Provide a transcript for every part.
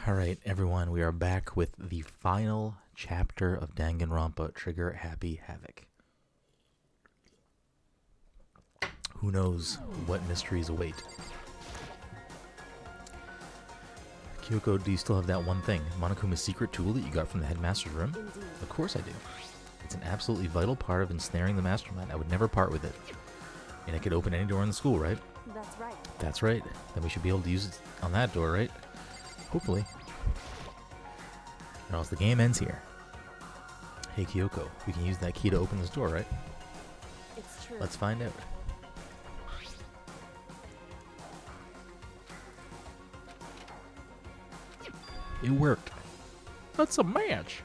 Alright, everyone, we are back with the final chapter of Danganronpa, Trigger Happy Havoc. Who knows what mysteries await? Kyoko, do you still have that one thing, Monokuma's secret tool that you got from the headmaster's room? Indeed. Of course I do. It's an absolutely vital part of ensnaring the mastermind. I would never part with it. And it could open any door in the school, right? That's right. That's right. Then we should be able to use it on that door, right? Hopefully. Or else the game ends here. Hey Kyoko, we can use that key to open this door, right? It's true. Let's find out. It worked. That's a match.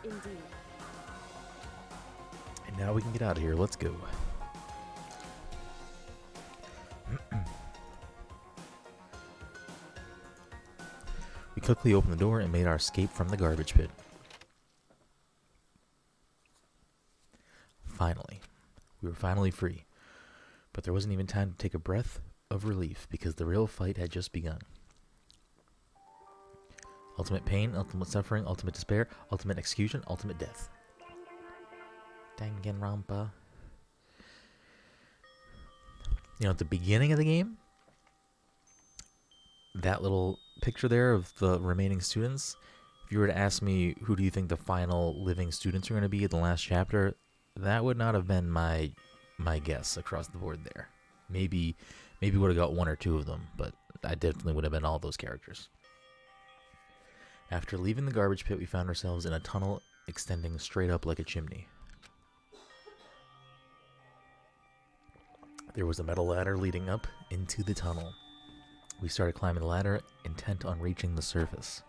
Indeed. And now we can get out of here. Let's go. We quickly opened the door and made our escape from the garbage pit. Finally. We were finally free. But there wasn't even time to take a breath of relief because the real fight had just begun. Ultimate pain, ultimate suffering, ultimate despair, ultimate execution, ultimate death. Danganronpa. You know, at the beginning of the game, that little picture there of the remaining students, if you were to ask me who do you think the final living students are going to be in the last chapter, that would not have been my guess across the board there. Maybe would have got one or two of them, but I definitely would have been all those characters. After leaving the garbage pit, we found ourselves in a tunnel extending straight up like a chimney. There was a metal ladder leading up into the tunnel. We started climbing the ladder, intent on reaching the surface.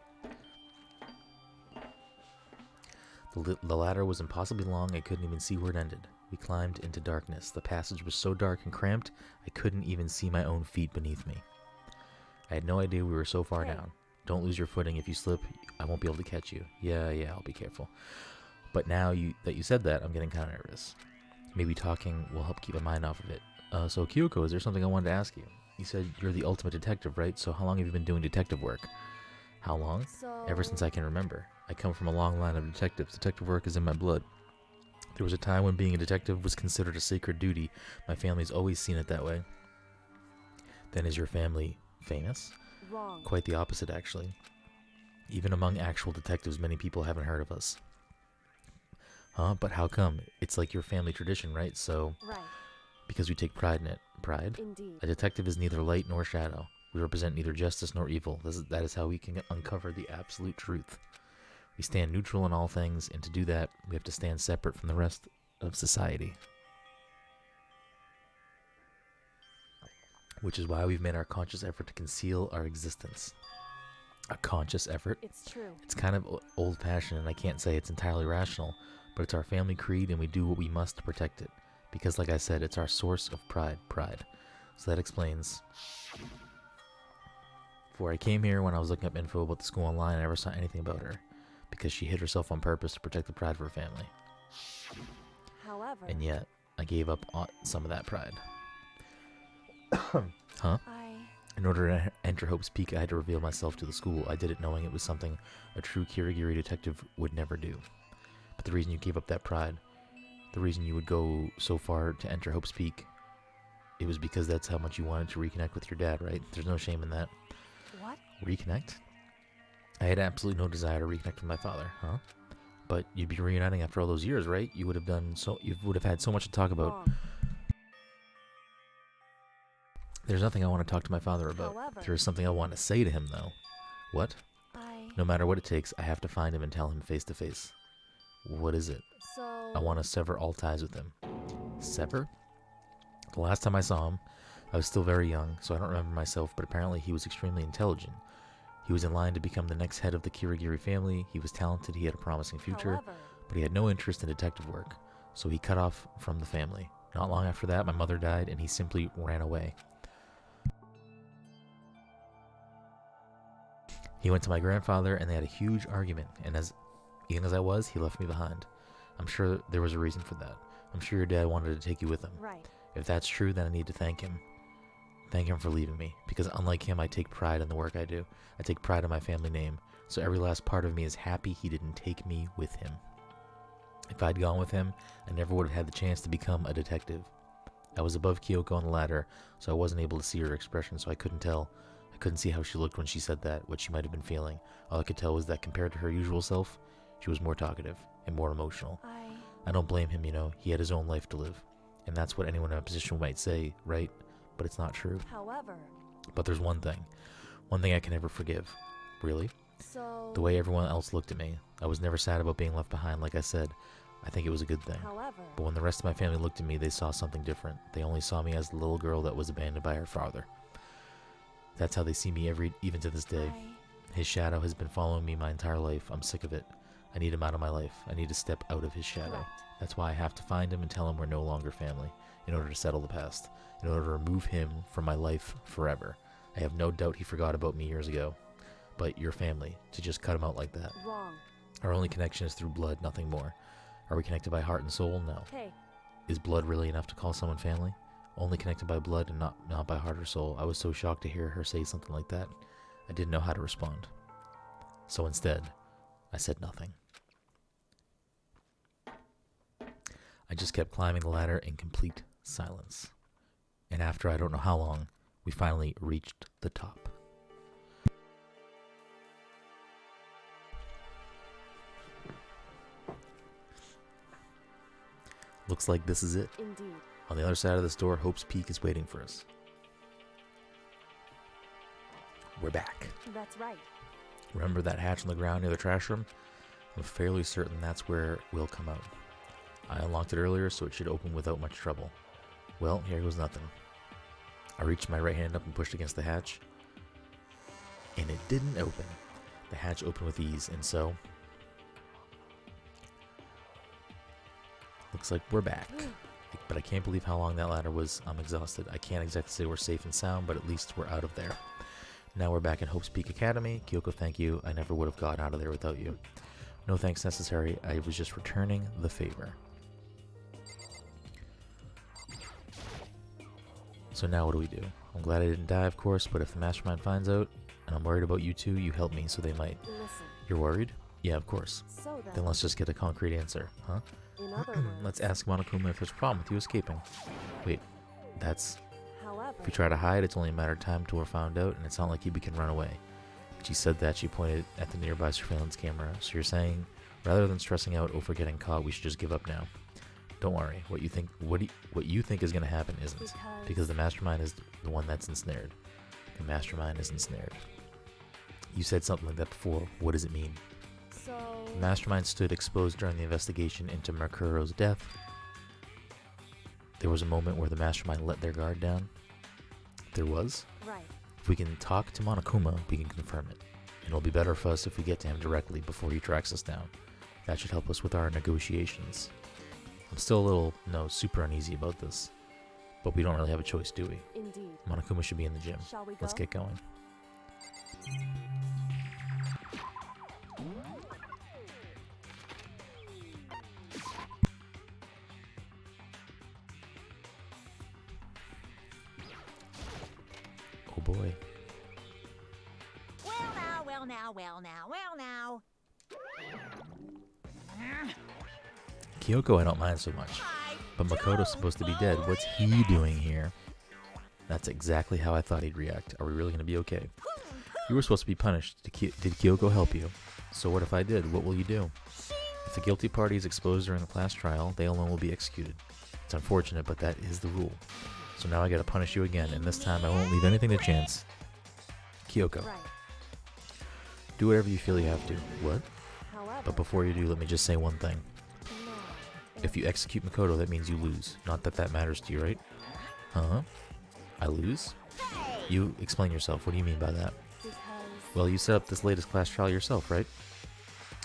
The ladder was impossibly long, I couldn't even see where it ended. We climbed into darkness. The passage was so dark and cramped, I couldn't even see my own feet beneath me. I had no idea we were so far down. Don't lose your footing. If you slip, I won't be able to catch you. Yeah, I'll be careful. But now that you said that, I'm getting kind of nervous. Maybe talking will help keep my mind off of it. So Kyoko, is there something I wanted to ask you? You said you're the ultimate detective, right? So how long have you been doing detective work? How long? Ever since I can remember. I come from a long line of detectives. Detective work is in my blood. There was a time when being a detective was considered a sacred duty. My family's always seen it that way. Then is your family famous? Wrong. Quite the opposite, actually. Even among actual detectives, many people haven't heard of us. Huh? But how come? It's like your family tradition, right? So, Right. because we take pride in it. Pride? Indeed. A detective is neither light nor shadow. We represent neither justice nor evil. That is how we can uncover the absolute truth. We stand neutral in all things, and to do that, we have to stand separate from the rest of society. Which is why we've made our conscious effort to conceal our existence. A conscious effort? It's true. It's kind of old-fashioned, and I can't say it's entirely rational, but it's our family creed, and we do what we must to protect it. Because, like I said, it's our source of pride. So that explains. Before I came here, when I was looking up info about the school online, I never saw anything about her. Because she hid herself on purpose to protect the pride of her family. However, And yet, I gave up on some of that pride. Huh? In order to enter Hope's Peak, I had to reveal myself to the school. I did it knowing it was something a true Kirigiri detective would never do. But the reason you gave up that pride, the reason you would go so far to enter Hope's Peak, it was because that's how much you wanted to reconnect with your dad, right? There's no shame in that. What? Reconnect? I had absolutely no desire to reconnect with my father, huh? But you'd be reuniting after all those years, right? You would have had so much to talk about. Wrong. There's nothing I want to talk to my father about. However, There is something I want to say to him, though. What? No matter what it takes, I have to find him and tell him face to face. What is it? So I want to sever all ties with him. Sever? The last time I saw him, I was still very young, so I don't remember myself, but apparently he was extremely intelligent. He was in line to become the next head of the Kirigiri family. He was talented, he had a promising future, However, but he had no interest in detective work, so he cut off from the family. Not long after that, my mother died, and he simply ran away. He went to my grandfather, and they had a huge argument, and as young as I was, he left me behind. I'm sure there was a reason for that. I'm sure your dad wanted to take you with him. right. If that's true, then I need to thank him. Thank him for leaving me, because unlike him, I take pride in the work I do. I take pride in my family name, so every last part of me is happy he didn't take me with him. If I'd gone with him, I never would have had the chance to become a detective. I was above Kyoko on the ladder, so I wasn't able to see her expression, so I couldn't tell. I couldn't see how she looked when she said that, what she might have been feeling. All I could tell was that compared to her usual self, she was more talkative and more emotional. I don't blame him, he had his own life to live. And that's what anyone in a position might say, right? But it's not true. However. But there's one thing I can never forgive. Really? So. The way everyone else looked at me. I was never sad about being left behind, like I said. I think it was a good thing. However. But when the rest of my family looked at me, they saw something different. They only saw me as the little girl that was abandoned by her father. That's how they see me even to this day. His shadow has been following me my entire life. I'm sick of it. I need him out of my life. I need to step out of his shadow. Correct. That's why I have to find him and tell him we're no longer family, in order to settle the past, in order to remove him from my life forever. I have no doubt he forgot about me years ago. But your family, to just cut him out like that. Wrong. Our only connection is through blood, nothing more. Are we connected by heart and soul? No. Hey. Is blood really enough to call someone family? Only connected by blood and not by heart or soul. I was so shocked to hear her say something like that. I didn't know how to respond. So instead, I said nothing. I just kept climbing the ladder in complete silence. And after I don't know how long, we finally reached the top. Looks like this is it. Indeed. On the other side of this door, Hope's Peak is waiting for us. We're back. That's right. Remember that hatch on the ground near the trash room? I'm fairly certain that's where we'll come out. I unlocked it earlier, so it should open without much trouble. Well, here goes nothing. I reached my right hand up and pushed against the hatch, and it didn't open. The hatch opened with ease, and so... looks like we're back. But I can't believe how long that ladder was. I'm exhausted. I can't exactly say we're safe and sound, but at least we're out of there. Now we're back in Hope's Peak Academy. Kyoko, thank you. I never would have gotten out of there without you. No thanks necessary. I was just returning the favor. So now what do we do? I'm glad I didn't die, of course, but if the mastermind finds out, and I'm worried about you two, you help me, so they might. Listen. You're worried? Yeah, of course. So Then let's just get a concrete answer, huh? in other words. Let's ask Monokuma if there's a problem with you escaping. Wait, that's... However. If we try to hide, it's only a matter of time till we're found out, and it's not like you can run away. When she said that, she pointed at the nearby surveillance camera. So you're saying, rather than stressing out over getting caught, we should just give up now. Don't worry. What you think is going to happen isn't. Because the mastermind is the one that's ensnared. The mastermind is ensnared. You said something like that before. What does it mean? So. The mastermind stood exposed during the investigation into Mercuro's death. There was a moment where the mastermind let their guard down. There was. Right. If we can talk to Monokuma, we can confirm it. And it'll be better for us if we get to him directly before he tracks us down. That should help us with our negotiations. I'm still a little, super uneasy about this. But we don't really have a choice, do we? Indeed. Monokuma should be in the gym. Shall we go? Let's get going. Oh boy. Well now. Kyoko I don't mind so much. But Makoto's supposed to be dead. What's he doing here? That's exactly how I thought he'd react. Are we really going to be okay? You were supposed to be punished. Did Kyoko help you? So what if I did? What will you do? If the guilty party is exposed during the class trial, they alone will be executed. It's unfortunate, but that is the rule. So now I gotta punish you again, and this time I won't leave anything to chance. Kyoko, Right. do whatever you feel you have to. What? However. But before you do, let me just say one thing. No. If you execute Makoto, that means you lose. Not that that matters to you, right? Huh? I lose? You explain yourself. What do you mean by that? Because. Well, you set up this latest class trial yourself, right?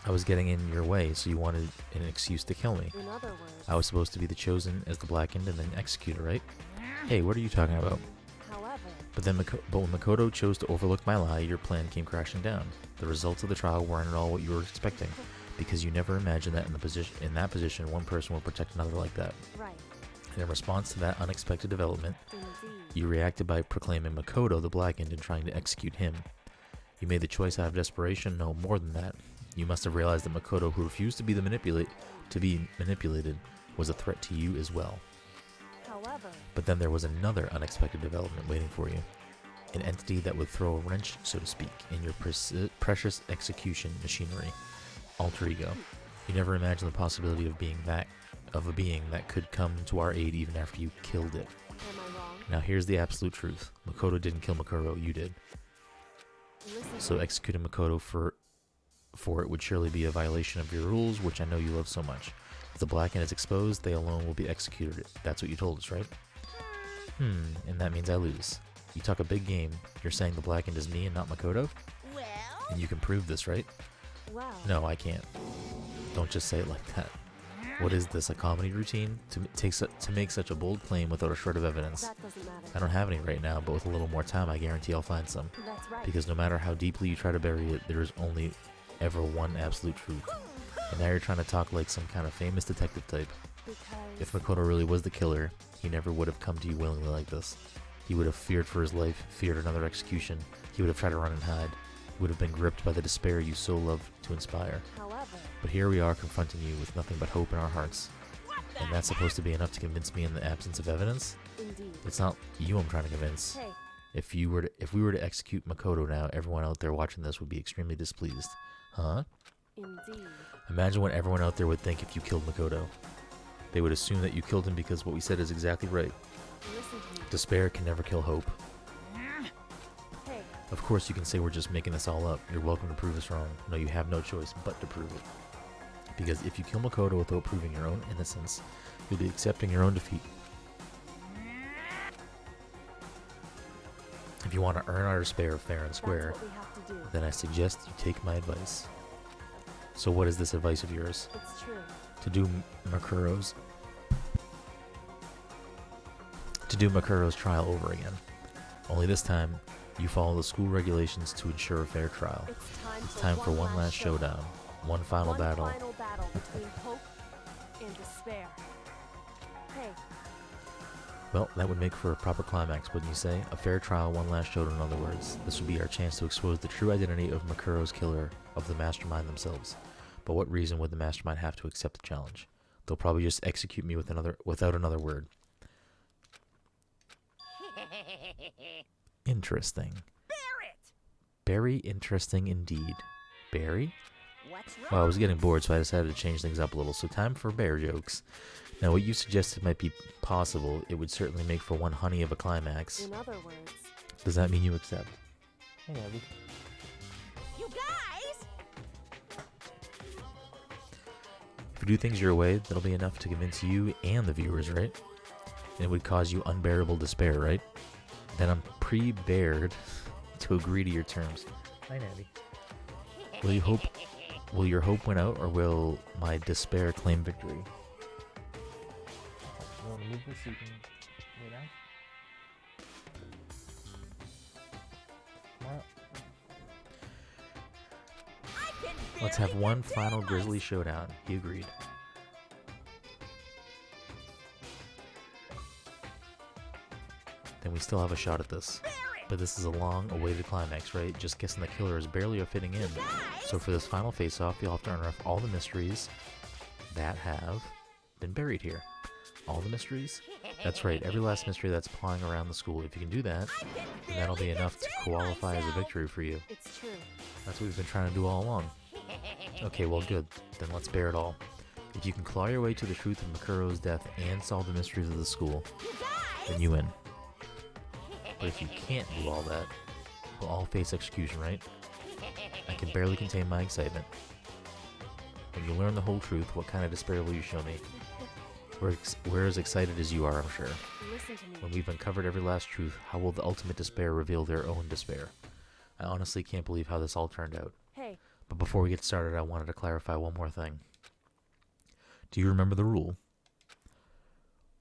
I was getting in your way, so you wanted an excuse to kill me. In other words. I was supposed to be the chosen as the blackened and then executed, right? Hey, what are you talking about? However. But when Makoto chose to overlook my lie, your plan came crashing down. The results of the trial weren't at all what you were expecting, because you never imagined that in that position, one person would protect another like that. Right. And in response to that unexpected development, Indeed. You reacted by proclaiming Makoto the Blackened and trying to execute him. You made the choice out of desperation, no more than that. You must have realized that Makoto, who refused to be manipulated, was a threat to you as well. However, But then there was another unexpected development waiting for you. An entity that would throw a wrench, so to speak, in your precious execution machinery. Alter ego. You never imagined the possibility of a being that could come to our aid even after you killed it. am I wrong? Now here's the absolute truth. Makoto didn't kill Makoto, you did. Listen So to me. executing Makoto for it would surely be a violation of your rules, which I know you love so much. If the Blackened is exposed, they alone will be executed. That's what you told us, right? And that means I lose. You talk a big game. You're saying the Blackened is me and not Makoto? Well, And you can prove this, right? Wow. No, I can't. Don't just say it like that. What is this, a comedy routine? To make such a bold claim without a shred of evidence? That doesn't matter. I don't have any right now, but with a little more time, I guarantee I'll find some. That's right. Because no matter how deeply you try to bury it, there is only ever one absolute truth. And now you're trying to talk like some kind of famous detective type. Because If Makoto really was the killer, he never would have come to you willingly like this. He would have feared for his life, feared another execution. He would have tried to run and hide. He would have been gripped by the despair you so love to inspire. however, But here we are confronting you with nothing but hope in our hearts. And that's supposed to be enough to convince me in the absence of evidence? indeed. It's not you I'm trying to convince. Hey, If we were to execute Makoto now, everyone out there watching this would be extremely displeased. Huh? indeed. Imagine what everyone out there would think if you killed Makoto. They would assume that you killed him because what we said is exactly right. Listen to me. Despair can never kill hope. Hey, Of course you can say we're just making this all up. You're welcome to prove us wrong. No, you have no choice but to prove it. Because if you kill Makoto without proving your own innocence, you'll be accepting your own defeat. If you want to earn our despair fair and square, that's what we have to do. then I suggest you take my advice. So what is this advice of yours? It's true. To do Makuro's trial over again. Only this time, you follow the school regulations to ensure a fair trial. It's Time for one last showdown. One final One battle. final battle between hope and despair. Hey, Well, that would make for a proper climax, wouldn't you say? A fair trial, one last showdown, in other words. This would be our chance to expose the true identity of Makuro's killer, of the mastermind themselves. But what reason would the mastermind have to accept the challenge? They'll probably just execute me without another word. Interesting. Barrett! Very interesting indeed. Barry? What's wrong? Well, I was getting bored, so I decided to change things up a little. So time for bear jokes. Now, what you suggested might be possible. It would certainly make for one honey of a climax. in other words, Does that mean you accept? Hey, Abby. You guys! If you do things your way, that'll be enough to convince you and the viewers, right? And it would cause you unbearable despair, right? Then I'm pre-bared to agree to your terms. Hi, Abby. Will your hope win out, or will my despair claim victory? I can Let's barely have one contain final myself. grisly showdown. He agreed. Then we still have a shot at this. But this is a long-awaited climax, right? Just guessing the killer is barely fitting in. So for this final face-off, you'll have to unearth all the mysteries that have been buried here. All the mysteries? That's right, every last mystery that's pawing around the school. If you can do that, then that'll be enough to qualify as a victory for you. it's true. That's what we've been trying to do all along. Okay, well good. Then let's bear it all. If you can claw your way to the truth of Makuro's death and solve the mysteries of the school, then you win. But if you can't do all that, we'll all face execution, right? I can barely contain my excitement. When you learn the whole truth, what kind of despair will you show me? We're as excited as you are, I'm sure. Listen to me. When we've uncovered every last truth, how will the ultimate despair reveal their own despair? I honestly can't believe how this all turned out. Hey, But before we get started, I wanted to clarify one more thing. Do you remember the rule?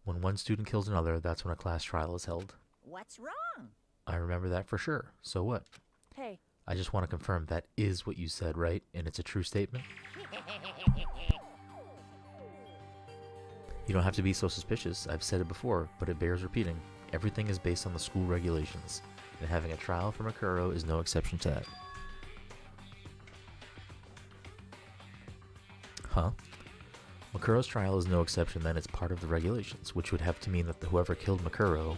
When one student kills another, that's when a class trial is held. What's wrong? I remember that for sure. So what? hey, I just want to confirm that is what you said, right? And it's a true statement? You don't have to be so suspicious. I've said it before, but it bears repeating. Everything is based on the school regulations, and having a trial for Makuro is no exception to that. Huh? Makuro's trial is no exception, then it's part of the regulations, which would have to mean that whoever killed Makuro...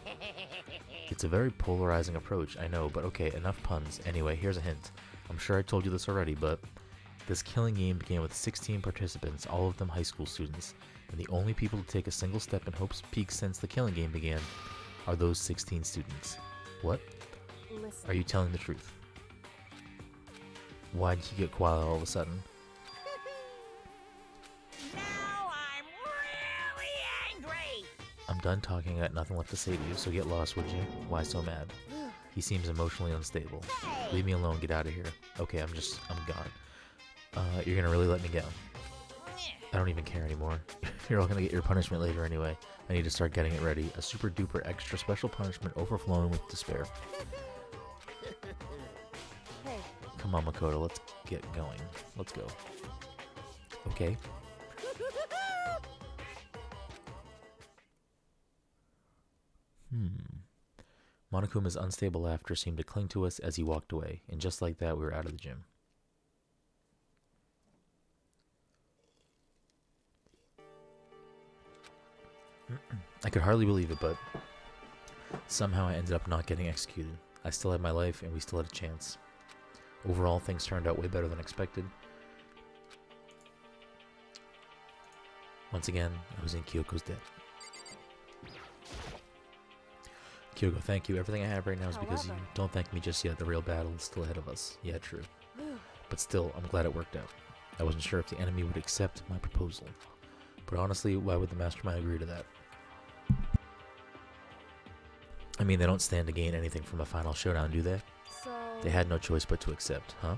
It's a very polarizing approach, I know, but okay, enough puns. Anyway, here's a hint. I'm sure I told you this already, but this killing game began with 16 participants, all of them high school students, and the only people to take a single step in Hope's Peak since the killing game began are those 16 students. What? Listen. Are you telling the truth? Why'd you get quiet all of a sudden? Now I'm really angry. I'm done talking, I got nothing left to say to you, so get lost, would you? Why so mad? He seems emotionally unstable. Hey. Leave me alone, get out of here. Okay, I'm gone. You're gonna really let me go? I don't even care anymore. You're all gonna get your punishment later anyway. I need to start getting it ready. A super duper extra special punishment overflowing with despair. Hey, Come on, Makoto, let's get going. Let's go. Okay. Monokuma's unstable laughter seemed to cling to us as he walked away, and just like that, we were out of the gym. I could hardly believe it, but somehow I ended up not getting executed. I still had my life, and we still had a chance. Overall, things turned out way better than expected. Once again, I was in Kyoko's debt. Kyoko, thank you. Everything I have right now is because you. However- Don't thank me just yet. The real battle is still ahead of us. Yeah, true. But still, I'm glad it worked out. I wasn't sure if the enemy would accept my proposal. But honestly, why would the mastermind agree to that? I mean, they don't stand to gain anything from a final showdown, do they? so They had no choice but to accept, huh?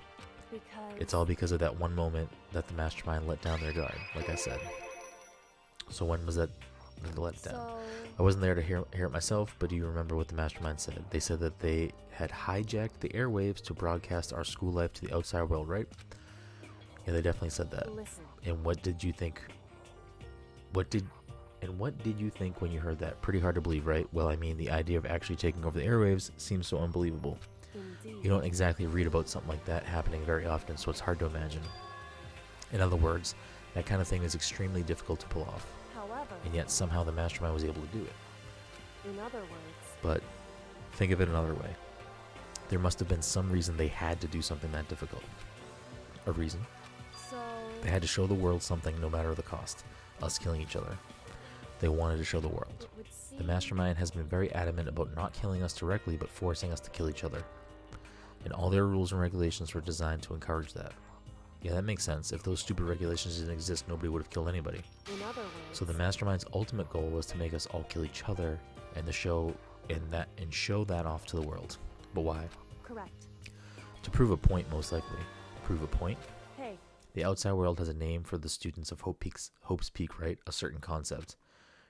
because It's all because of that one moment that the mastermind let down their guard, like I said. So when was that let down? so I wasn't there to hear it myself, but do you remember what the mastermind said? They said that they had hijacked the airwaves to broadcast our school life to the outside world, right? Yeah, they definitely said that. listen. And what did you think? What did you think when you heard that? Pretty hard to believe, right? Well, I mean, the idea of actually taking over the airwaves seems so unbelievable. Indeed. You don't exactly read about something like that happening very often, so it's hard to imagine. In other words, that kind of thing is extremely difficult to pull off, However, and yet somehow the mastermind was able to do it. in other words, But think of it another way. There must have been some reason they had to do something that difficult. A reason. so They had to show the world something no matter the cost. Us killing each other. They wanted to show the world. it would seem The mastermind has been very adamant about not killing us directly, but forcing us to kill each other. And all their rules and regulations were designed to encourage that. Yeah, that makes sense. If those stupid regulations didn't exist, nobody would have killed anybody. in other words. So the mastermind's ultimate goal was to make us all kill each other and show that off to the world. But why? Correct. To prove a point, most likely. Prove a point? Hey, The outside world has a name for the students of Hope's Peak, right? A certain concept.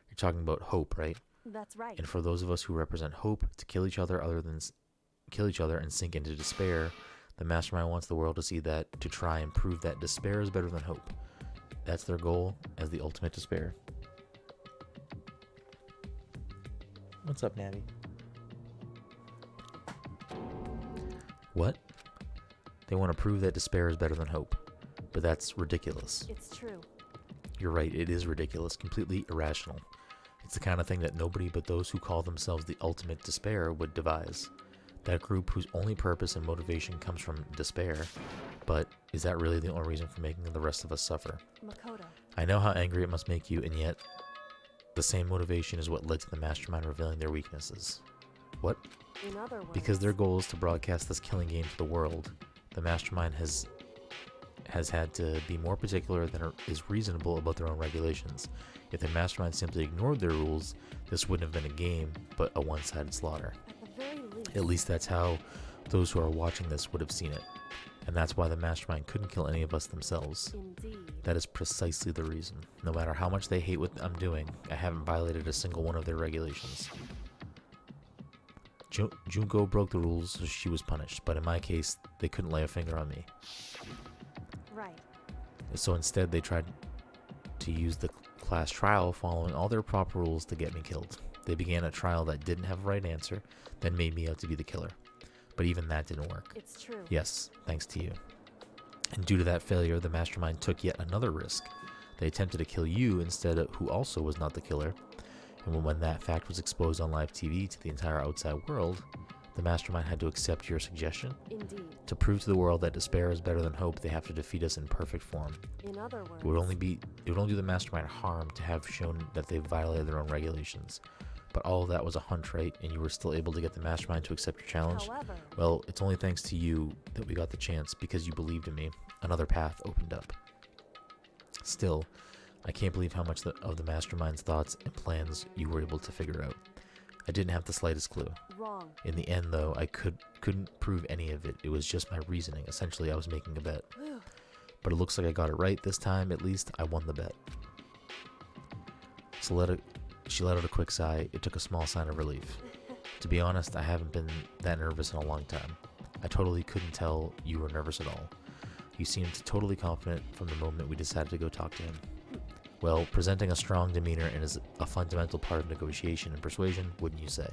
You're talking about hope, right? that's right. And for those of us who represent hope, to kill each other and sink into despair, the mastermind wants the world to see that, to try and prove that despair is better than hope. That's their goal as the ultimate despair. What's up, Navi? What? They want to prove that despair is better than hope. But that's ridiculous. It's true. You're right, it is ridiculous, completely irrational. It's the kind of thing that nobody but those who call themselves the ultimate despair would devise. That group whose only purpose and motivation comes from despair. But is that really the only reason for making the rest of us suffer? Makoto. I know how angry it must make you, and yet the same motivation is what led to the mastermind revealing their weaknesses. What? In other words. Because their goal is to broadcast this killing game to the world, the mastermind has had to be more particular than is reasonable about their own regulations. If the mastermind simply ignored their rules, this wouldn't have been a game, but a one-sided slaughter. At the very least. At least that's how those who are watching this would have seen it. And that's why the mastermind couldn't kill any of us themselves. Indeed. That is precisely the reason. No matter how much they hate what I'm doing, I haven't violated a single one of their regulations. Junko broke the rules, so she was punished, but in my case, they couldn't lay a finger on me. Right. So instead, they tried to use the class trial following all their proper rules to get me killed. They began a trial that didn't have a right answer, then made me out to be the killer. But even that didn't work. It's true. Yes, thanks to you. And due to that failure, the mastermind took yet another risk. They attempted to kill you instead of who also was not the killer. And when that fact was exposed on live TV to the entire outside world, the mastermind had to accept your suggestion. Indeed. To prove to the world that despair is better than hope, they have to defeat us in perfect form. In other words, It would only do the mastermind harm to have shown that they violated their own regulations. But all of that was a hunch, right? And you were still able to get the mastermind to accept your challenge? however, Well, it's only thanks to you that we got the chance, because you believed in me. Another path opened up. Still, I can't believe how much of the mastermind's thoughts and plans you were able to figure out. I didn't have the slightest clue. wrong. In the end, though, I couldn't prove any of it. It was just my reasoning. Essentially, I was making a bet. But it looks like I got it right this time. At least I won the bet. She let out a quick sigh. It took a small sign of relief. To be honest, I haven't been that nervous in a long time. I totally couldn't tell you were nervous at all. You seemed totally confident from the moment we decided to go talk to him. Well, presenting a strong demeanor is a fundamental part of negotiation and persuasion, wouldn't you say?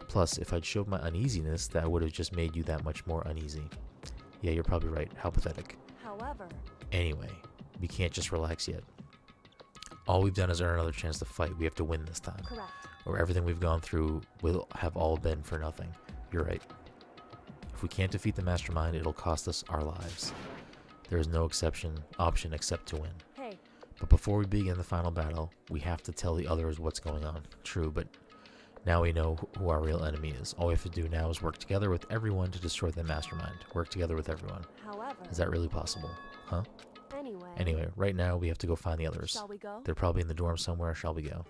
Plus, if I'd showed my uneasiness, that would have just made you that much more uneasy. Yeah, you're probably right. How pathetic. However, Anyway, we can't just relax yet. All we've done is earn another chance to fight. We have to win this time. correct. Or everything we've gone through will have all been for nothing. You're right. If we can't defeat the mastermind, it'll cost us our lives. There is no option except to win. Hey, But before we begin the final battle, we have to tell the others what's going on. True, but now we know who our real enemy is. All we have to do now is work together with everyone to destroy the mastermind. Work together with everyone. however, Is that really possible? Huh? anyway, Right now we have to go find the others. shall we go? They're probably in the dorm somewhere. Shall we go?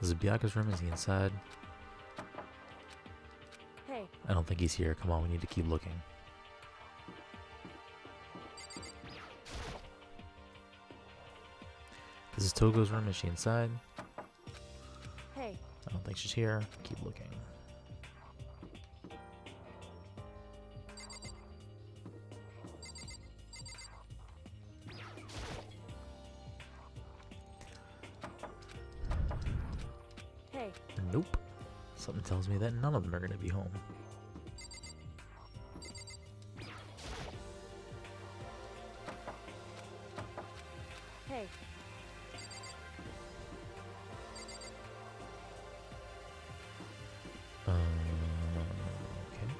Is it Bianca's room? Is he inside? Hey, I don't think he's here. Come on, we need to keep looking. This is Togo's room. Is she inside? hey, I don't think she's here. Keep looking. hey, Nope. Something tells me that none of them are going to be home. hey, Okay.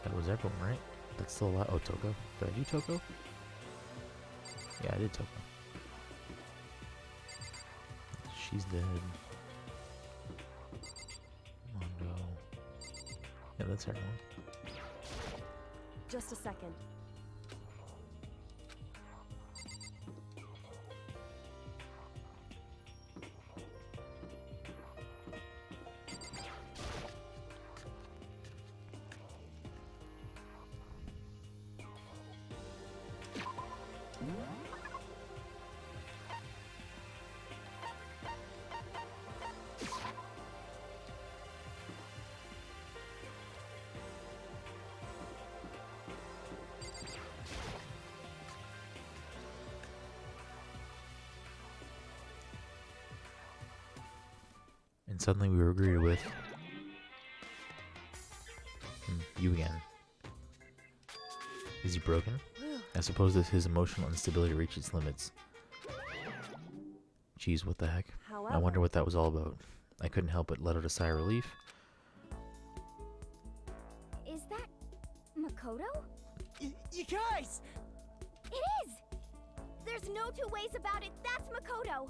That was everyone, right? That's still a lot. Oh, Toko. Did I do Toko? Yeah, I did Toko. She's dead. Mondo. Yeah, that's everyone. just a second. And suddenly we were greeted with... you again. Is he broken? I suppose that his emotional instability reached its limits. Jeez, what the heck? I wonder what that was all about. I couldn't help but let out a sigh of relief. Is that Makoto? You guys! It is! There's no two ways about it. That's Makoto.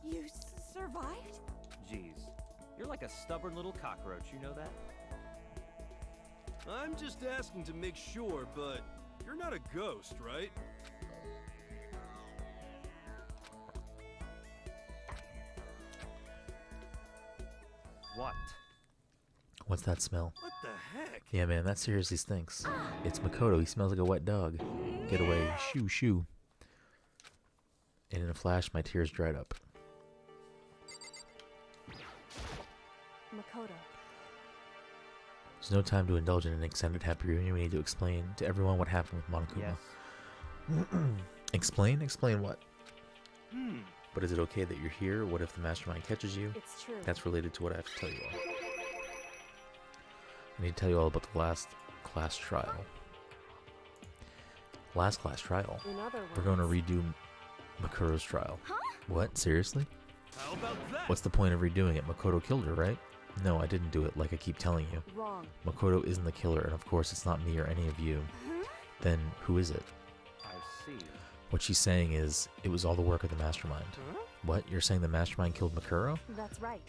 You survived? Jeez, you're like a stubborn little cockroach, you know that? I'm just asking to make sure, but you're not a ghost, right? What? What's that smell? What the heck? Yeah, man, that seriously stinks. It's Makoto. He smells like a wet dog. Get away. Shoo, shoo. And in a flash, my tears dried up. Makoto. There's no time to indulge in an extended happy reunion. We need to explain to everyone what happened with Monokuma. Yes. Explain? Explain what? Hmm. But is it okay that you're here? What if the mastermind catches you? It's true. That's related to what I have to tell you all. I need to tell you all about the last class trial. Last class trial? In other words, We're going to redo Makoto's trial. Huh? What? Seriously? How about that? What's the point of redoing it? Makoto killed her, right? No, I didn't do it, like I keep telling you. wrong. Makoto isn't the killer, and of course it's not me or any of you. Then who is it? I see. What she's saying is, it was all the work of the mastermind. Huh? What? You're saying the mastermind killed Makuro? That's right.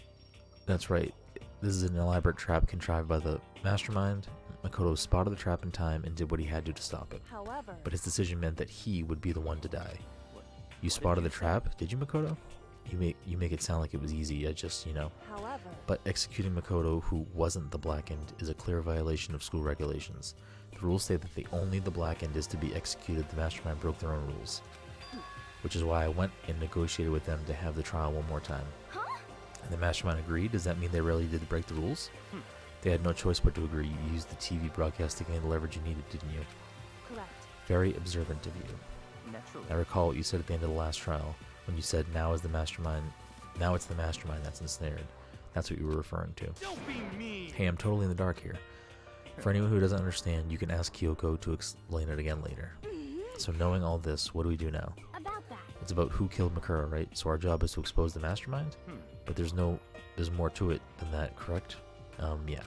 That's right. This is an elaborate trap contrived by the mastermind. Makoto spotted the trap in time and did what he had to stop it. However, But his decision meant that he would be the one to die. What You did spotted you the say? trap, did you, Makoto? You make it sound like it was easy. I just, however, But executing Makoto, who wasn't the Blackened, is a clear violation of school regulations. The rules say that only the Blackened is to be executed. The mastermind broke their own rules. Which is why I went and negotiated with them to have the trial one more time. And the mastermind agreed. Does that mean they really did break the rules? They had no choice but to agree. You used the TV broadcast to gain the leverage you needed, didn't you? correct. Very observant of you. Naturally. I recall what you said at the end of the last trial, when you said, now it's the mastermind that's ensnared. That's what you were referring to. Don't be mean. Hey, I'm totally in the dark here. For anyone who doesn't understand, you can ask Kyoko to explain it again later. So knowing all this, what do we do now? About that. It's about who killed Makuro, right? So our job is to expose the mastermind? But there's more to it than that, correct? Yeah.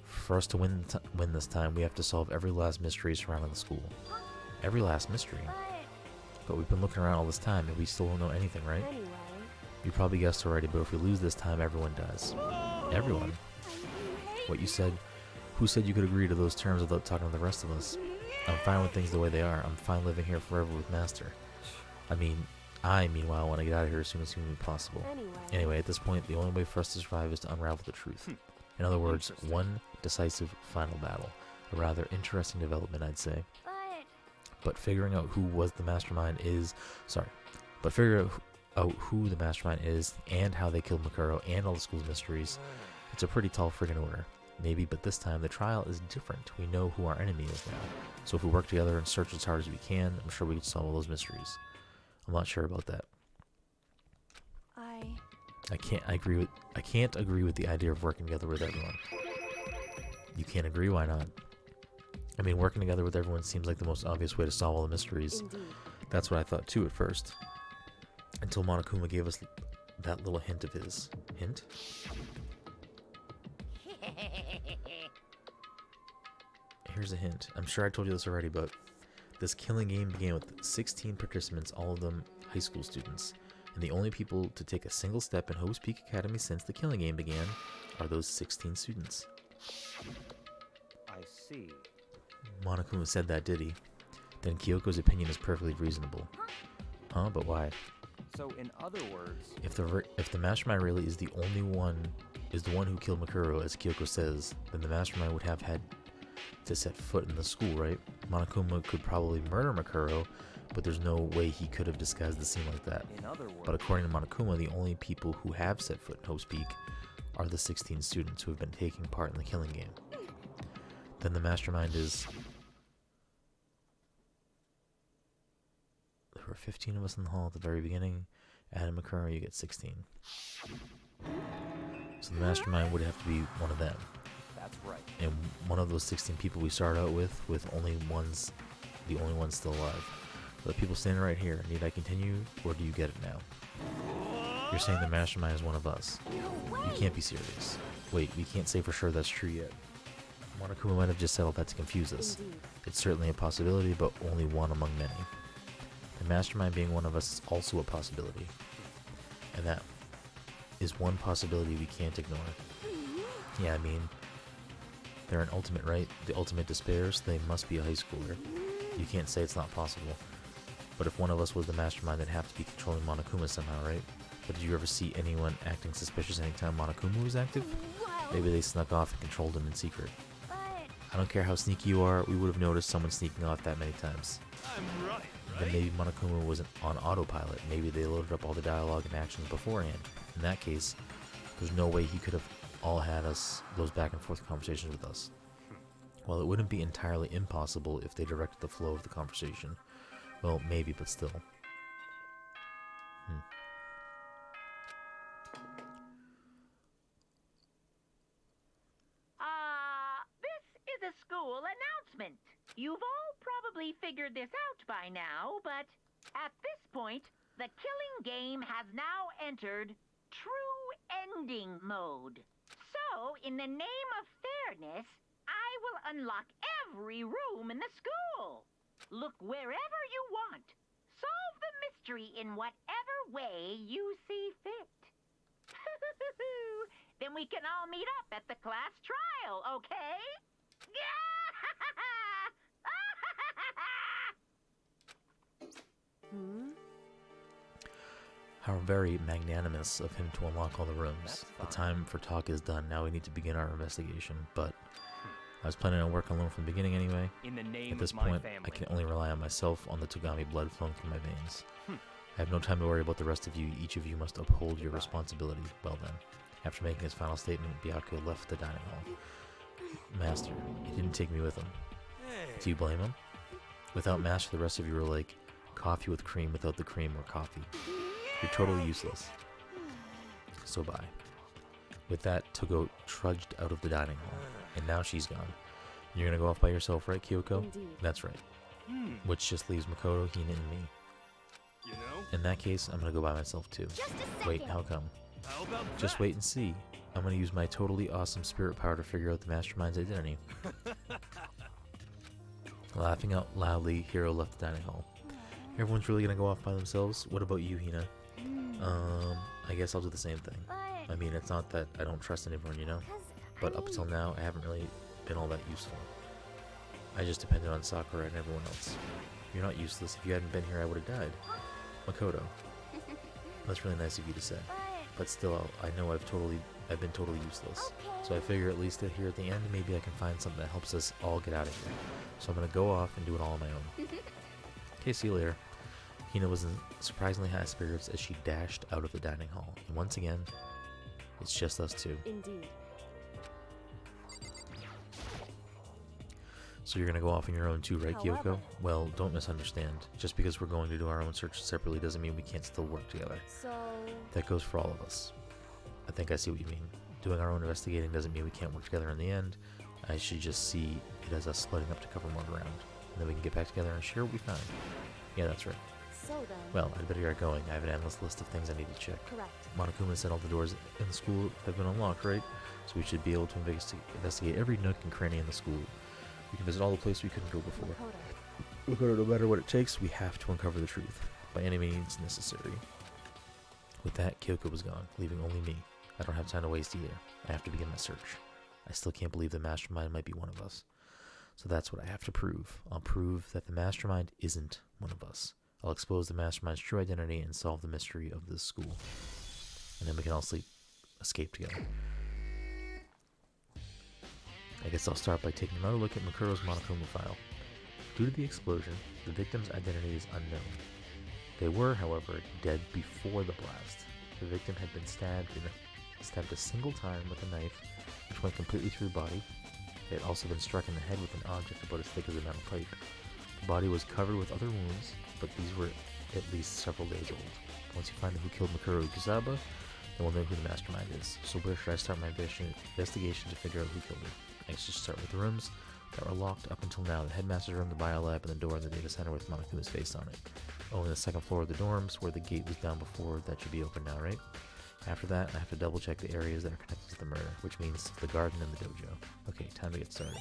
For us to win this time, we have to solve every last mystery surrounding the school. Every last mystery. But But we've been looking around all this time and we still don't know anything, right? Anyway, You probably guessed already, but if we lose this time, everyone dies. Everyone. What you said? Who said you could agree to those terms without talking to the rest of us? I'm fine with things the way they are. I'm fine living here forever with Master. I meanwhile want to get out of here as soon as humanly possible. Anyway, at this point, the only way for us to survive is to unravel the truth. In other words, Interesting. one decisive final battle. A rather interesting development, I'd say. But figuring out who was the mastermind is... But figuring out who the mastermind is and how they killed Makuro and all the school's mysteries, it's a pretty tall friggin' order. Maybe, but this time the trial is different. We know who our enemy is now. So if we work together and search as hard as we can, I'm sure we can solve all those mysteries. I'm not sure about that. I can't agree with the idea of working together with everyone. You can't agree? Why not? I mean, working together with everyone seems like the most obvious way to solve all the mysteries. Indeed. That's what I thought too at first. Until Monokuma gave us that little hint of his. Hint? Here's a hint. I'm sure I told you this already, but this killing game began with 16 participants, all of them high school students. And the only people to take a single step in Hobos Peak Academy since the killing game began are those 16 students. I see. Monokuma said that, did he? Then Kyoko's opinion is perfectly reasonable. Huh? But why? So, in other words, If the mastermind really is the one who killed Makuro, as Kyoko says, then the mastermind would have had to set foot in the school, right? Monokuma could probably murder Makuro, but there's no way he could have disguised the scene like that. in other words, But according to Monokuma, the only people who have set foot in Hobos Peak are the 16 students who have been taking part in the killing game. Then the mastermind is... There were 15 of us in the hall at the very beginning. Add Makuro, you get 16. So the mastermind would have to be one of them. that's right. And one of those 16 people we start out with the only ones still alive. The people standing right here, need I continue, or do you get it now? You're saying the mastermind is one of us. You can't be serious. Wait, we can't say for sure that's true yet. Monokuma might have just said all that to confuse us. Indeed. It's certainly a possibility, but only one among many. The mastermind being one of us is also a possibility. And that is one possibility we can't ignore. Yeah, I mean, they're an ultimate, right? The ultimate despair, so they must be a high schooler. You can't say it's not possible. But if one of us was the mastermind, they'd have to be controlling Monokuma somehow, right? But did you ever see anyone acting suspicious anytime Monokuma was active? Well, Maybe they snuck off and controlled him in secret. but I don't care how sneaky you are, we would have noticed someone sneaking off that many times. I'm right, Then maybe Monokuma wasn't on autopilot. Maybe they loaded up all the dialogue and actions beforehand. In that case, there's no way he could have all had those back and forth conversations with us. Well, it wouldn't be entirely impossible if they directed the flow of the conversation. Well, maybe, but still. This is a school announcement. You've all probably figured this out by now, but at this point, the killing game has now entered true ending mode. So, in the name of fairness, I will unlock every room in the school. Look wherever you want. Solve the mystery in whatever way you see fit. Then we can all meet up at the class trial, okay? Hmm? How very magnanimous of him to unlock all the rooms. That's The fine. time for talk is done. Now we need to begin our investigation. But I was planning on working alone from the beginning anyway. In the name At this of my point, family. I can only rely on myself, on the Togami blood flowing through my veins. Hmm. I have no time to worry about the rest of you. Each of you must uphold your responsibility. Well then. After making his final statement, Byakuya left the dining hall. Master, he didn't take me with him. Do you blame him? Without Master, the rest of you are like coffee with cream without the cream or coffee. You're totally useless. So bye. With that, Togo trudged out of the dining hall, and now she's gone. You're gonna go off by yourself, right, Kyoko? Indeed. That's right. Which just leaves Makoto, Hina, and me. You know? In that case, I'm gonna go by myself too. just a second. Wait, how come? How about Just that? wait and see. I'm gonna use my totally awesome spirit power to figure out the mastermind's identity. Laughing out loudly, Hiro left the dining hall. Everyone's really gonna go off by themselves? What about you, Hina? I guess I'll do the same thing. I mean, it's not that I don't trust anyone, you know? But up until now, I haven't really been all that useful. I just depended on Sakura and everyone else. You're not useless. If you hadn't been here, I would have died. Makoto. That's really nice of you to say. But still, I know I've been totally useless. So I figure at least here at the end, maybe I can find something that helps us all get out of here. So I'm gonna go off and do it all on my own. Okay, see you later. Hina was in surprisingly high spirits as she dashed out of the dining hall. And once again, it's just us two. Indeed. So you're gonna go off on your own too, right, Kyoko? However- Well, don't misunderstand. Just because we're going to do our own search separately doesn't mean we can't still work together. So, That goes for all of us. I think I see what you mean. Doing our own investigating doesn't mean we can't work together in the end. I should just see it as us splitting up to cover more ground. And then we can get back together and share what we find. Yeah, that's right. so then. Well, I'd better get going. I have an endless list of things I need to check. Correct. Monokuma said all the doors in the school have been unlocked, right? So we should be able to investigate every nook and cranny in the school. We can visit all the places we couldn't go before. Makoto. No matter what it takes, we have to uncover the truth, by any means necessary. With that, Kyoko was gone, leaving only me. I don't have time to waste either. I have to begin my search. I still can't believe the mastermind might be one of us. So that's what I have to prove. I'll prove that the mastermind isn't one of us. I'll expose the mastermind's true identity and solve the mystery of this school. And then we can all escape together. I guess I'll start by taking another look at Makuro's Monokuma file. Due to the explosion, the victim's identity is unknown. They were, however, dead before the blast. The victim had been stabbed a single time with a knife, which went completely through the body. They had also been struck in the head with an object about as thick as a metal pipe. The body was covered with other wounds, but these were at least several days old. Once you find out who killed Makuro Kusaba, then we'll know who the mastermind is. So where should I start my investigation to figure out who killed her? I guess just start with the rooms that were locked up until now. The headmaster's room, the biolab, and the door in the data center with Monokuma's face on it. Oh, and the second floor of the dorms, where the gate was down before, that should be open now, right? After that, I have to double check the areas that are connected to the murder, which means the garden and the dojo. Okay, time to get started.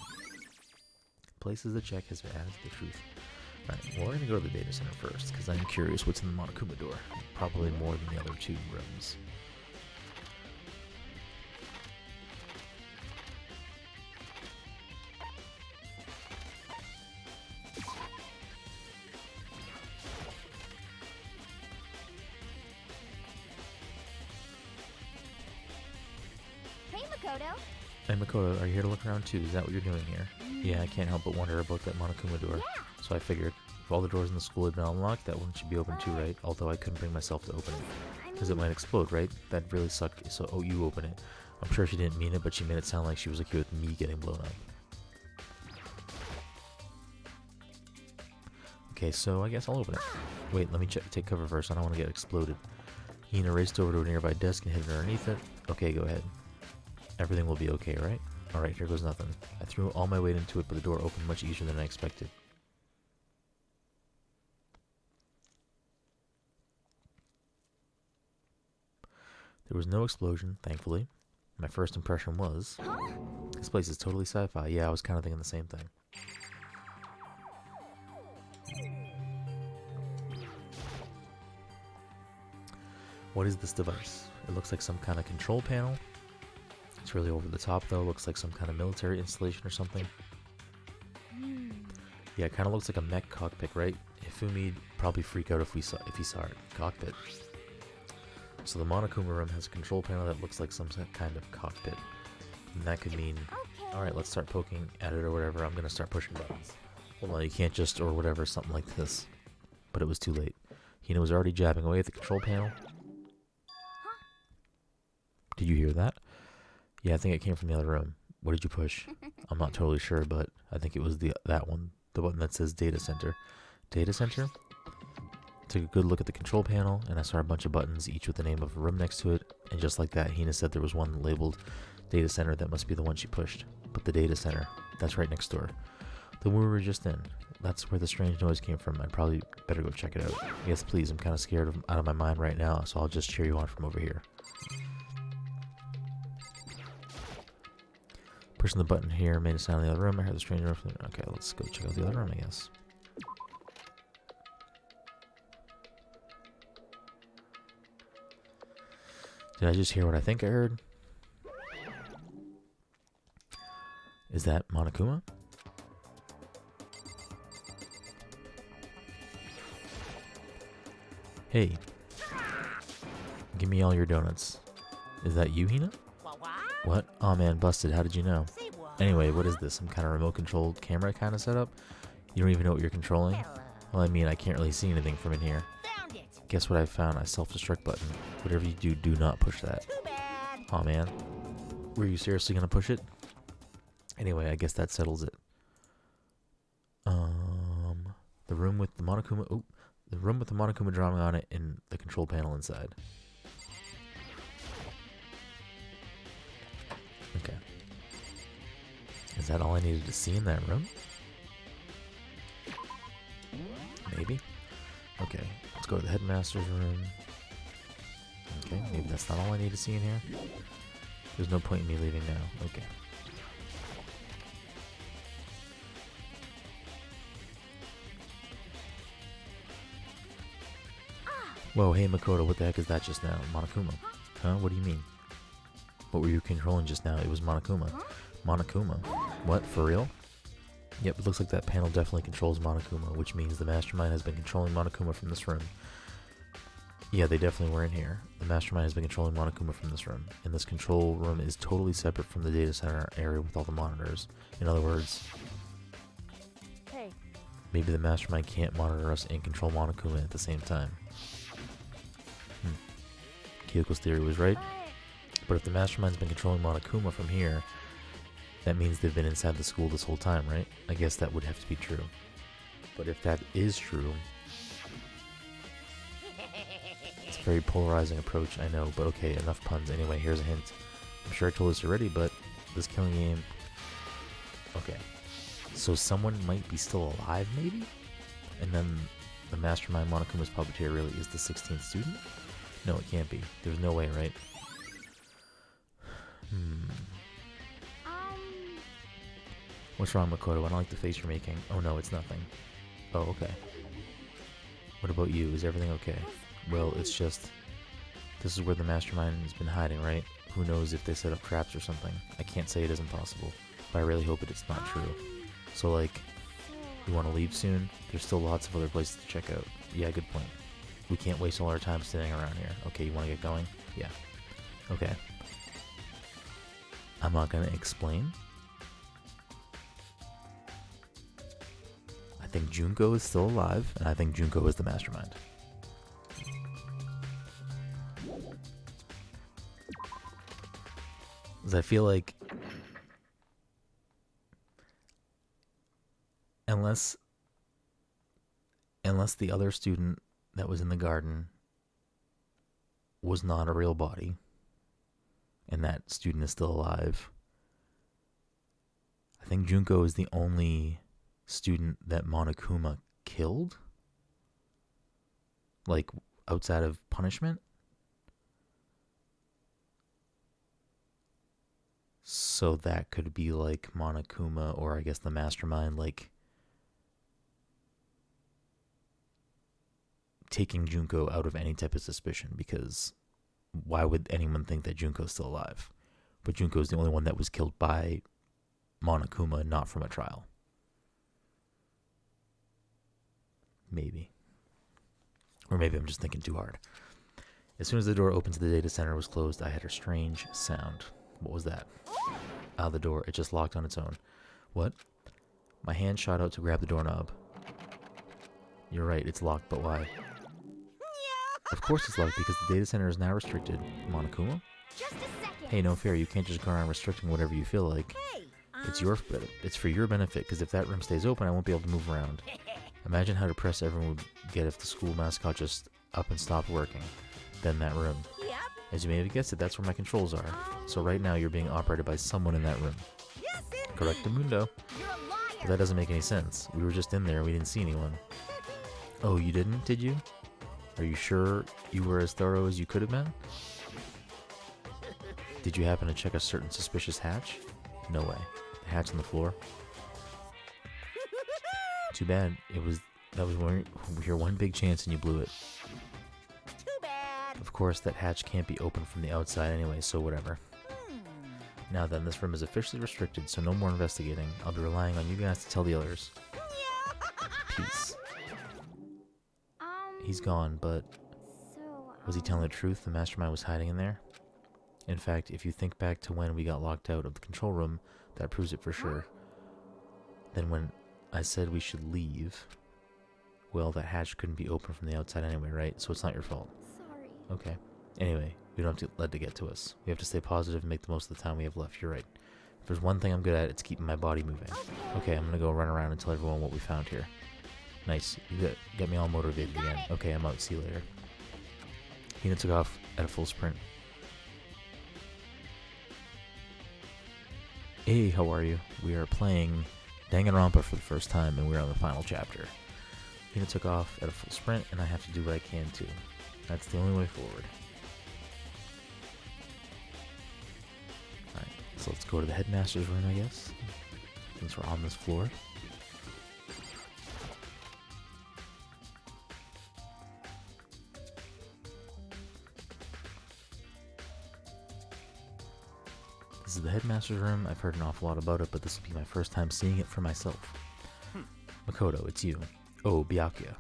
Places to check has been added to the truth. Alright, well, we're gonna go to the data center first, because I'm curious what's in the Monokuma door. Probably more than the other two rooms. Makoto. Hey Makoto, are you here to look around too? Is that what you're doing here? Yeah, I can't help but wonder about that Monokuma door. So I figured, if all the doors in the school had been unlocked, that one should be open too, right? Although I couldn't bring myself to open it. Because it might explode, right? That'd really suck, so oh, you open it. I'm sure she didn't mean it, but she made it sound like she was okay with me getting blown up. Okay, so I guess I'll open it. Wait, let me take cover first, I don't want to get exploded. Hina raced over to a nearby desk and hid underneath it. Okay, go ahead. Everything will be okay, right? Alright, here goes nothing. I threw all my weight into it, but the door opened much easier than I expected. There was no explosion, thankfully. My first impression was... This place is totally sci-fi. Yeah, I was kind of thinking the same thing. What is this device? It looks like some kind of control panel. It's really over the top though. Looks like some kind of military installation or something. Yeah, it kind of looks like a mech cockpit, right? Hifumi'd probably freak out if he saw our cockpit. So the Monokuma room has a control panel that looks like some kind of cockpit. And that could mean, alright, let's start poking at it or whatever. I'm gonna start pushing buttons. Hold on, you can't just, or whatever, something like this. But it was too late. Hina was already jabbing away at the control panel. Did you hear that? Yeah, I think it came from the other room. What did you push? I'm not totally sure, but I think it was that one. The button that says Data Center. Data Center? Took a good look at the control panel, and I saw a bunch of buttons, each with the name of a room next to it. And just like that, Hina said there was one labeled Data Center that must be the one she pushed. But the Data Center, that's right next door. The one we were just in. That's where the strange noise came from. I'd probably better go check it out. Yes, please. I'm kind of scared out of my mind right now, so I'll just cheer you on from over here. Pushing the button here made a sound in the other room. I heard the strange noise. Okay, let's go check out the other room, I guess. Did I just hear what I think I heard? Is that Monokuma? Hey. Give me all your donuts. Is that you, Hina? What? Aw man, busted. How did you know? Anyway, what is this? Some kind of remote-controlled camera kind of setup? You don't even know what you're controlling? Well, I mean, I can't really see anything from in here. Guess what I found? A self-destruct button. Whatever you do, do not push that. Aw man. Were you seriously gonna push it? Anyway, I guess that settles it. The room with the Monokuma... Oh, the room with the Monokuma drawing on it and the control panel inside. Okay. Is that all I needed to see in that room? Maybe. Okay, let's go to the headmaster's room. Okay, maybe that's not all I need to see in here. There's no point in me leaving now. Okay. Whoa, hey Makoto, what the heck is that just now? Monokuma. Huh? What do you mean? What were you controlling just now? It was Monokuma. Monokuma? What, for real? Yep, it looks like that panel definitely controls Monokuma, which means the Mastermind has been controlling Monokuma from this room. Yeah, they definitely were in here. The Mastermind has been controlling Monokuma from this room, and this control room is totally separate from the data center area with all the monitors. In other words, Hey. maybe the Mastermind can't monitor us and control Monokuma at the same time. Kyoko's theory was right. But if the Mastermind's been controlling Monokuma from here, that means they've been inside the school this whole time, right? I guess that would have to be true. But if that is true... It's a very polarizing approach, I know, but okay, enough puns. Anyway, here's a hint. I'm sure I told this already, but this killing game... Okay. So someone might be still alive, maybe? And then the Mastermind Monokuma's puppeteer really is the 16th student? No, it can't be. There's no way, right? What's wrong, Makoto? I don't like the face you're making. Oh no, it's nothing. Oh, okay. What about you? Is everything okay? Well, it's just... This is where the Mastermind has been hiding, right? Who knows if they set up traps or something. I can't say it isn't possible, but I really hope it's not true. So, like, you want to leave soon? There's still lots of other places to check out. Yeah, good point. We can't waste all our time standing around here. Okay, you want to get going? Yeah. Okay. I'm not going to explain. I think Junko is still alive, and I think Junko is the mastermind. Because I feel like unless the other student that was in the garden was not a real body, and that student is still alive, I think Junko is the only student that Monokuma killed, like outside of punishment. So that could be like Monokuma, or I guess the mastermind, like taking Junko out of any type of suspicion, because why would anyone think that Junko's still alive? But Junko's the only one that was killed by Monokuma, not from a trial. Maybe. Or maybe I'm just thinking too hard. As soon as the door open to the data center was closed, I heard a strange sound. What was that? Out of the door. It just locked on its own. What? My hand shot out to grab the doorknob. You're right, it's locked, but why? Of course it's locked, because the data center is now restricted. Monokuma? Just a second. Hey, no fair, you can't just go around restricting whatever you feel like. It's for your benefit, because if that room stays open, I won't be able to move around. Imagine how depressed everyone would get if the school mascot just up and stopped working. Then that room. Yep. As you may have guessed it, that's where my controls are. So right now you're being operated by someone in that room. Yes, Correctamundo. you're a liar. But that doesn't make any sense. We were just in there and we didn't see anyone. Oh, you didn't, did you? Are you sure you were as thorough as you could have been? Did you happen to check a certain suspicious hatch? No way. The hatch on the floor? Too bad. That was your one big chance and you blew it. Too bad. Of course, that hatch can't be opened from the outside anyway, so whatever. Now then, this room is officially restricted, so no more investigating. I'll be relying on you guys to tell the others. Peace. He's gone, but So, was he telling the truth? The mastermind was hiding in there? In fact, if you think back to when we got locked out of the control room, that proves it for sure. Then when I said we should leave, well, that hatch couldn't be opened from the outside anyway, right? So it's not your fault. sorry. Okay. Anyway, we don't have to let it get to us. We have to stay positive and make the most of the time we have left. You're right. If there's one thing I'm good at, it's keeping my body moving. Okay, I'm gonna go run around and tell everyone what we found here. Nice. You got me all motivated again. Okay, I'm out. See you later. Hina took off at a full sprint. Hey, how are you? We are playing Danganronpa for the first time, and we're on the final chapter. Hina took off at a full sprint, and I have to do what I can too. That's the only way forward. Alright, so let's go to the headmaster's room, I guess, since we're on this floor. This is the headmaster's room. I've heard an awful lot about it, but this will be my first time seeing it for myself. Makoto, it's you. Oh, Byakuya.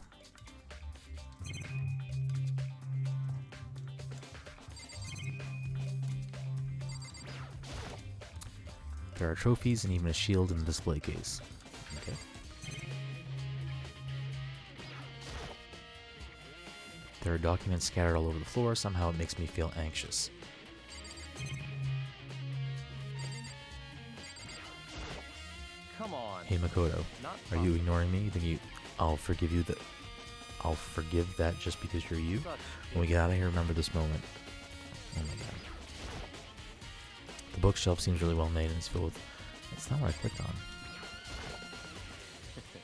There are trophies and even a shield in the display case. Okay. There are documents scattered all over the floor. Somehow it makes me feel anxious. Come on. Hey Makoto, Not are you ignoring me? You think I'll forgive you that? I'll forgive that just because you're you? such When we get out of here, remember this moment. Oh my god. The bookshelf seems really well made and it's filled with... That's not what I clicked on.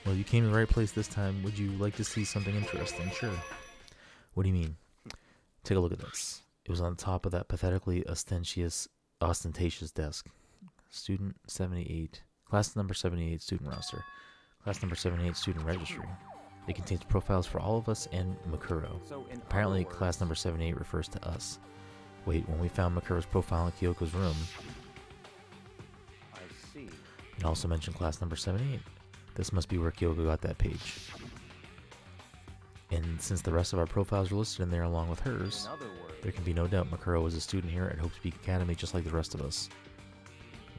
Well, you came to the right place this time. Would you like to see something interesting? Sure. What do you mean? Take a look at this. It was on the top of that pathetically ostentatious desk. Student 78. Class number 78 student roster. Class number 78 student registry. It contains profiles for all of us and Makuro. So in Apparently, other words, class number 78 refers to us. Wait, when we found Makuro's profile in Kyoko's room, I see. it also mentioned class number 78. This must be where Kyoko got that page. And since the rest of our profiles are listed in there along with hers, In other words, there can be no doubt Makuro was a student here at Hope Peak Academy just like the rest of us.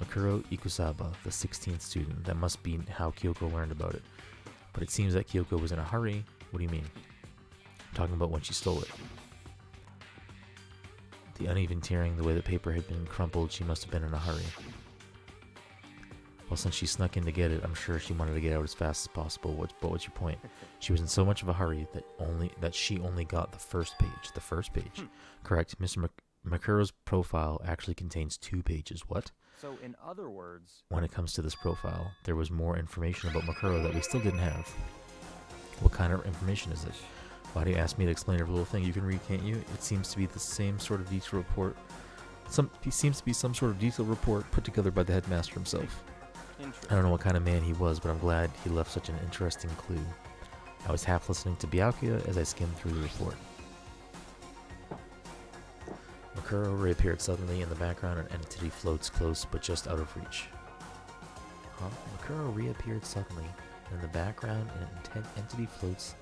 Makuro Ikusaba, the 16th student. That must be how Kyoko learned about it. But it seems that Kyoko was in a hurry. What do you mean? I'm talking about when she stole it. The uneven tearing, the way the paper had been crumpled, she must have been in a hurry. Well, since she snuck in to get it, I'm sure she wanted to get out as fast as possible. But what's your point? She was in so much of a hurry that she only got the first page. The first page. Correct. Mr. Makuro's profile actually contains 2 pages. What? So, in other words, When it comes to this profile, there was more information about Makuro that we still didn't have. What kind of information is it? Why do you ask me to explain every little thing? You can read, can't you? It seems to be the same sort of detailed report. It seems to be some sort of detailed report put together by the headmaster himself. I don't know what kind of man he was, but I'm glad he left such an interesting clue. I was half listening to Byakuya as I skimmed through the report. Makuro reappeared suddenly in the background. An entity floats close, but just out of reach. Huh? Makuro reappeared suddenly in the background, and an entity floats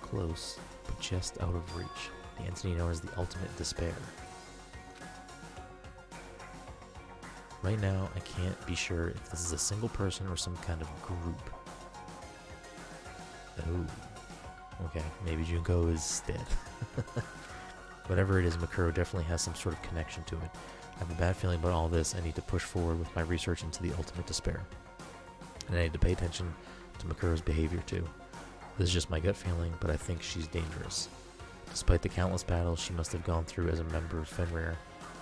close, but just out of reach. The entity known as the Ultimate Despair. Right now, I can't be sure if this is a single person or some kind of group. Oh. Okay, maybe Junko is dead. Whatever it is, Makuro definitely has some sort of connection to it. I have a bad feeling about all this. I need to push forward with my research into the Ultimate Despair. And I need to pay attention to Makuro's behavior too. This is just my gut feeling, but I think she's dangerous. Despite the countless battles she must have gone through as a member of Fenrir,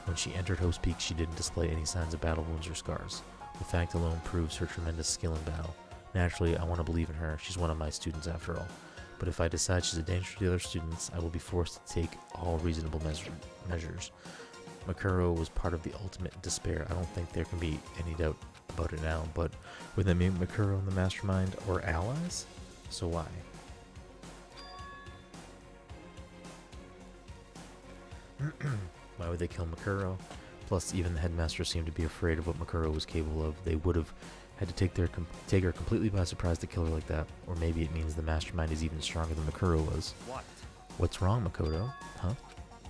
when she entered Host Peak, she didn't display any signs of battle wounds or scars. The fact alone proves her tremendous skill in battle. Naturally, I want to believe in her. She's one of my students after all. But if I decide she's a danger to the other students, I will be forced to take all reasonable measures. Makuro was part of the Ultimate Despair. I don't think there can be any doubt about it now, but would that make Makuro and the Mastermind or allies? So why? Why would they kill Makuro? Plus, even the headmaster seemed to be afraid of what Makuro was capable of. They would have had to take her completely by surprise to kill her like that. Or maybe it means the Mastermind is even stronger than Makuro was. what? What's wrong, Makoto? Huh?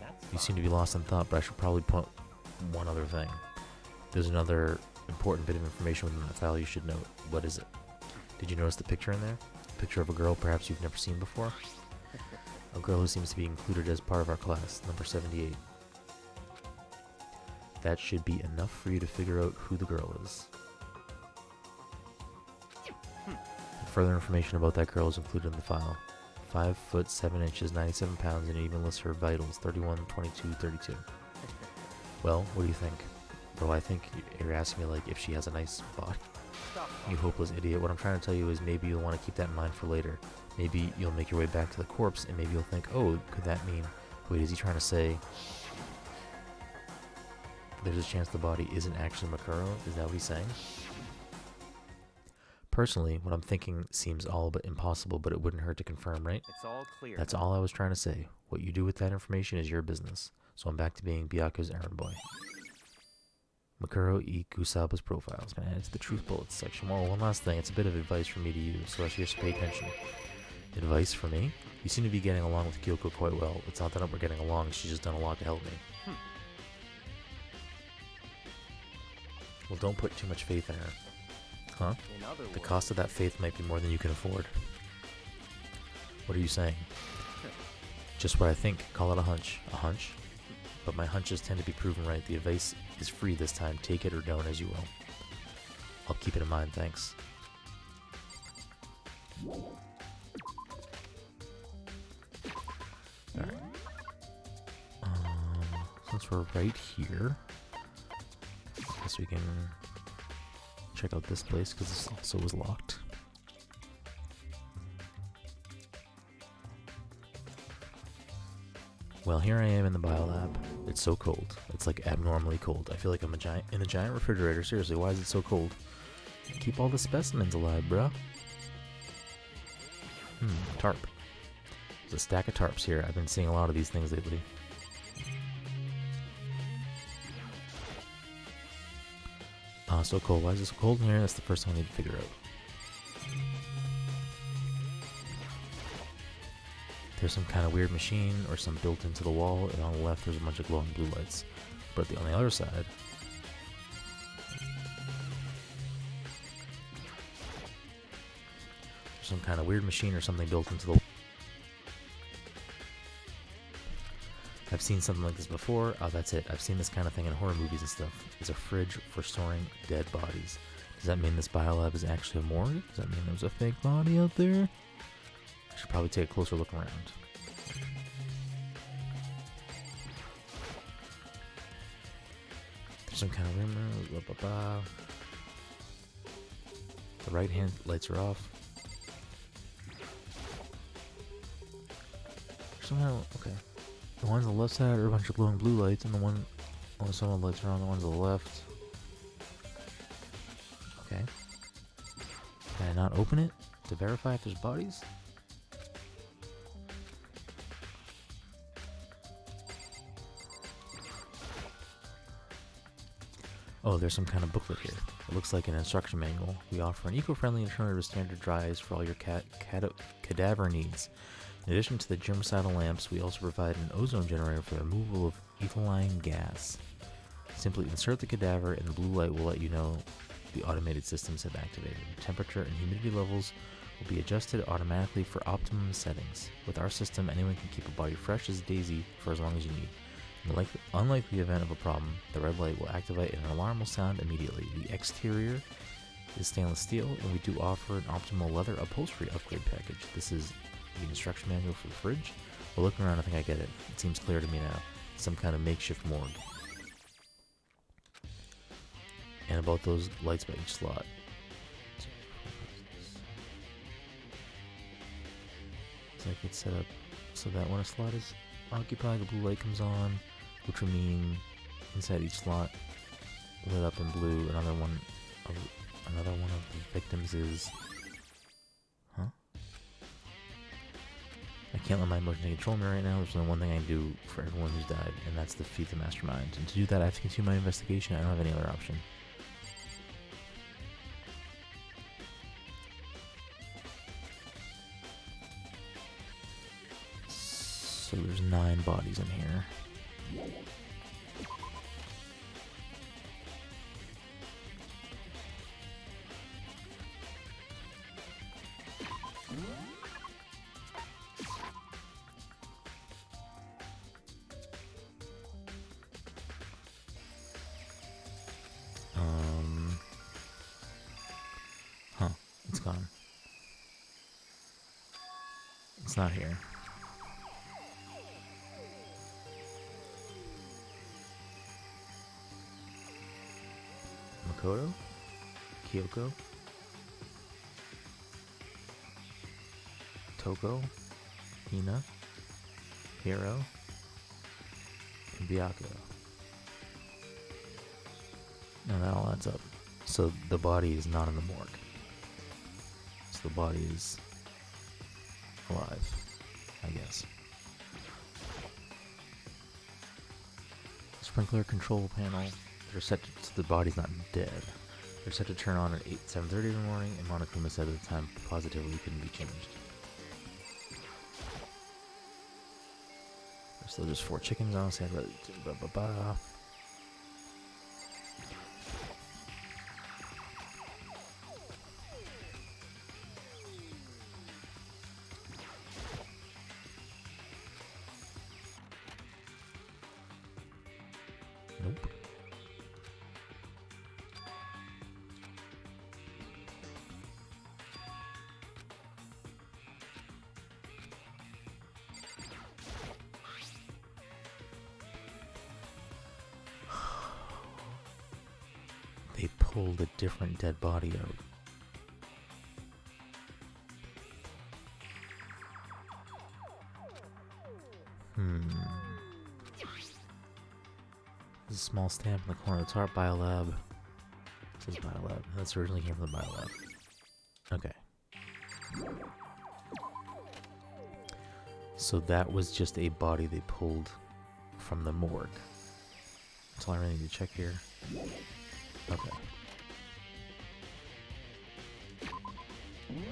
That's You seem to be lost in thought, but I should probably point one other thing. There's another important bit of information within the file you should note. What is it? Did you notice the picture in there? A picture of a girl perhaps you've never seen before? A girl who seems to be included as part of our class, number 78. That should be enough for you to figure out who the girl is. Further information about that girl is included in the file. 5 foot 7 inches, 97 pounds, and it even lists her vitals, 31, 22, 32. Well, what do you think? Bro, I think you're asking me like if she has a nice body. You hopeless idiot. What I'm trying to tell you is maybe you'll want to keep that in mind for later. Maybe you'll make your way back to the corpse, and maybe you'll think, oh, could that mean... Wait, is he trying to say... there's a chance the body isn't actually Makuro? Is that what he's saying? Personally, what I'm thinking seems all but impossible, but it wouldn't hurt to confirm, right? It's all clear. That's all I was trying to say. What you do with that information is your business. So I'm back to being Byakuya's errand boy. Makuro Ikusaba's profile is going to add to the truth bullets section. Well, one last thing. It's a bit of advice for me to use, so I should just pay attention. Advice for me? You seem to be getting along with Kyoko quite well. It's not that we're getting along, she's just done a lot to help me. Well, don't put too much faith in her. Huh? In other The words, cost of that faith might be more than you can afford. What are you saying? Just what I think. Call it a hunch. A hunch? But my hunches tend to be proven right. The advice is free this time. Take it or don't as you will. I'll keep it in mind, thanks. Alright. Since we're right here, I guess we can check out this place because this also was locked. Well, here I am in the biolab. It's so cold. It's like abnormally cold. I feel like I'm in a giant refrigerator. Seriously, why is it so cold? Keep all the specimens alive, bruh. Tarp. There's a stack of tarps here. I've been seeing a lot of these things lately. So cold. Why is it so cold in here? That's the first thing I need to figure out. There's some kind of weird machine or some built into the wall, and on the left there's a bunch of glowing blue lights. But on the other side, some kind of weird machine or something built into the... I've seen something like this before. Oh, that's it. I've seen this kind of thing in horror movies and stuff. It's a fridge for storing dead bodies. Does that mean this biolab is actually a morgue? Does that mean there's a fake body out there? I should probably take a closer look around. There's some kind of rumor. Blah, blah, blah. The right hand lights are off. Somehow, okay. The ones on the left side are a bunch of glowing blue lights, and the one on some of the lights are on the ones on the left. Okay. Can I not open it to verify if there's bodies? Oh, there's some kind of booklet here. It looks like an instruction manual. We offer an eco-friendly alternative to standard dry ice for all your cadaver needs. In addition to the germicidal lamps, we also provide an ozone generator for the removal of ethylene gas. Simply insert the cadaver and the blue light will let you know the automated systems have activated. Temperature and humidity levels will be adjusted automatically for optimum settings. With our system, anyone can keep a body fresh as a daisy for as long as you need. In the unlikely event of a problem, the red light will activate and an alarm will sound immediately. The exterior is stainless steel, and we do offer an optimal leather upholstery upgrade package. This is the instruction manual for the fridge. Well, looking around, I think I get it. It seems clear to me now. Some kind of makeshift morgue. And about those lights by each slot. It's like it's set up so that when a slot is occupied, the blue light comes on, which would mean inside each slot lit up in blue. Another one of the victims is... Huh? I can't let my emotions control me right now. There's only one thing I can do for everyone who's died, and that's defeat the mastermind. And to do that, I have to continue my investigation. I don't have any other option. So there's 9 bodies in here. Huh, it's gone. It's not here. Makoto? Kyoko? Toko? Hina? Hiro? And Byakuya. No, that all adds up. So the body is not in the morgue. So the body is alive, I guess. Sprinkler control panel. They're set to, so the body's not dead. They're set to turn on at 7:30 in the morning, and Monokuma said at the time positively couldn't be changed. There's still just 4 chickens on the side. Blah, blah, blah. Nope. They pulled a different dead body out. There's a small stamp in the corner of the tarp. Biolab. It says Biolab. That's originally came from the Biolab. Okay. So that was just a body they pulled from the morgue. That's all I really need to check here. Okay.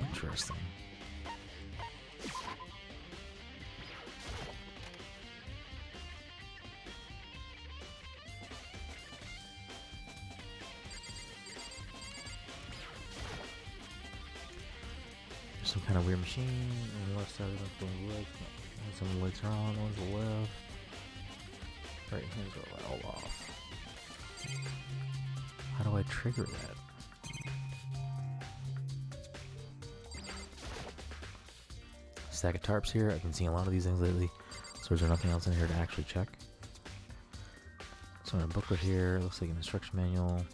Interesting. some kind of weird machine on the left side of the left. Some of the lights are on, one's the left. Right hands are all off. How do I trigger that? Stack of tarps here. I've been seeing a lot of these things lately. So is there nothing else in here to actually check? So in a booklet here, looks like an instruction manual.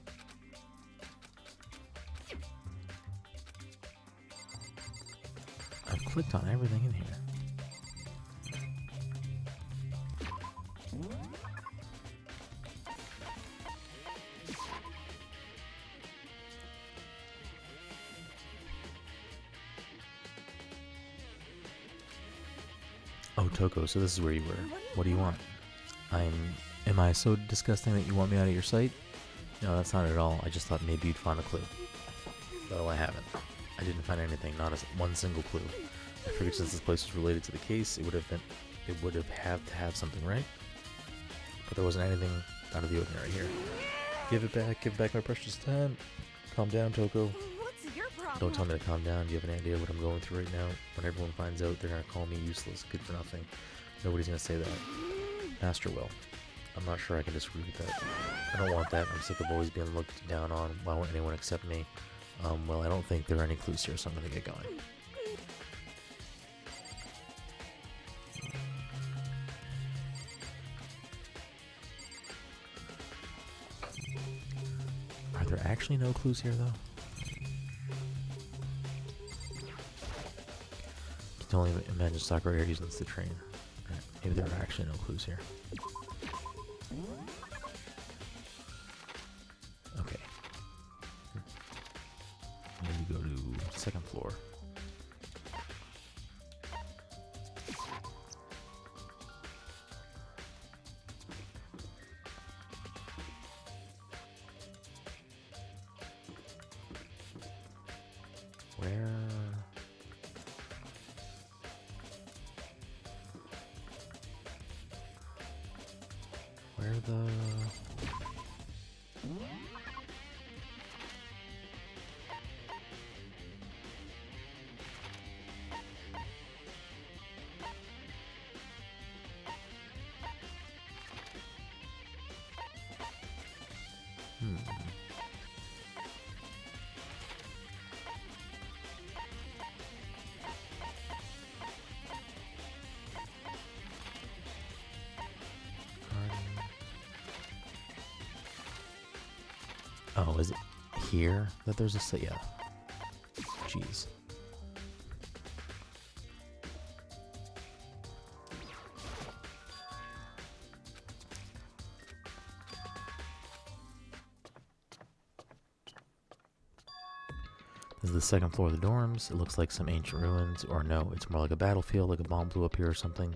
I've clicked on everything in here. Oh, Toko, so this is where you were. What do you want? Am I so disgusting that you want me out of your sight? No, that's not at all. I just thought maybe you'd find a clue. Though I haven't. I didn't find anything, not one single clue. I figured since this place was related to the case, it would have had to have something, right? But there wasn't anything out of the ordinary here. Give it back my precious time. Calm down, Toko. What's your problem? Don't tell me to calm down. Do you have any idea what I'm going through right now? When everyone finds out, they're gonna call me useless, good for nothing. Nobody's gonna say that. Master will. I'm not sure I can disagree with that. I don't want that. I'm sick of always being looked down on. Why won't anyone accept me? Well, I don't think there are any clues here, so I'm gonna get going. Are there actually no clues here, though? I can only imagine Sakura using this to train. Right, maybe there are actually no clues here. Okay. Maybe go to second floor. Where the... Oh, is it here that there's a set? Yeah. Jeez. This is the second floor of the dorms. It looks like some ancient ruins, or no, it's more like a battlefield, like a bomb blew up here or something.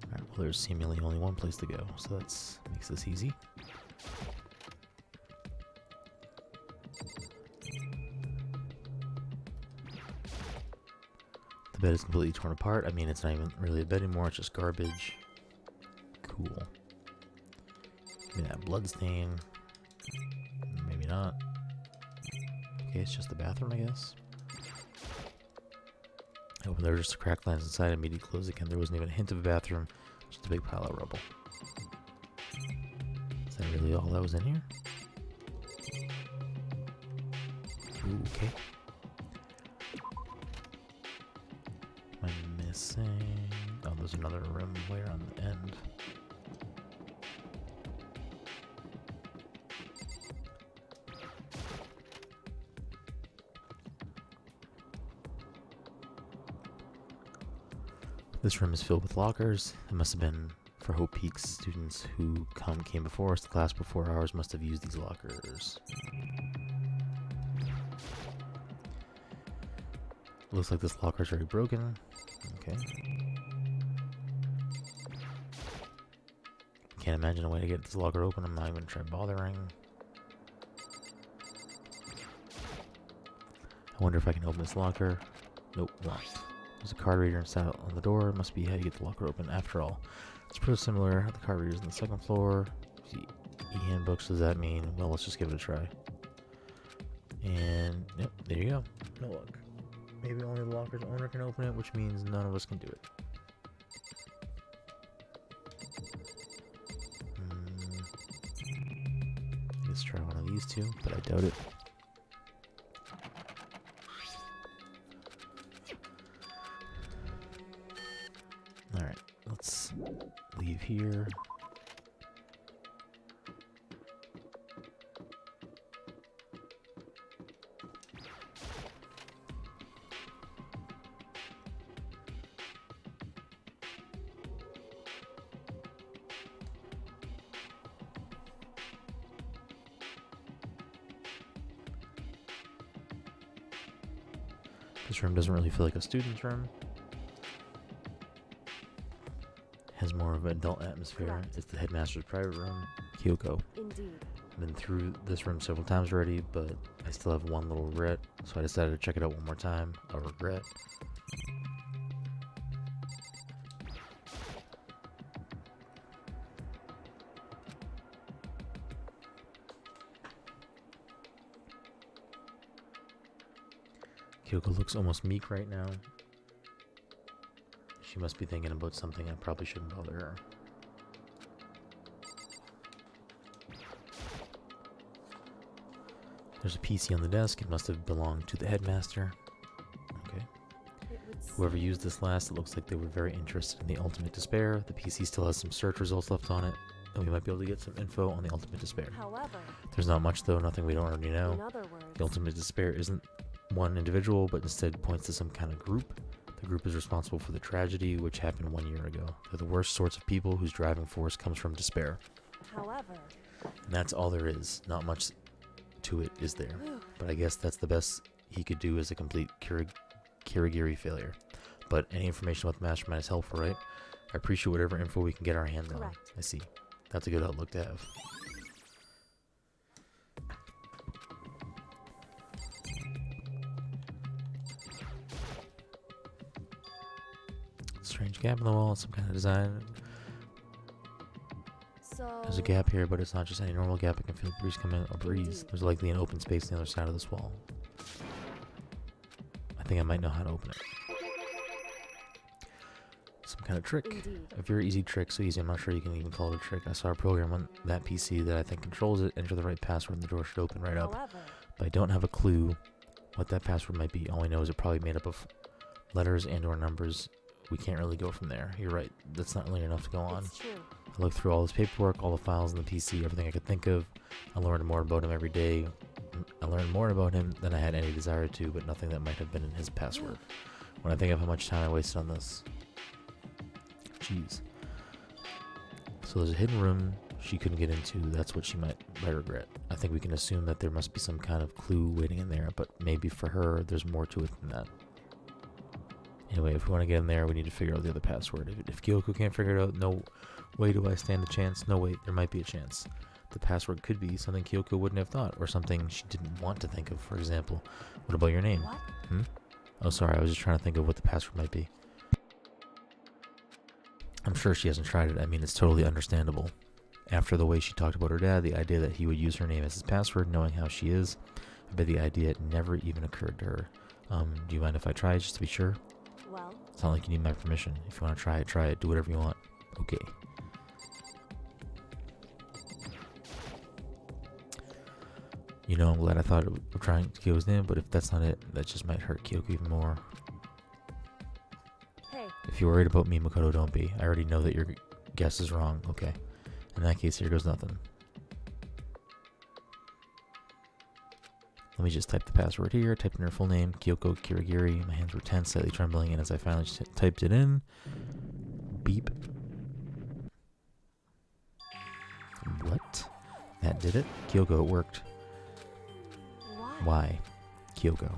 Alright, well there's seemingly only one place to go, so that makes this easy. The bed is completely torn apart. I mean, it's not even really a bed anymore, it's just garbage. Cool. Give me that blood stain. Maybe not. Okay, it's just the bathroom, I guess. I opened there, just a cracked lens inside, immediately closed again. There wasn't even a hint of a bathroom, just a big pile of rubble. Is that really all that was in here? Ooh, okay. Am I missing? Oh, there's another room way on the end. This room is filled with lockers. It must have been for Hope Peak's students who came before us. The class before ours must have used these lockers. Looks like this locker is already broken. Okay. Can't imagine a way to get this locker open. I'm not even gonna try bothering. I wonder if I can open this locker. Nope, locked. There's a card reader inside on the door. Must be how you get the locker open. After all, it's pretty similar. The card reader's on the second floor. E-handbooks, does that mean? Well, let's just give it a try. And, yep, there you go. No luck. Maybe only the locker's owner can open it, which means none of us can do it. Let's try one of these two, but I doubt it. Alright, let's leave here. This room doesn't really feel like a student's room. Has more of an adult atmosphere. Correct. It's the headmaster's private room. Kyoko. Indeed. I've been through this room several times already, but I still have one little regret, so I decided to check it out one more time. A regret. Kyoko looks almost meek right now. She must be thinking about something. I probably shouldn't bother her. There's a PC on the desk. It must have belonged to the headmaster. Okay. Whoever used this last, it looks like they were very interested in the Ultimate Despair. The PC still has some search results left on it, and we might be able to get some info on the Ultimate Despair. However, There's not much though, nothing we don't already know. in other words, The Ultimate Despair isn't one individual, but instead points to some kind of group. The group is responsible for the tragedy which happened 1 year ago. They're the worst sorts of people whose driving force comes from despair. however, And that's all there is. Not much to it is there. But I guess that's the best he could do as a complete Kirigiri failure. But any information about the mastermind is helpful, right? I appreciate whatever info we can get our hands on. Correct. I see. That's a good outlook to have. Strange gap in the wall, some kind of design. so There's a gap here, but it's not just any normal gap. I can feel a breeze coming. A breeze. Indeed. There's likely an open space on the other side of this wall. I think I might know how to open it. Some kind of trick. Indeed. A very easy trick, so easy I'm not sure you can even call it a trick. I saw a program on that PC that I think controls it. Enter the right password and the door should open right up. However, But I don't have a clue what that password might be. All I know is it probably made up of letters and or numbers. We can't really go from there. You're right. That's not really enough to go on. it's true. I looked through all his paperwork, all the files in the PC, everything I could think of. I learned more about him every day. I learned more about him than I had any desire to, but nothing that might have been in his password. When I think of how much time I wasted on this. Jeez. So there's a hidden room she couldn't get into. That's what she might regret. I think we can assume that there must be some kind of clue waiting in there, but maybe for her, there's more to it than that. Anyway, if we want to get in there, we need to figure out the other password. If Kyoko can't figure it out, no way do I stand a chance. No, wait, there might be a chance. The password could be something Kyoko wouldn't have thought, or something she didn't want to think of. For example, what about your name? What? Oh, sorry, I was just trying to think of what the password might be. I'm sure she hasn't tried it. I mean, it's totally understandable. After the way she talked about her dad, the idea that he would use her name as his password, knowing how she is, I bet the idea never even occurred to her. Do you mind if I try just to be sure? Well, It's not like you need my permission. If you want to try it, try it. Do whatever you want. Okay. You know, I'm glad I thought of trying Kyoko's name, but if that's not it, that just might hurt Kyoko even more. hey, If you're worried about me, Makoto, don't be. I already know that your guess is wrong. Okay. In that case, here goes nothing. Let me just type the password here. Typed in her full name, Kyoko Kirigiri. My hands were tense, slightly trembling, and as I finally typed it in, beep. What? That did it? Kyoko, it worked. why? Why? Kyoko.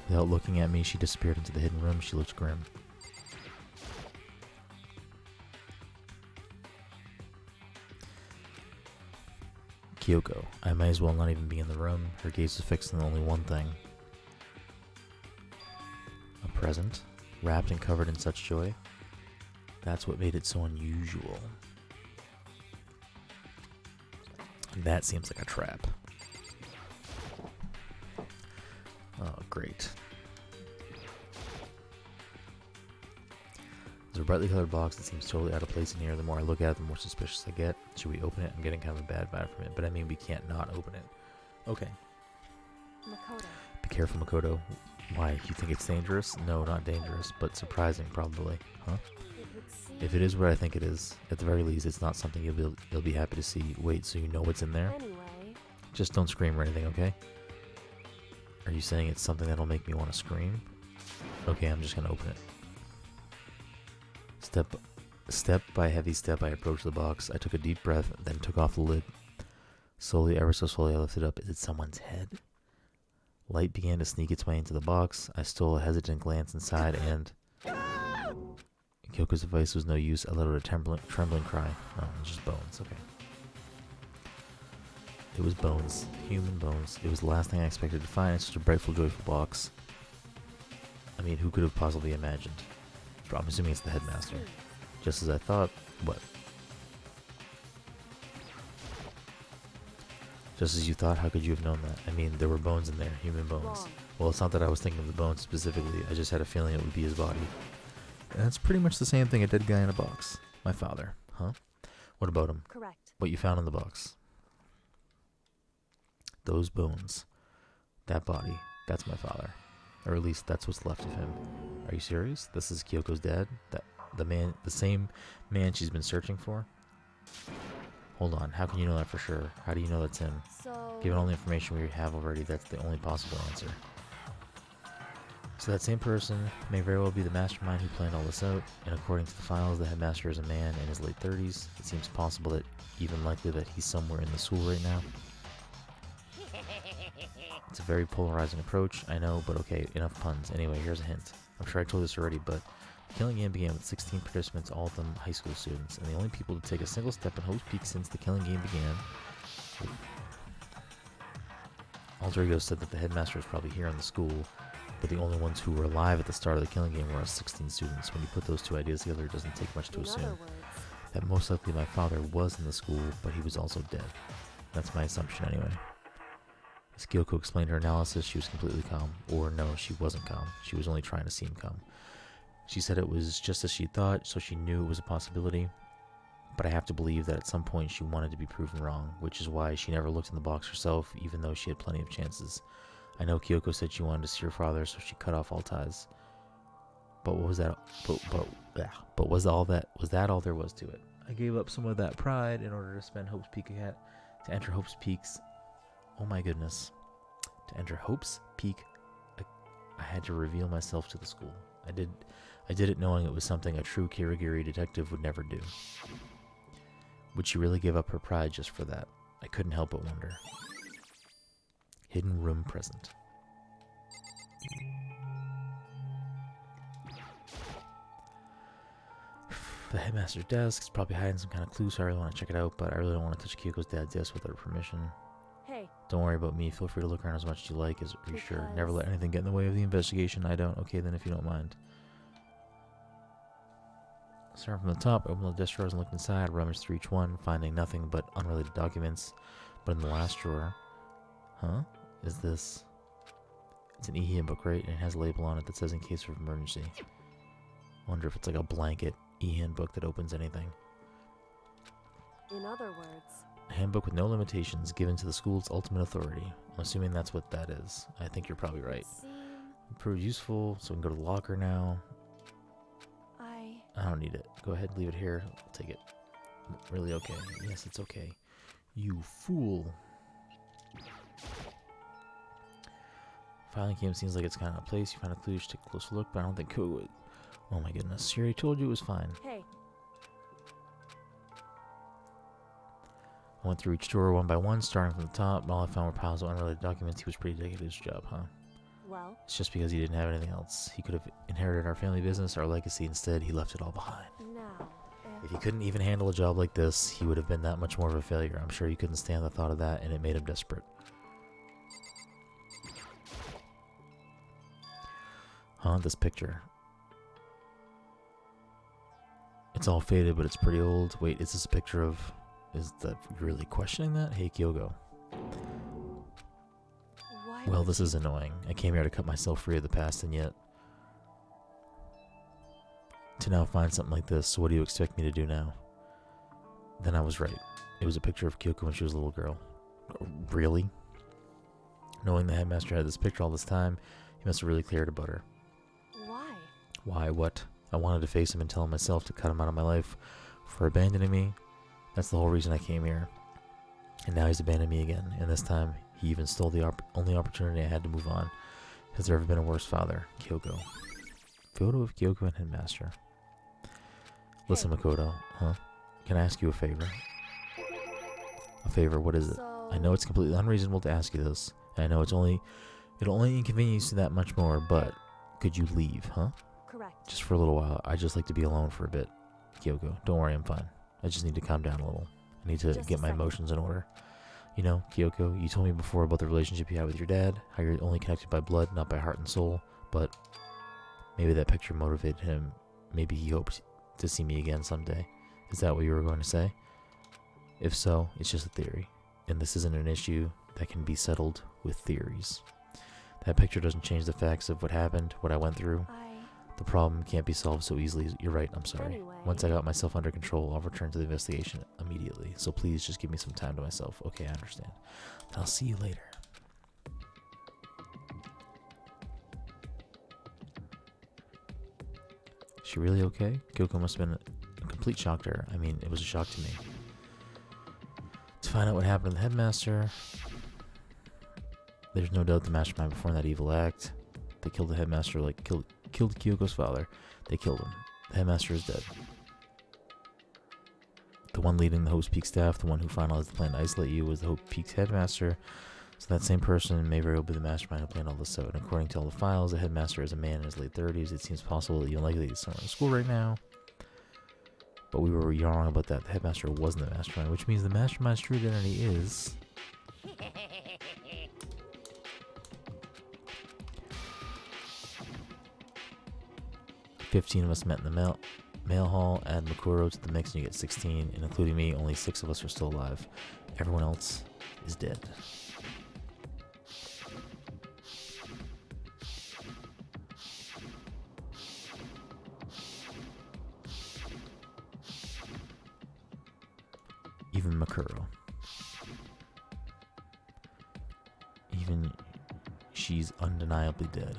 Without looking at me, she disappeared into the hidden room. She looked grim. Kyoko. I might as well not even be in the room. Her gaze was fixed on only one thing. A present, wrapped and covered in such joy. That's what made it so unusual. That seems like a trap. Oh, great. There's a brightly colored box that seems totally out of place in here. The more I look at it, the more suspicious I get. Should we open it? I'm getting kind of a bad vibe from it, but I mean, we can't not open it. Okay. Makoto. Be careful, Makoto. Why? You think it's dangerous? No, not dangerous, but surprising, probably. Huh? It would seem If it is what I think it is, at the very least, it's not something you'll be happy to see. Wait, so you know what's in there? anyway. Just don't scream or anything, okay? Are you saying it's something that'll make me want to scream? Okay, I'm just gonna open it. Step by heavy step, I approached the box. I took a deep breath, then took off the lid. Slowly, ever so slowly, I lifted it up. Is it someone's head? Light began to sneak its way into the box. I stole a hesitant glance inside, and Kyoko's device was no use. I let out a trembling cry. Oh, it was just bones. Okay. It was bones. Human bones. It was the last thing I expected to find in such a brightful, joyful box. I mean, who could have possibly imagined? I'm assuming it's the headmaster. Just as I thought. What? Just as you thought? How could you have known that? I mean, there were bones in there. Human bones. Wrong. Well, it's not that I was thinking of the bones specifically. I just had a feeling it would be his body. And that's pretty much the same thing, a dead guy in a box. My father. Huh? What about him? Correct. What you found in the box? Those bones. That body. That's my father. Or at least that's what's left of him. Are you serious? This is Kyoko's dad? The same man she's been searching for? Hold on, how can you know that for sure? How do you know that's him? So Given all the information we have already, that's the only possible answer. So that same person may very well be the mastermind who planned all this out, and according to the files, the headmaster is a man in his late 30s. It seems possible that, even likely that he's somewhere in the school right now. It's a very polarizing approach, I know, but okay, enough puns. Anyway, here's a hint. I'm sure I told this already, but the killing game began with 16 participants, all of them high school students, and the only people to take a single step in Hope's Peak since the killing game began. Alter Ego said that the headmaster was probably here in the school, but the only ones who were alive at the start of the killing game were us 16 students. When you put those two ideas together, it doesn't take much to in assume other words, that most likely my father was in the school, but he was also dead. That's my assumption anyway. As Kyoko explained her analysis, she was completely calm. Or no, she wasn't calm. She was only trying to seem calm. She said it was just as she thought, so she knew it was a possibility. But I have to believe that at some point she wanted to be proven wrong, which is why she never looked in the box herself, even though she had plenty of chances. I know Kyoko said she wanted to see her father, so she cut off all ties. But what was that? But was that all there was to it? I gave up some of that pride in order to spend Hope's Peak to enter Hope's Peak's. Oh my goodness! To enter Hope's Peak, I had to reveal myself to the school. I did it knowing it was something a true Kirigiri detective would never do. Would she really give up her pride just for that? I couldn't help but wonder. Hidden room present. The headmaster's desk is probably hiding some kind of clue, so I really want to check it out, but I really don't want to touch Kyoko's dad's desk without her permission. hey, Don't worry about me. Feel free to look around as much as you like. Are you sure? Never let Because- anything get in the way of the investigation. I don't. Okay, then if you don't mind. Starting from the top, open the desk drawers and look inside. Rummage through each one, finding nothing but unrelated documents. But in the last drawer, huh? Is this? It's an e-handbook, right? And it has a label on it that says "in case of emergency." Wonder if it's like a blanket e-handbook that opens anything. in other words, A handbook with no limitations, given to the school's ultimate authority. I'm assuming that's what that is. I think you're probably right. seem Proved useful, so we can go to the locker now. I I don't need it. Go ahead, leave it here. I'll take it. Really okay. Yes, it's okay. You fool. Filing game seems like it's kind of out of place. You found a clue, you should take a closer look, but I don't think Ko would. Oh my goodness. She already told you it was fine. hey, I went through each drawer one by one, starting from the top. All I found were piles of unrelated documents. He was pretty dedicated to his job, huh? well, It's just because he didn't have anything else. He could have inherited our family business, our legacy. Instead, he left it all behind. now, If he couldn't even handle a job like this, he would have been that much more of a failure. I'm sure he couldn't stand the thought of that, and it made him desperate. Huh? This picture. It's all faded, but it's pretty old. Wait, is this a picture of... Is that really questioning that? Hey, Kyoko. what? Why Well, would this you- is annoying. I came here to cut myself free of the past, and yet to now find something like this. So what do you expect me to do now? Then I was right. It was a picture of Kyoko when she was a little girl. Really? Knowing the headmaster had this picture all this time, he must have really cared about her. Why? Why? What? I wanted to face him and tell him myself to cut him out of my life for abandoning me. That's the whole reason I came here. And now he's abandoned me again, and this time he even stole the only opportunity I had to move on. Has there ever been a worse father? Kyoko. Photo of Kyoko and Headmaster. Listen, Makoto. Huh? Can I ask you a favor? A favor? What is it? So, I know it's completely unreasonable to ask you this, and I know it'll only inconvenience you that much more, but could you leave, huh? correct. Just for a little while. I just like to be alone for a bit. Kyoko, don't worry, I'm fine. I just need to calm down a little. I need to Just get a my second. emotions in order. You know, Kyoko, you told me before about the relationship you had with your dad, how you're only connected by blood, not by heart and soul, but maybe that picture motivated him. Maybe he hoped to see me again someday. Is that what you were going to say? If so, it's just a theory, and this isn't an issue that can be settled with theories. That picture doesn't change the facts of what happened, what I went through. The problem can't be solved so easily. You're right, I'm sorry. Anyway. Once I got myself under control, I'll return to the investigation immediately. So please just give me some time to myself. Okay, I understand. I'll see you later. Is she really okay? Kyoko must have been a complete shock to her. I mean, it was a shock to me. To find out what happened to the headmaster, there's no doubt the mastermind performed that evil act. They killed the headmaster like killed Kyoko's father. They killed him. The headmaster is dead. The one leading the Hope Peak staff, the one who finalized the plan to isolate you, was the Hope Peak's headmaster. So that same person may very well be the mastermind who planned all this out. And according to all the files, the headmaster is a man in his late 30s. It seems possible that you're likely he's somewhere in school right now. But we were wrong about that. The headmaster wasn't the mastermind, which means the mastermind's true identity is... "15 of us met in the mail hall. Add Makuro to the mix and you get 16. And including me, only 6 of us are still alive. Everyone else is dead." Even Makuro. Even she's undeniably dead.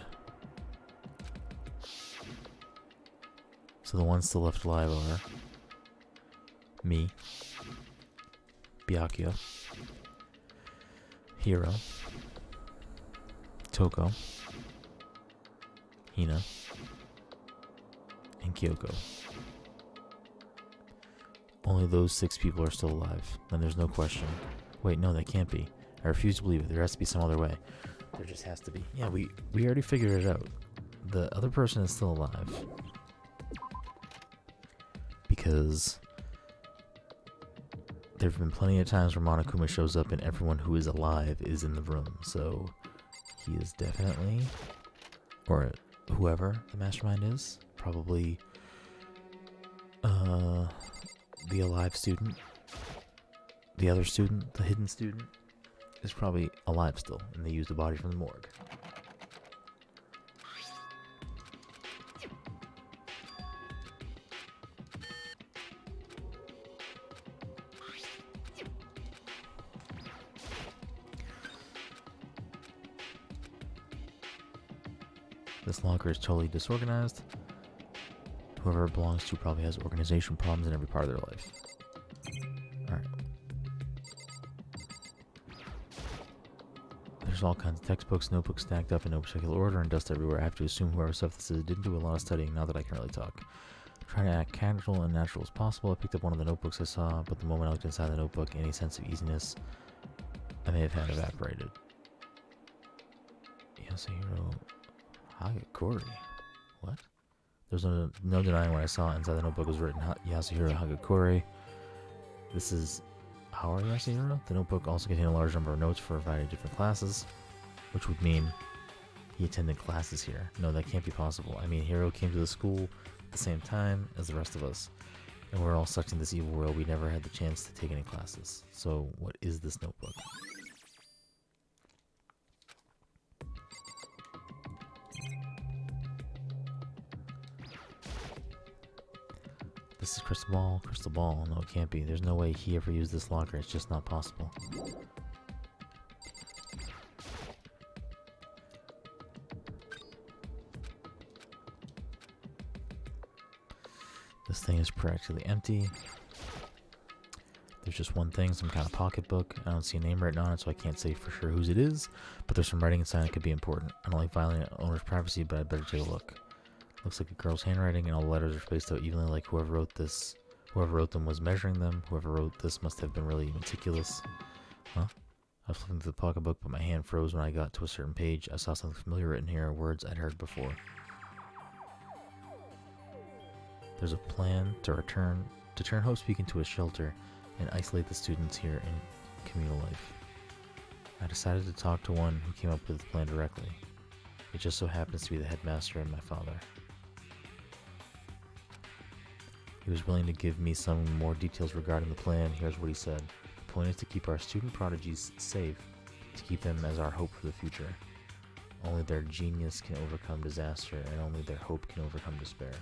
So the ones still left alive are me, Byakuya, Hiro, Toko, Hina, and Kyoko. Only those 6 people are still alive, and there's no question. Wait, no, that can't be. I refuse to believe it. There has to be some other way. There just has to be. Yeah, we already figured it out. The other person is still alive. Because there have been plenty of times where Monokuma shows up and everyone who is alive is in the room. So he is definitely, or whoever the mastermind is, probably the alive student. The other student, the hidden student, is probably alive still, and they used the body from the morgue. This locker is totally disorganized. Whoever it belongs to probably has organization problems in every part of their life. Alright. There's all kinds of textbooks, notebooks stacked up in no particular order, and dust everywhere. I have to assume whoever stuff this is didn't do a lot of studying now that I can really talk. Trying to act casual and natural as possible, I picked up one of the notebooks I saw, but the moment I looked inside the notebook, any sense of easiness I may have had evaporated. Yasuhiro Hagakure? What? There's no denying what I saw. Inside the notebook was written Yasuhiro Hagakure. This is our Yasuhiro? The notebook also contained a large number of notes for a variety of different classes, which would mean he attended classes here. No, that can't be possible. I mean, Hiro came to the school at the same time as the rest of us, and we're all stuck in this evil world. We never had the chance to take any classes. So what is this notebook? This is Crystal Ball. Crystal Ball. No, it can't be. There's no way he ever used this locker. It's just not possible. This thing is practically empty. There's just one thing, some kind of pocketbook. I don't see a name written on it, so I can't say for sure whose it is. But there's some writing inside that could be important. I don't like violating an owner's privacy, but I'd better take a look. Looks like a girl's handwriting, and all the letters are spaced out evenly. Like whoever wrote them was measuring them. Whoever wrote this must have been really meticulous. Huh? I was flipping through the pocketbook, but my hand froze when I got to a certain page. I saw something familiar written here, words I'd heard before. There's a plan to turn Hope's into a shelter and isolate the students here in communal life. I decided to talk to one who came up with the plan directly. It just so happens to be the headmaster and my father. He was willing to give me some more details regarding the plan. Here's what he said. The point is to keep our student prodigies safe, to keep them as our hope for the future. Only their genius can overcome disaster, and only their hope can overcome despair.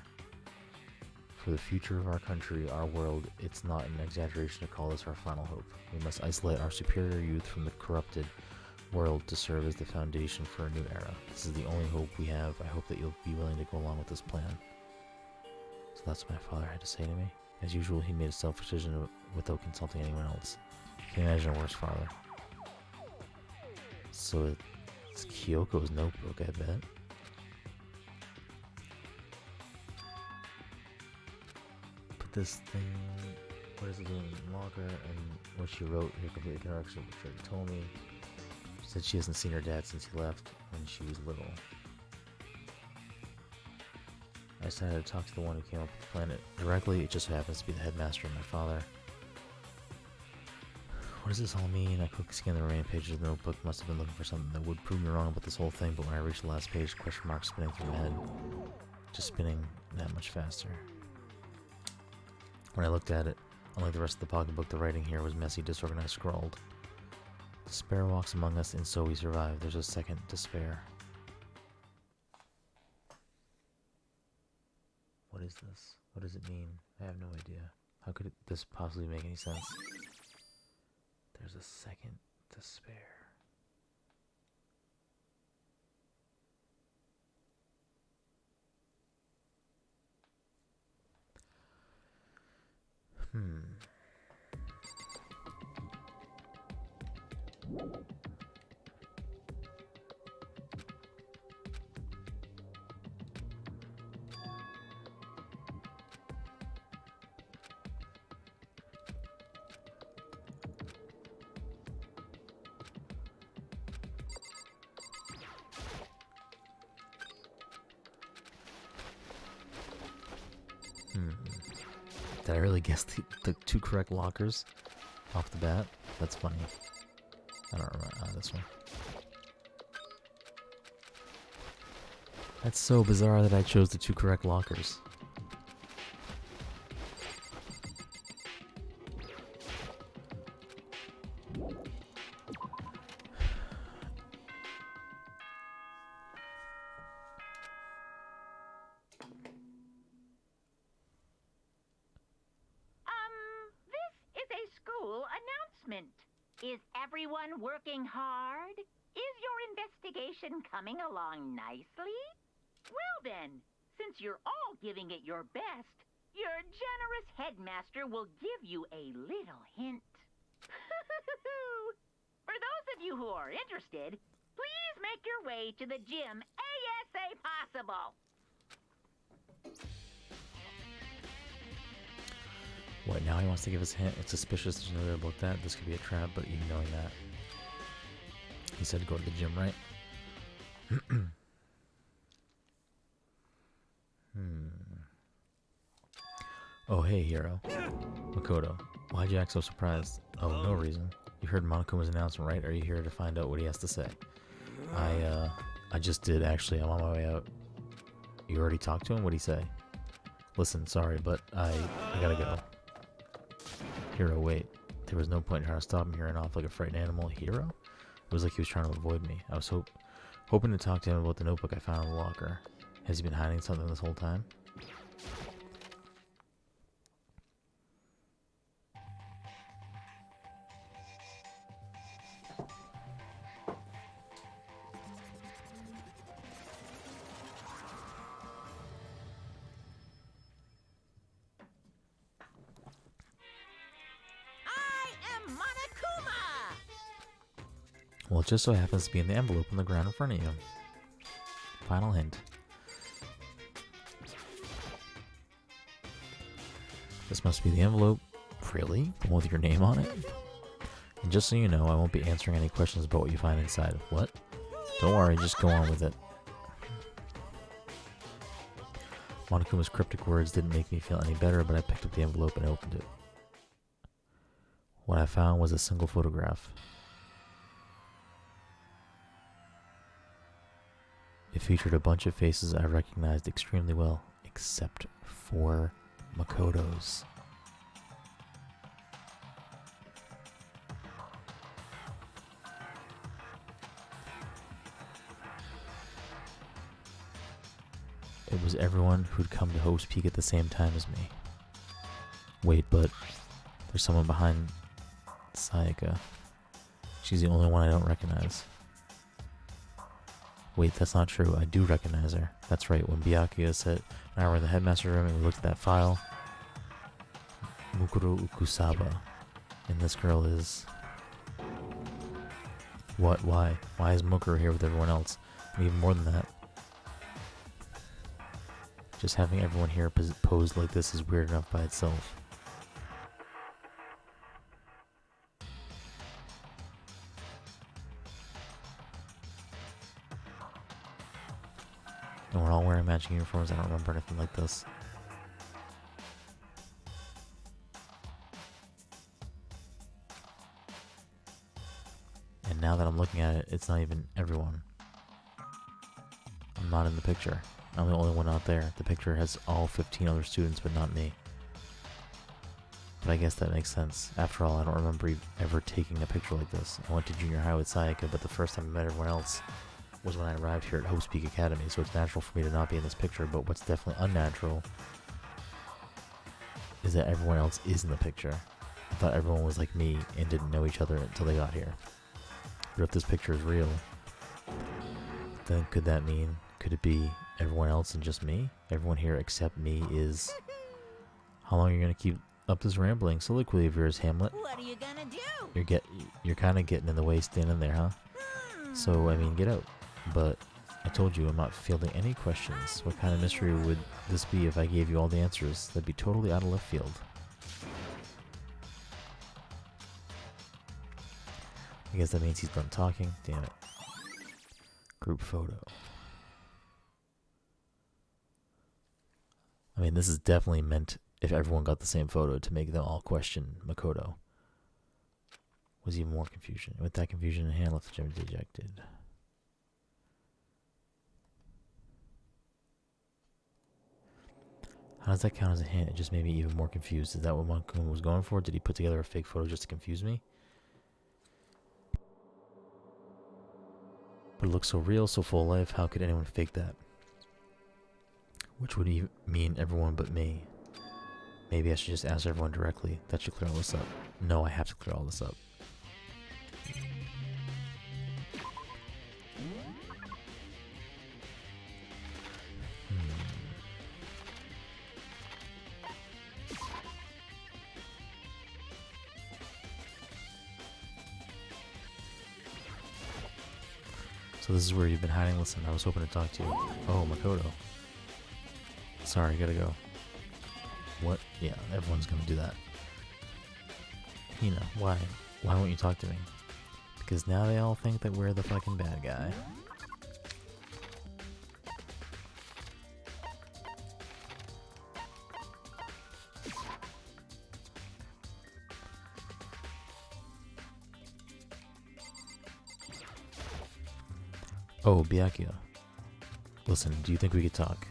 For the future of our country, our world, it's not an exaggeration to call this our final hope. We must isolate our superior youth from the corrupted world to serve as the foundation for a new era. This is the only hope we have. I hope that you'll be willing to go along with this plan. So that's what my father had to say to me. As usual, he made a selfish decision without consulting anyone else. Can't imagine a worse father. So it's Kyoko's notebook, I bet. Put this thing, what is it doing? Locker, and what she wrote here completely correction, which she told me. She said she hasn't seen her dad since he left when she was little. I decided to talk to the one who came up with the plan directly. It just so happens to be the headmaster and my father. What does this all mean? I quickly scanned the remaining pages of the notebook. Must have been looking for something that would prove me wrong about this whole thing, but when I reached the last page, question marks spinning through my head. Just spinning that much faster. When I looked at it, unlike the rest of the pocketbook, the writing here was messy, disorganized, scrawled. Despair walks among us, and so we survive. There's a second despair. What is this? What does it mean? I have no idea. How could this possibly make any sense? There's a second despair. Did I really guess the two correct lockers off the bat? That's funny. I don't remember this one. That's so bizarre that I chose the two correct lockers. Is everyone working hard? Is your investigation coming along nicely? Well then, since you're all giving it your best, your generous headmaster will give you a little hint. For those of you who are interested, please make your way to the gym ASAP possible. What, now he wants to give us a hint? It's suspicious, there's no doubt about that. This could be a trap, but even knowing that. He said go to the gym, right? Oh, hey, hero. Makoto. Why'd you act so surprised? Oh, no reason. You heard Monokuma's announcement, right? Are you here to find out what he has to say? I just did, actually. I'm on my way out. You already talked to him? What'd he say? Listen, sorry, but I gotta go. Hero, wait. There was no point in trying to stop him hearing off like a frightened animal. Hero? It was like he was trying to avoid me. I was hoping to talk to him about the notebook I found in the locker. Has he been hiding something this whole time? Well, it just so happens to be in the envelope on the ground in front of you. Final hint. This must be the envelope. Really? The one with your name on it? And just so you know, I won't be answering any questions about what you find inside. What? Don't worry, just go on with it. Monokuma's cryptic words didn't make me feel any better, but I picked up the envelope and opened it. What I found was a single photograph. It featured a bunch of faces I recognized extremely well, except for Makoto's. It was everyone who'd come to Hope's Peak at the same time as me. Wait, but there's someone behind Sayaka. She's the only one I don't recognize. Wait, that's not true. I do recognize her. That's right, when Byakuya said, and I were in the headmaster room and we looked at that file. Mukuro Ukusaba. And this girl is... What? Why? Why is Mukuro here with everyone else? And even more than that. Just having everyone here posed like this is weird enough by itself. And we're all wearing matching uniforms. I don't remember anything like this. And now that I'm looking at it, it's not even everyone. I'm not in the picture. I'm the only one out there. The picture has all 15 other students, but not me. But I guess that makes sense. After all, I don't remember ever taking a picture like this. I went to junior high with Sayaka, but the first time I met everyone else was when I arrived here at Hope's Peak Academy, so it's natural for me to not be in this picture, but what's definitely unnatural is that everyone else is in the picture. I thought everyone was like me and didn't know each other until they got here. But if this picture is real, then could it be everyone else and just me? Everyone here except me is... How long are you going to keep up this rambling soliloquy of yours, Hamlet? What are you gonna do? You're kind of getting in the way standing there, huh? So, I mean, get out. But I told you I'm not fielding any questions. What kind of mystery would this be if I gave you all the answers? That'd be totally out of left field. I guess that means he's done talking. Damn it. Group photo. I mean, this is definitely meant, if everyone got the same photo, to make them all question Makoto. Was even more confusion. With that confusion in hand, left the gym dejected. How does that count as a hint? It just made me even more confused. Is that what Monkuma was going for? Did he put together a fake photo just to confuse me? But it looks so real, so full of life. How could anyone fake that? Which would mean everyone but me. Maybe I should just ask everyone directly. That should clear all this up. No, I have to clear all this up. So this is where you've been hiding. Listen, I was hoping to talk to you. Oh, Makoto. Sorry, gotta go. What? Yeah, everyone's gonna do that. Hina, why? Why won't you talk to me? Because now they all think that we're the fucking bad guy. Oh, Byakuya. Listen, do you think we could talk?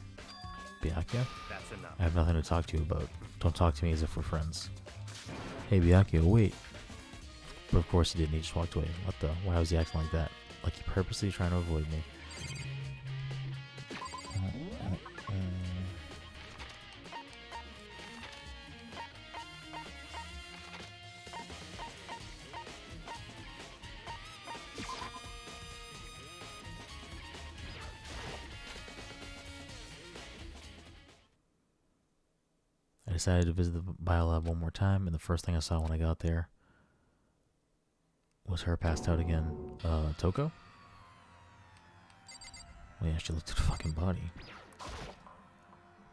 Byakuya? That's enough. I have nothing to talk to you about. Don't talk to me as if we're friends. Hey, Byakuya, wait. But of course he didn't. He just walked away. What the? Why was he acting like that? Like he purposely trying to avoid me. I decided to visit the biolab one more time, and the first thing I saw when I got there Was her passed out again? Toko? Oh yeah, she looked at the fucking body.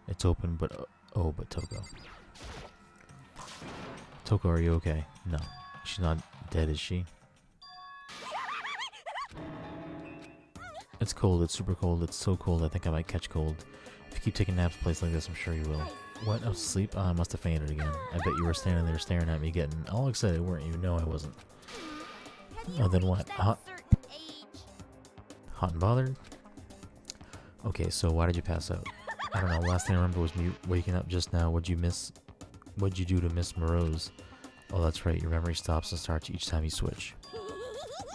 It's open, but oh, but Toko. Toko, are you okay? No. She's not dead, is she? It's cold, it's super cold, it's so cold I think I might catch cold. If you keep taking naps in a place like this, I'm sure you will. What? I was asleep? Oh, I must have fainted again. I bet you were standing there staring at me getting all excited, weren't you? No, I wasn't. Oh, then what? Hot and bothered? Okay, so why did you pass out? I don't know, last thing I remember was me waking up just now. What'd you do to Miss Morose? Oh, that's right, your memory stops and starts each time you switch.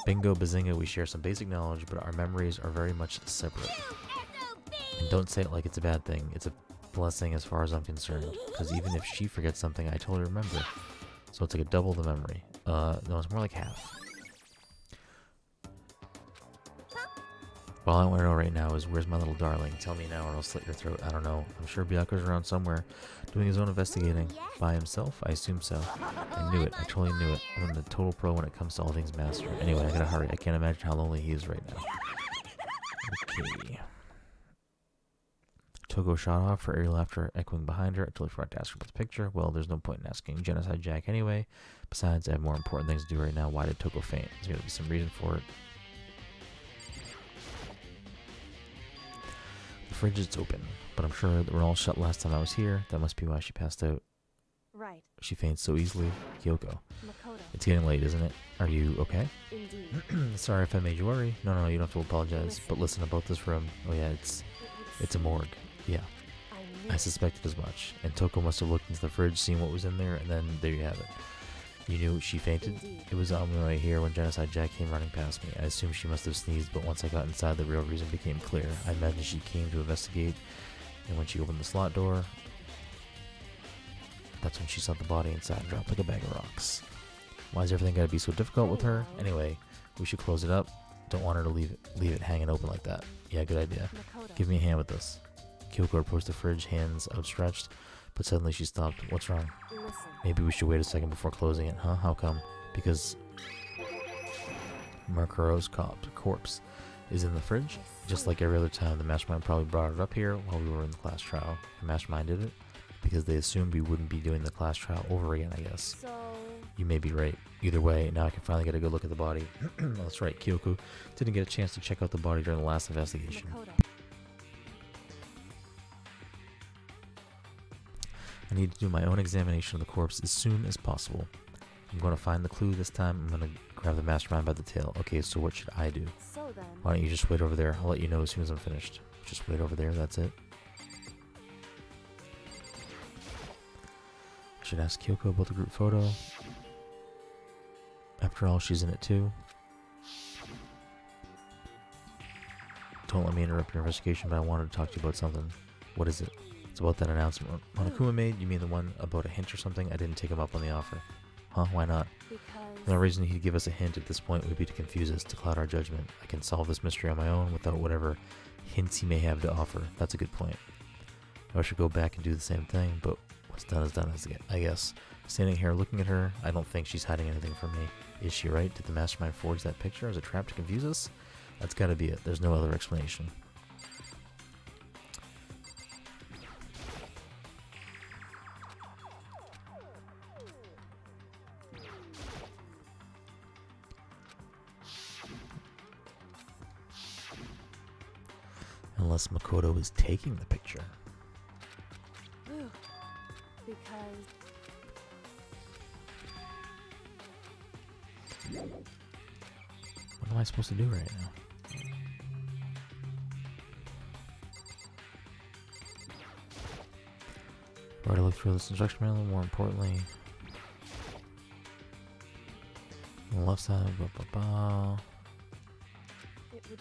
Bingo bazinga, we share some basic knowledge, but our memories are very much separate. And don't say it like it's a bad thing. It's a blessing as far as I'm concerned. Because even if she forgets something, I totally remember. So it's like a double the memory. No, it's more like half. All I want to know right now is where's my little darling? Tell me now or I'll slit your throat. I don't know. I'm sure Byaku's around somewhere doing his own investigating. By himself? I assume so. I knew it. I totally knew it. I'm a total pro when it comes to all things master. Anyway, I gotta hurry. I can't imagine how lonely he is right now. Okay. Toko shot off, her eerie laughter echoing behind her. I totally forgot to ask her about the picture. Well, there's no point in asking Genocide Jack anyway. Besides, I have more important things to do right now. Why did Toko faint? There's gotta be some reason for it. The fridge is open, but I'm sure that we're all shut last time I was here. That must be why she passed out. Right. She faints so easily. Kyoko. Makoto. It's getting late, isn't it? Are you okay? Indeed. Sorry if I made you worry. No, you don't have to apologize. Listen. But listen, about this room. Oh yeah, it's a morgue. Yeah, I I suspected as much. And Toko must have looked into the fridge, seen what was in there, and then there you have it. You knew she fainted? Indeed. It was on my way here when Genocide Jack came running past me. I assumed she must have sneezed, but once I got inside, the real reason became clear. I imagine she came to investigate, and when she opened the slot door, that's when she saw the body inside and dropped like a bag of rocks. Why is everything gotta be so difficult with her? Anyway, we should close it up. Don't want her to leave it hanging open like that. Yeah, good idea. Makoto. Give me a hand with this. Kyoko approached the fridge, hands outstretched, but suddenly she stopped. What's wrong? Listen. Maybe we should wait a second before closing it, huh? How come? Because Makuro's corpse is in the fridge. Just like every other time, the mastermind probably brought it up here while we were in the class trial. The mastermind did it because they assumed we wouldn't be doing the class trial over again, I guess. So. You may be right. Either way, now I can finally get a good look at the body. That's right, Kyoko didn't get a chance to check out the body during the last investigation. Makoto. I need to do my own examination of the corpse as soon as possible. I'm going to find the clue this time. I'm going to grab the mastermind by the tail. Okay, so what should I do? So then. Why don't you just wait over there? I'll let you know as soon as I'm finished. Just wait over there, that's it. I should ask Kyoko about the group photo. After all, she's in it too. Don't let me interrupt your investigation, but I wanted to talk to you about something. What is it? It's about that announcement Monokuma made. You mean the one about a hint or something? I didn't take him up on the offer. Huh? Why not? Because. The only reason he'd give us a hint at this point would be to confuse us, to cloud our judgment. I can solve this mystery on my own without whatever hints he may have to offer. That's a good point. I should go back and do the same thing, but what's done is done, I guess. Standing here looking at her, I don't think she's hiding anything from me. Is she right? Did the mastermind forge that picture as a trap to confuse us? That's gotta be it. There's no other explanation. Unless Makoto is taking the picture. Because. What am I supposed to do right now? Where to look through this instruction manual, more importantly. On the left side, It would.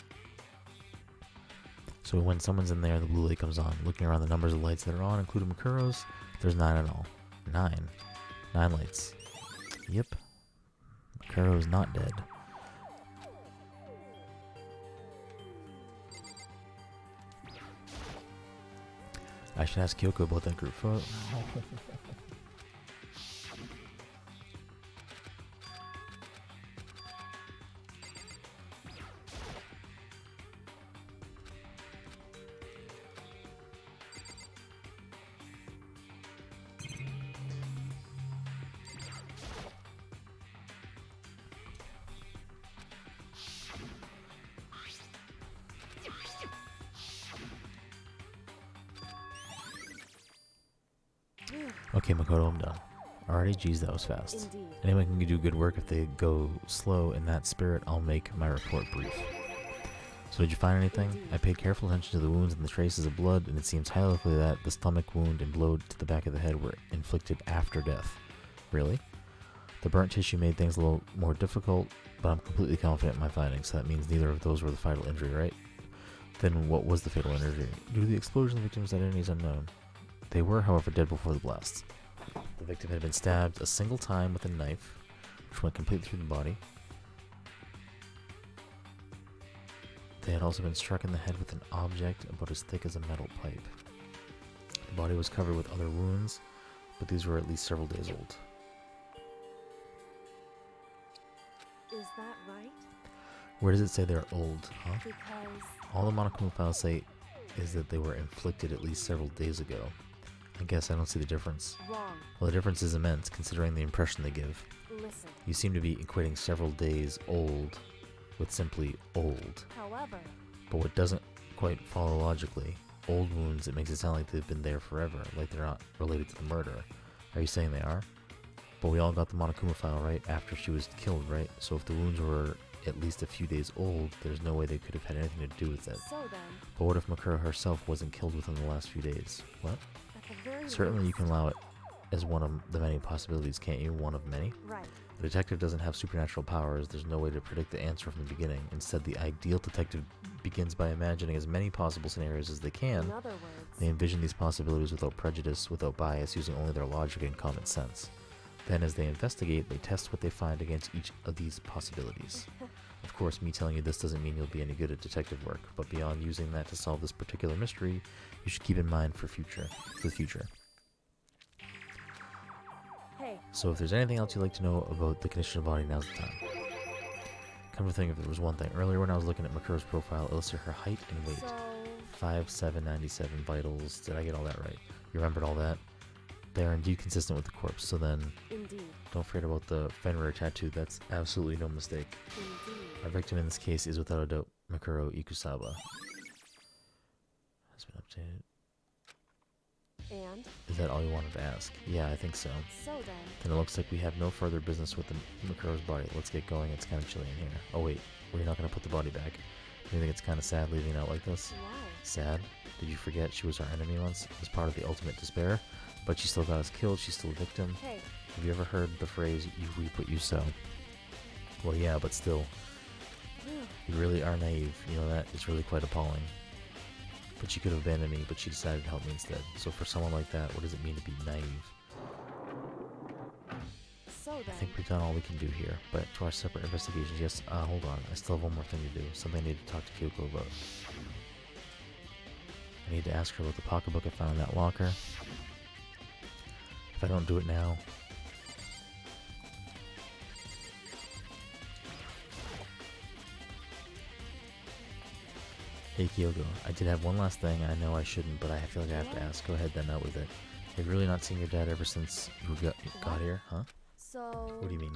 So when someone's in there, the blue light comes on. Looking around the numbers of lights that are on, including Makuro's, there's 9 in all. 9 lights. Yep. Makuro's not dead. I should ask Kyoko about that group photo. Okay, Makoto, I'm done. Alrighty, geez, that was fast. Indeed. Anyone can do good work if they go slow. In that spirit, I'll make my report brief. So did you find anything? I paid careful attention to the wounds and the traces of blood, and it seems highly likely that the stomach wound and blow to the back of the head were inflicted after death. Really? The burnt tissue made things a little more difficult, but I'm completely confident in my findings, so that means neither of those were the fatal injury, right? Then what was the fatal injury? Due to the explosion, the victim's identity is unknown. They were, however, dead before the blast. The victim had been stabbed a single time with a knife, which went completely through the body. They had also been struck in the head with an object about as thick as a metal pipe. The body was covered with other wounds, but these were at least several days old. Is that right? Where does it say they're old, huh? Because All the Monokuma files say is that they were inflicted at least several days ago. I guess I don't see the difference. wrong. Well, the difference is immense, considering the impression they give. Listen. You seem to be equating several days old with simply old. However, But what doesn't quite follow logically, old wounds, it makes it sound like they've been there forever, like they're not related to the murder. Are you saying they are? But we all got the Monokuma file, right, after she was killed, right? So if the wounds were at least a few days old, there's no way they could have had anything to do with it. so then, But what if Makura herself wasn't killed within the last few days? What? at the very Certainly you least, can allow it as one of the many possibilities, can't you? One of many? Right. A detective doesn't have supernatural powers. There's no way to predict the answer from the beginning. Instead, the ideal detective begins by imagining as many possible scenarios as they can. In other words, They envision these possibilities without prejudice, without bias, using only their logic and common sense. Then, as they investigate, they test what they find against each of these possibilities. Of course, me telling you this doesn't mean you'll be any good at detective work, but beyond using that to solve this particular mystery, you should keep in mind for the future. hey, So if there's anything else you'd like to know about the condition of the body, now's the time. Come to think of it, there was one thing. Earlier when I was looking at Makura's profile, it listed her height and weight. so 5'7", vitals. Did I get all that right? You remembered all that? They are indeed consistent with the corpse, so then indeed, don't forget about the Fenrir tattoo. That's absolutely no mistake. indeed. Our victim in this case is without a doubt Makuro Ikusaba. Has been updated. And Is that all you wanted to ask? Yeah, I think so. so then, Then it looks like we have no further business with the Makuro's body. Let's get going. It's kind of chilly in here. Oh wait, we're not going to put the body back. Do you think it's kind of sad leaving it out like this? why? Sad? Did you forget she was our enemy once? As part of the ultimate despair? But she still got us killed. She's still a victim. Hey, Have you ever heard the phrase, you reap what you sow? Well, yeah, but still. You really are naive. You know that? It's really quite appalling. But she could have abandoned me, but she decided to help me instead. So for someone like that, what does it mean to be naive? so I then, think we've done all we can do here. But to our separate investigations, yes, hold on. I still have one more thing to do. Something I need to talk to Kyoko about. I need to ask her about the pocketbook I found in that locker. If I don't do it now... Hey Kyoko, I did have one last thing. I know I shouldn't, but I feel like I have to ask. Go ahead then, out with it. Have you really not seen your dad ever since you got here, huh? so What do you mean?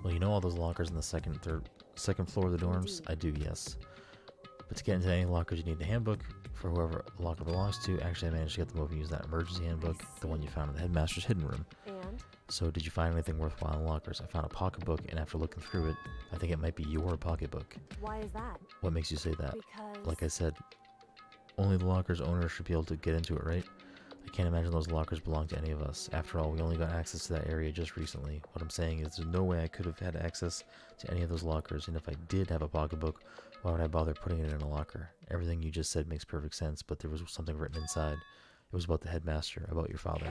Well, you know all those lockers in the second floor of the dorms? Indeed. I do, yes. But to get into any lockers, you need the handbook for whoever the locker belongs to. Actually, I managed to get them over and use that emergency handbook, the one you found in the headmaster's hidden room. and So, did you find anything worthwhile in the lockers? I found a pocketbook, and after looking through it, I think it might be your pocketbook. why is that? What makes you say that? Because Like I said, only the locker's owner should be able to get into it, right? I can't imagine those lockers belong to any of us. After all, we only got access to that area just recently. What I'm saying is there's no way I could have had access to any of those lockers, and if I did have a pocketbook, why would I bother putting it in a locker? Everything you just said makes perfect sense, but there was something written inside. It was about the headmaster, about your father.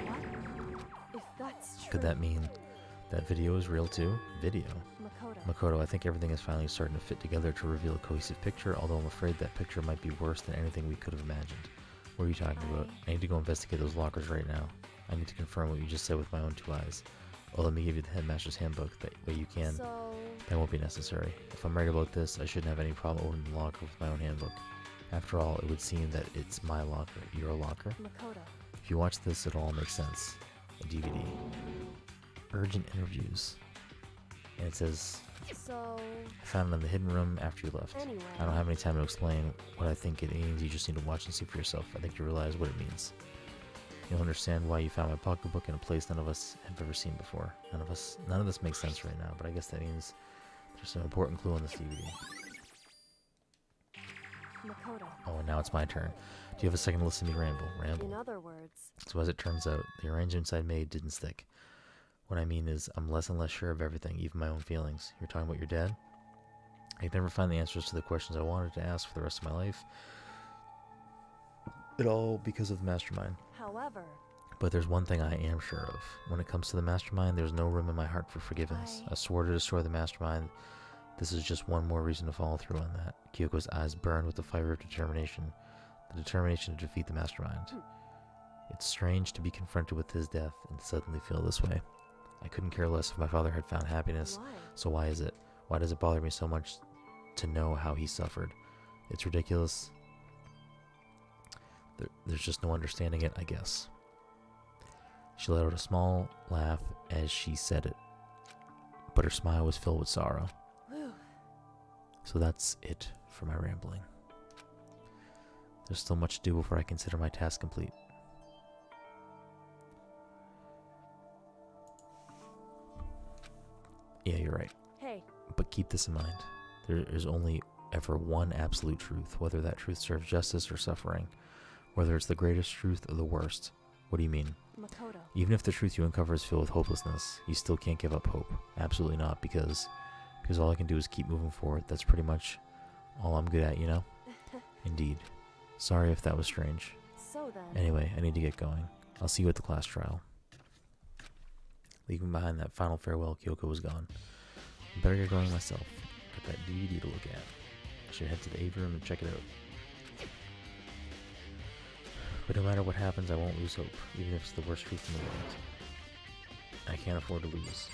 if that's true, Could that mean that video is real too? Video. Makoto, Makoto, I think everything is finally starting to fit together to reveal a cohesive picture, although I'm afraid that picture might be worse than anything we could have imagined. What are you talking about? I need to go investigate those lockers right now. I need to confirm what you just said with my own two eyes. Oh, let me give you the headmaster's handbook, that way you can. so That won't be necessary. If I'm right about this, I shouldn't have any problem opening the locker with my own handbook. After all, it would seem that it's my locker, your locker. Makoto, If you watch this, it'll all make sense. A DVD. Urgent interviews. And it says, so I found it in the hidden room after you left. anyway, I don't have any time to explain what I think it means. You just need to watch and see for yourself. I think you realize what it means. You'll understand why you found my pocketbook in a place none of us have ever seen before. None of this makes sense right now, but I guess that means there's some important clue on this DVD. Makoto. Oh, and now it's my turn. Do you have a second to listen to me ramble? In Ramble. other words, So as it turns out, the arrangements I'd made didn't stick. What I mean is, I'm less and less sure of everything, even my own feelings. You're talking about your dad? I could never find the answers to the questions I wanted to ask for the rest of my life. It all because of the mastermind. however, But there's one thing I am sure of. When it comes to the mastermind, there's no room in my heart for forgiveness. I swore to destroy the mastermind. This is just one more reason to follow through on that. Kyoko's eyes burned with the fire of determination. The determination to defeat the mastermind. It's strange to be confronted with his death and suddenly feel this way. I couldn't care less if my father had found happiness. why? So why is it? Why does it bother me so much to know how he suffered? It's ridiculous. There's just no understanding it, I guess. She let out a small laugh as she said it, but her smile was filled with sorrow. Whew. So that's it for my rambling. There's still much to do before I consider my task complete. Yeah, you're right. Hey, But keep this in mind. There is only ever one absolute truth, whether that truth serves justice or suffering, whether it's the greatest truth or the worst. What do you mean? Makoto. Even if the truth you uncover is filled with hopelessness, you still can't give up hope. Absolutely not, because all I can do is keep moving forward. That's pretty much all I'm good at, you know? Indeed. Sorry if that was strange. So then, Anyway, I need to get going. I'll see you at the class trial. Leaving behind that final farewell, Kyoko was gone. I better get going myself. Got that DVD to look at. I should head to the AV room and check it out. But no matter what happens, I won't lose hope, even if it's the worst truth in the world. I can't afford to lose.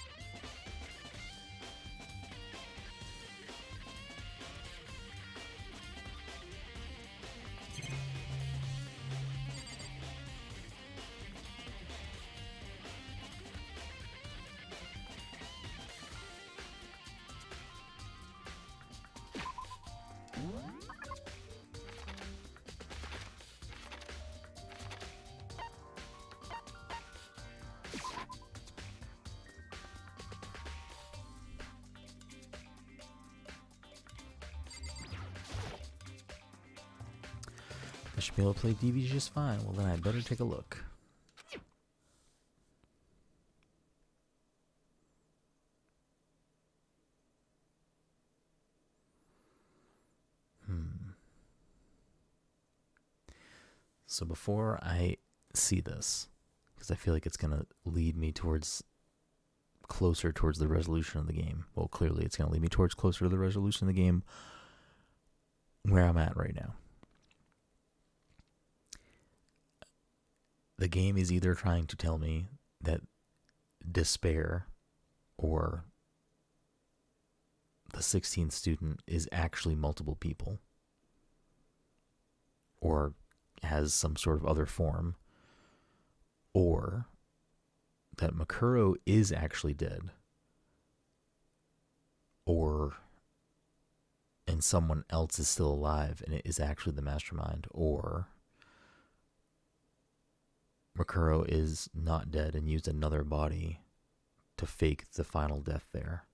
I should be able to play DVDs just fine. Well, then I better take a look. So before I see this, because I feel like it's going to lead me closer towards the resolution of the game. Well, clearly it's going to lead me closer to the resolution of the game where I'm at right now. The game is either trying to tell me that despair or the 16th student is actually multiple people or has some sort of other form, or that Makuro is actually dead, and someone else is still alive and it is actually the mastermind, or Makuro is not dead and used another body to fake the final death there.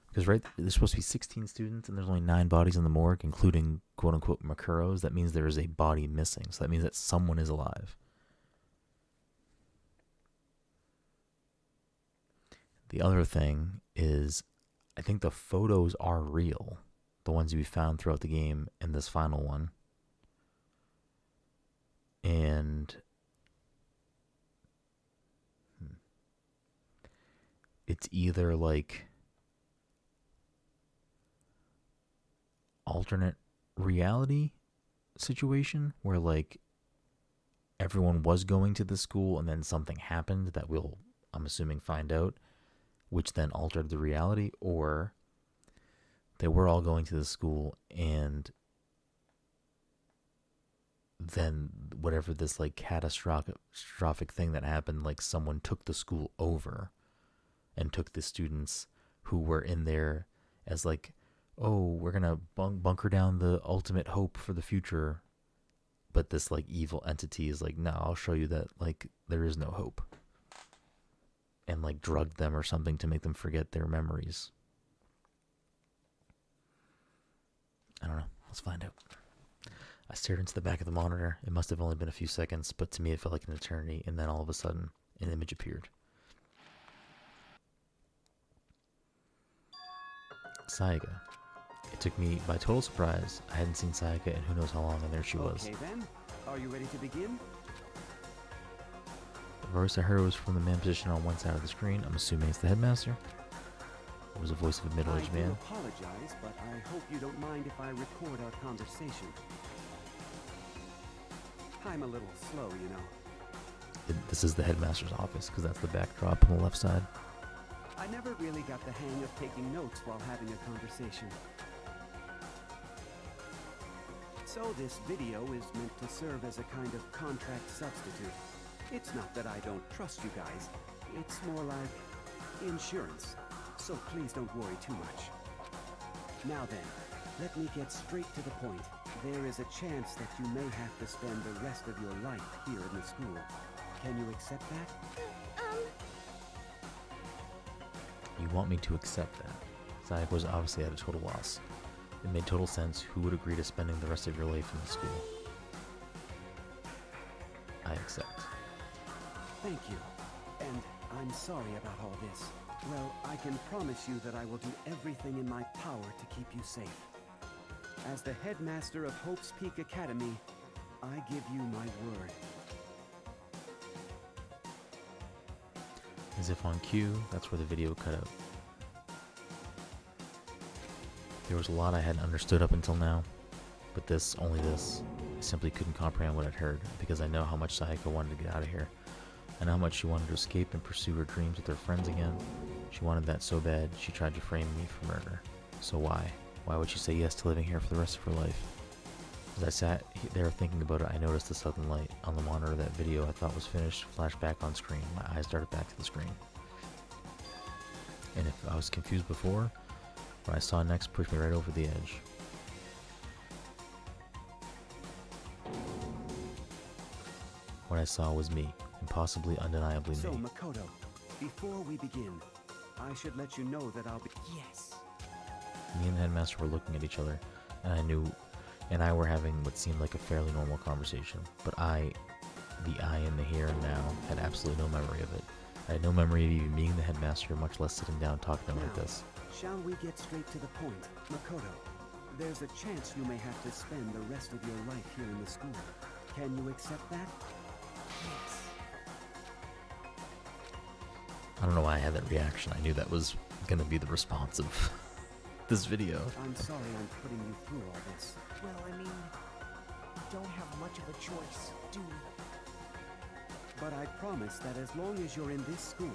Because, right, there's supposed to be 16 students and there's only 9 bodies in the morgue, including quote-unquote Makuro's. That means there is a body missing. So that means that someone is alive. The other thing is, I think the photos are real. The ones we found throughout the game and this final one. And it's either like alternate reality situation where like everyone was going to the school and then something happened that we'll, I'm assuming, find out, which then altered the reality, or they were all going to the school and then whatever this like catastrophic thing that happened, like someone took the school over and took the students who were in there as like, oh, we're going to bunker down the ultimate hope for the future but this like evil entity is like, no, I'll show you that like there is no hope, and like drugged them or something to make them forget their memories. I don't know. Let's find out. I stared into the back of the monitor. It must have only been a few seconds, but to me it felt like an eternity, and then all of a sudden, an image appeared. Sayaka. It took me by total surprise. I hadn't seen Sayaka in who knows how long, and there she was. Okay then, are you ready to begin? The voice I heard was from the man positioned on one side of the screen. I'm assuming it's the headmaster. It was the voice of a middle-aged man. I do apologize, but I hope you don't mind if I record our conversation. I'm a little slow, you know. This is the headmaster's office, because that's the backdrop on the left side. I never really got the hang of taking notes while having a conversation. So this video is meant to serve as a kind of contract substitute. It's not that I don't trust you guys. It's more like insurance. So please don't worry too much. Now then, let me get straight to the point. There is a chance that you may have to spend the rest of your life here in the school. Can you accept that? You want me to accept that? Sayaka was obviously at a total loss. It made total sense. Who would agree to spending the rest of your life in the school? I accept. Thank you. And I'm sorry about all this. Well, I can promise you that I will do everything in my power to keep you safe. As the headmaster of Hope's Peak Academy, I give you my word. As if on cue, that's where the video cut out. There was a lot I hadn't understood up until now, but this, only this, I simply couldn't comprehend what I'd heard, because I know how much Sayaka wanted to get out of here. I know how much she wanted to escape and pursue her dreams with her friends again. She wanted that so bad, she tried to frame me for murder. So why? Why would she say yes to living here for the rest of her life? As I sat there thinking about it, I noticed a sudden light on the monitor. That video I thought was finished flashed back on screen. My eyes darted back to the screen. And if I was confused before, what I saw next pushed me right over the edge. What I saw was me, and possibly undeniably So, me. Makoto, before we begin, I should let you know that I'll be... Yes. Me and the headmaster were looking at each other, and I were having what seemed like a fairly normal conversation. But the I in the here and now, had absolutely no memory of it. I had no memory of even meeting the headmaster, much less sitting down talking to him like this. Shall we get straight to the point? Makoto, there's a chance you may have to spend the rest of your life here in the school. Can you accept that? Yes. I don't know why I had that reaction. I knew that was going to be the response of this video. I'm sorry I'm putting you through all this. Well, I mean, we don't have much of a choice, do we? But I promise that as long as you're in this school,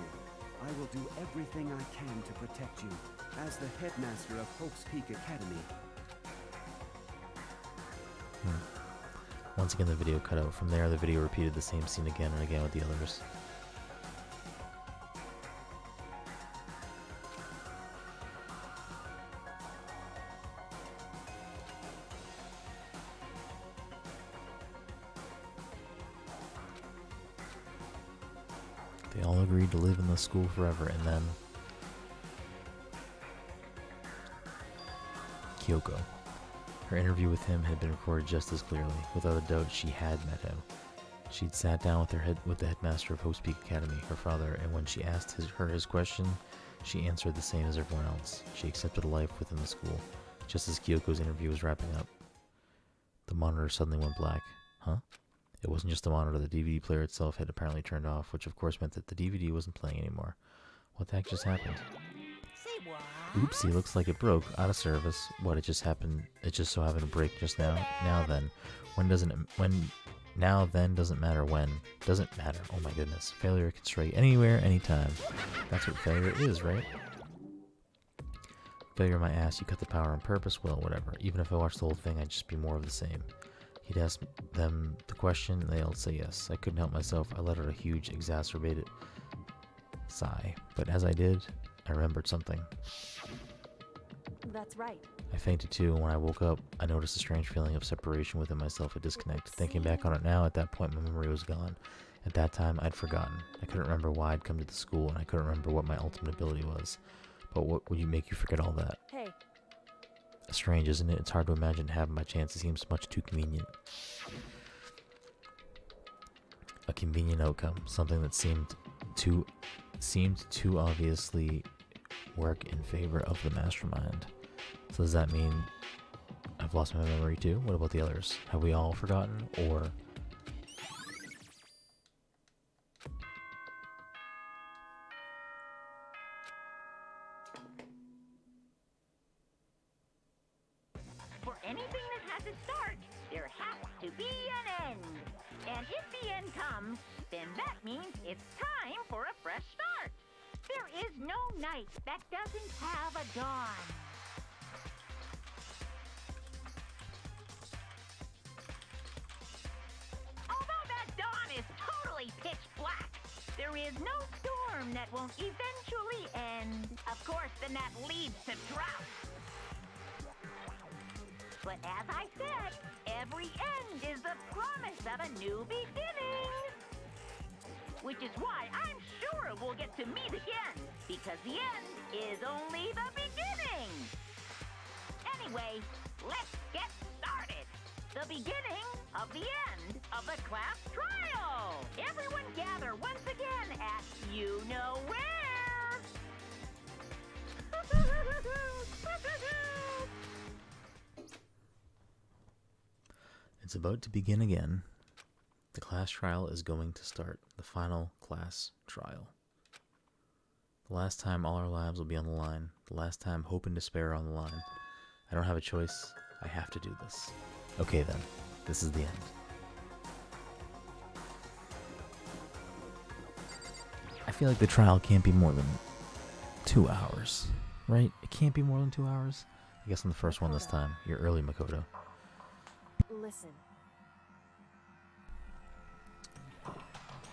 I will do everything I can to protect you. As the headmaster of Hope's Peak Academy. Once again, the video cut out. From there, the video repeated the same scene again and again with the others. They all agreed to live in the school forever, and then Kyoko. Her interview with him had been recorded just as clearly. Without a doubt, she had met him. She'd sat down with the headmaster of Hope's Peak Academy, her father, and when she asked her his question, she answered the same as everyone else. She accepted a life within the school. Just as Kyoko's interview was wrapping up, the monitor suddenly went black. Huh? It wasn't just the monitor. The DVD player itself had apparently turned off, which of course meant that the DVD wasn't playing anymore. What the heck just happened? Say what? Oopsie, looks like it broke. Out of service. What, it just happened? It just so happened to break just now? Now then. Now then doesn't matter when. Doesn't matter. Oh my goodness. Failure can strike anywhere, anytime. That's what failure is, right? Failure my ass, you cut the power on purpose? Well, whatever. Even if I watched the whole thing, I'd just be more of the same. He'd ask them the question, and they'll say yes. I couldn't help myself. I let out a huge, exacerbated sigh. But as I did, I remembered something. That's right. I fainted too, and when I woke up, I noticed a strange feeling of separation within myself, a disconnect. Thinking back on it now, at that point my memory was gone. At that time, I'd forgotten. I couldn't remember why I'd come to the school, and I couldn't remember what my ultimate ability was. But what would make you forget all that? Hey, Strange, isn't it? It's hard to imagine having by chance. It seems much too convenient. A convenient outcome, something that seemed too obviously work in favor of the mastermind. So does that mean I've lost my memory too? What about the others? Have we all forgotten, or... For anything that has a start, there has to be an end. And if the end comes, then that means it's time for a fresh start. There is no night that doesn't have a dawn. Although that dawn is totally pitch black, there is no storm that won't eventually end. Of course, then that leads to drought. But as I said, every end is the promise of a new beginning. Which is why I'm sure we'll get to meet again, because the end is only the beginning. Anyway, let's get started. The beginning of the end of the class trial. Everyone gather once again at you know where. It's about to begin again. The class trial is going to start. The final class trial. The last time all our lives will be on the line. The last time hope and despair are on the line. I don't have a choice. I have to do this. Okay then. This is the end. I feel like the trial can't be more than 2 hours. Right? It can't be more than 2 hours? I guess on the first one this time. You're early, Makoto. listen.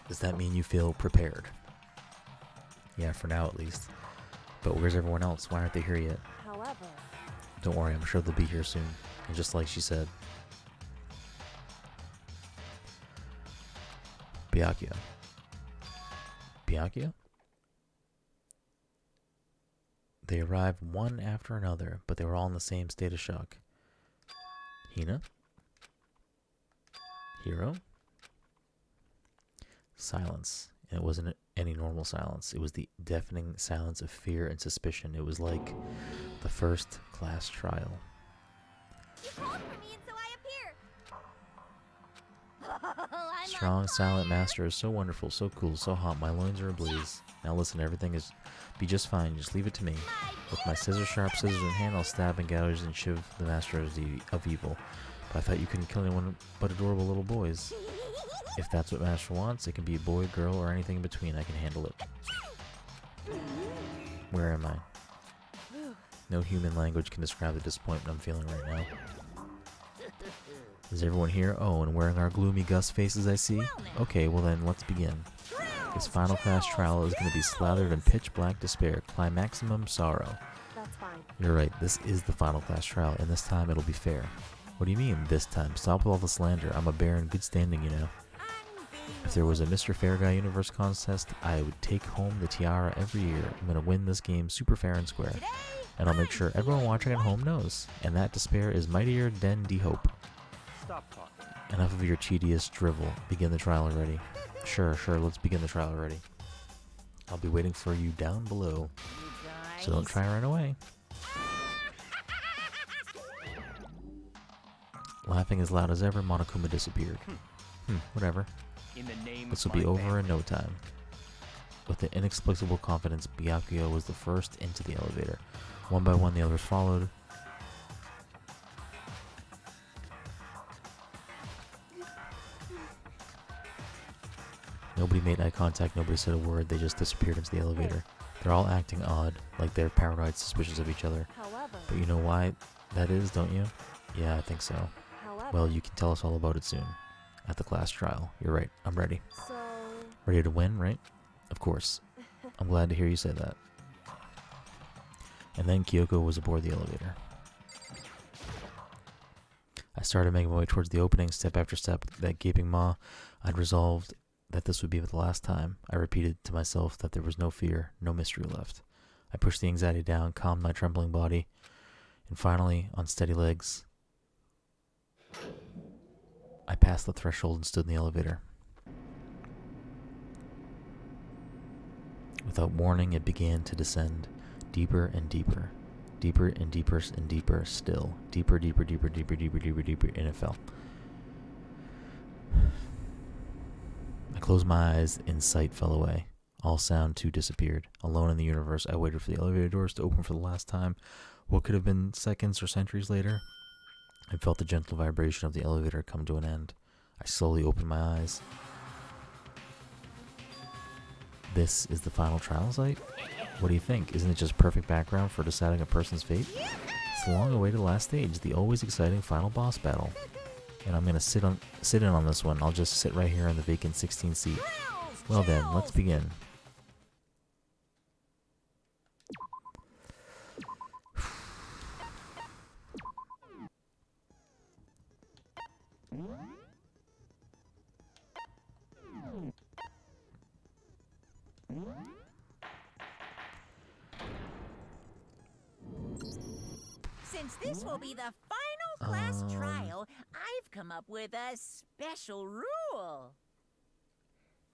Does that mean you feel prepared? Yeah, for now at least. But where's everyone else? Why aren't they here yet? However, Don't worry, I'm sure they'll be here soon. And just like she said. Byakuya. Byakuya? They arrived one after another, but they were all in the same state of shock. Hina? Hiro? Silence. And it wasn't any normal silence. It was the deafening silence of fear and suspicion. It was like the first class trial. You called for me and so I appeared. I'm Strong, on silent fire. master is so wonderful, so cool, so hot. My loins are ablaze. Now listen, everything is be just fine. Just leave it to me. With my sharp scissors in hand, I'll stab and gouge and shiv the master of evil. But I thought you couldn't kill anyone but adorable little boys. If that's what master wants, it can be a boy, girl, or anything in between. I can handle it. Where am I? No human language can describe the disappointment I'm feeling right now. Is everyone here? Oh, and wearing our gloomy Gus faces, I see? Okay, well then, let's begin. This final class trial is going to be slathered in pitch black despair, climaximum sorrow. that's fine. You're right, this is the final class trial, and this time it'll be fair. What do you mean, this time? Stop with all the slander. I'm a bear in good standing, you know. If there was a Mr. Fair Guy Universe contest, I would take home the tiara every year. I'm going to win this game super fair and square. And I'll make sure everyone watching at home knows. And that despair is mightier than de hope. Stop talking. Enough of your tedious drivel. Begin the trial already. Sure, let's begin the trial already. I'll be waiting for you down below. So don't try and run away. Laughing as loud as ever, Monokuma disappeared. Whatever. In the name This of will be my over family. in no time. With an inexplicable confidence, Byakuya was the first into the elevator. One by one, the others followed. Nobody made eye contact, nobody said a word, they just disappeared into the elevator. They're all acting odd, like they're paranoid, suspicious of each other. However, But you know why that is, don't you? Yeah, I think so. however, Well, you can tell us all about it soon. At the class trial. You're right, I'm ready. so Ready to win, right? Of course. I'm glad to hear you say that. And then Kyoko was aboard the elevator. I started making my way towards the opening, step after step. That gaping maw, I'd resolved that this would be the last time. I repeated to myself that there was no fear, no mystery left. I pushed the anxiety down, calmed my trembling body, and finally, on steady legs, I passed the threshold and stood in the elevator. Without warning, it began to descend, deeper and deeper, deeper and deeper and deeper still, deeper, deeper, deeper, deeper, deeper, deeper, deeper, and it fell. I closed my eyes and sight fell away. All sound too disappeared. Alone in the universe, I waited for the elevator doors to open for the last time. What could have been seconds or centuries later? I felt the gentle vibration of the elevator come to an end. I slowly opened my eyes. This is the final trial site? What do you think? Isn't it just perfect background for deciding a person's fate? It's the long-awaited last stage, the always exciting final boss battle. And I'm gonna sit in on this one. I'll just sit right here in the vacant 16 seat. Well then, let's begin. Since this will be the final class trial, I've come up with a special rule.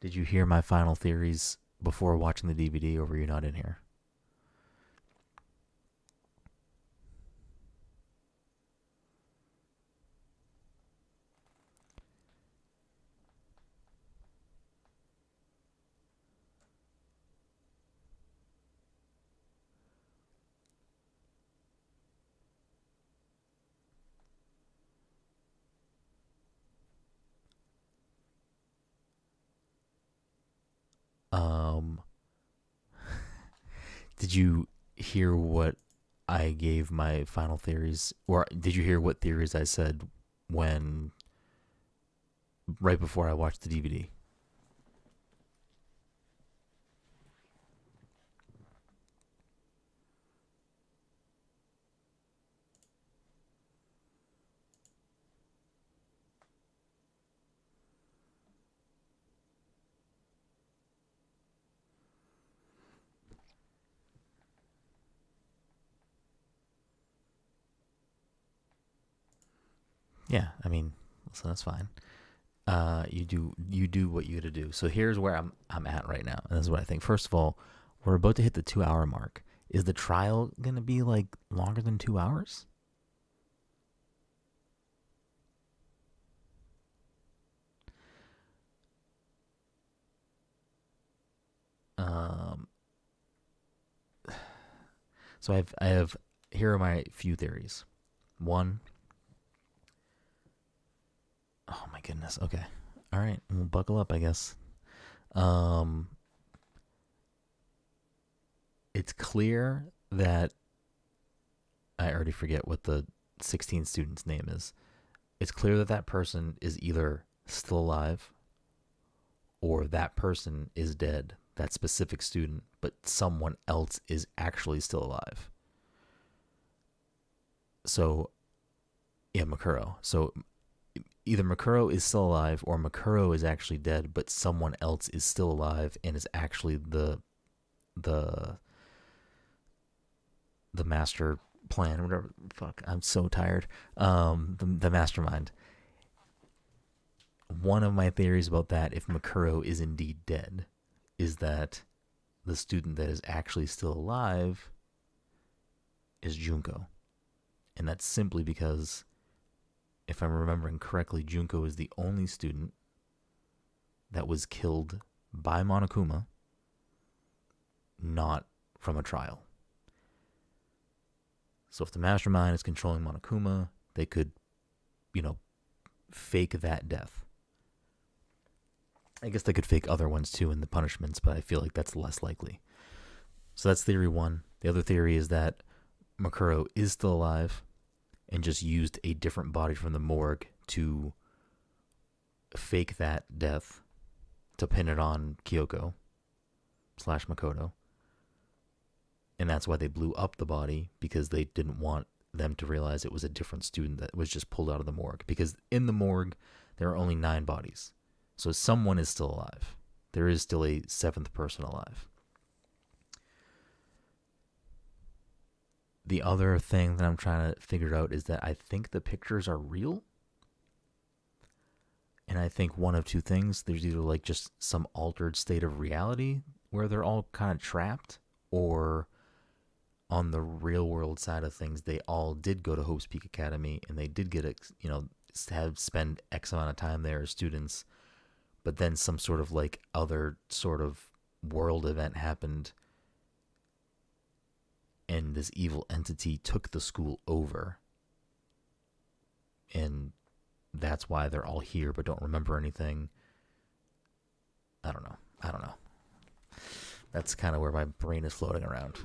Did you hear my final theories before watching the DVD, or were you not in here? Did you hear what I gave my final theories, or did you hear what theories I said right before I watched the DVD? Yeah, I mean, so that's fine. You do what you gotta do. So here's where I'm at right now, and this is what I think. First of all, we're about to hit the 2-hour mark. Is the trial gonna be like longer than 2 hours? So I have here are my few theories. One. Oh my goodness. Okay. All right. We'll buckle up, I guess. It's clear that I already forget what the 16 student's name is. It's clear that that person is either still alive or that person is dead. That specific student, but someone else is actually still alive. So, yeah, Makuro. So either Makuro is still alive or Makuro is actually dead, but someone else is still alive and is actually the master plan, whatever. Fuck, I'm so tired. The mastermind. One of my theories about that, if Makuro is indeed dead, is that the student that is actually still alive is Junko. And that's simply because, if I'm remembering correctly, Junko is the only student that was killed by Monokuma, not from a trial. So if the mastermind is controlling Monokuma, they could, fake that death. I guess they could fake other ones too in the punishments, but I feel like that's less likely. So that's theory one. The other theory is that Makuro is still alive and just used a different body from the morgue to fake that death to pin it on Kyoko / Makoto. And that's why they blew up the body, because they didn't want them to realize it was a different student that was just pulled out of the morgue. Because in the morgue, there are only 9 bodies. So someone is still alive. There is still a 7th person alive. The other thing that I'm trying to figure out is that I think the pictures are real. And I think one of two things. There's either like just some altered state of reality where they're all kind of trapped, or on the real world side of things, they all did go to Hope's Peak Academy and they did get, spend X amount of time there as students. But then some sort of like other sort of world event happened, and this evil entity took the school over. And that's why they're all here but don't remember anything. I don't know. That's kind of where my brain is floating around.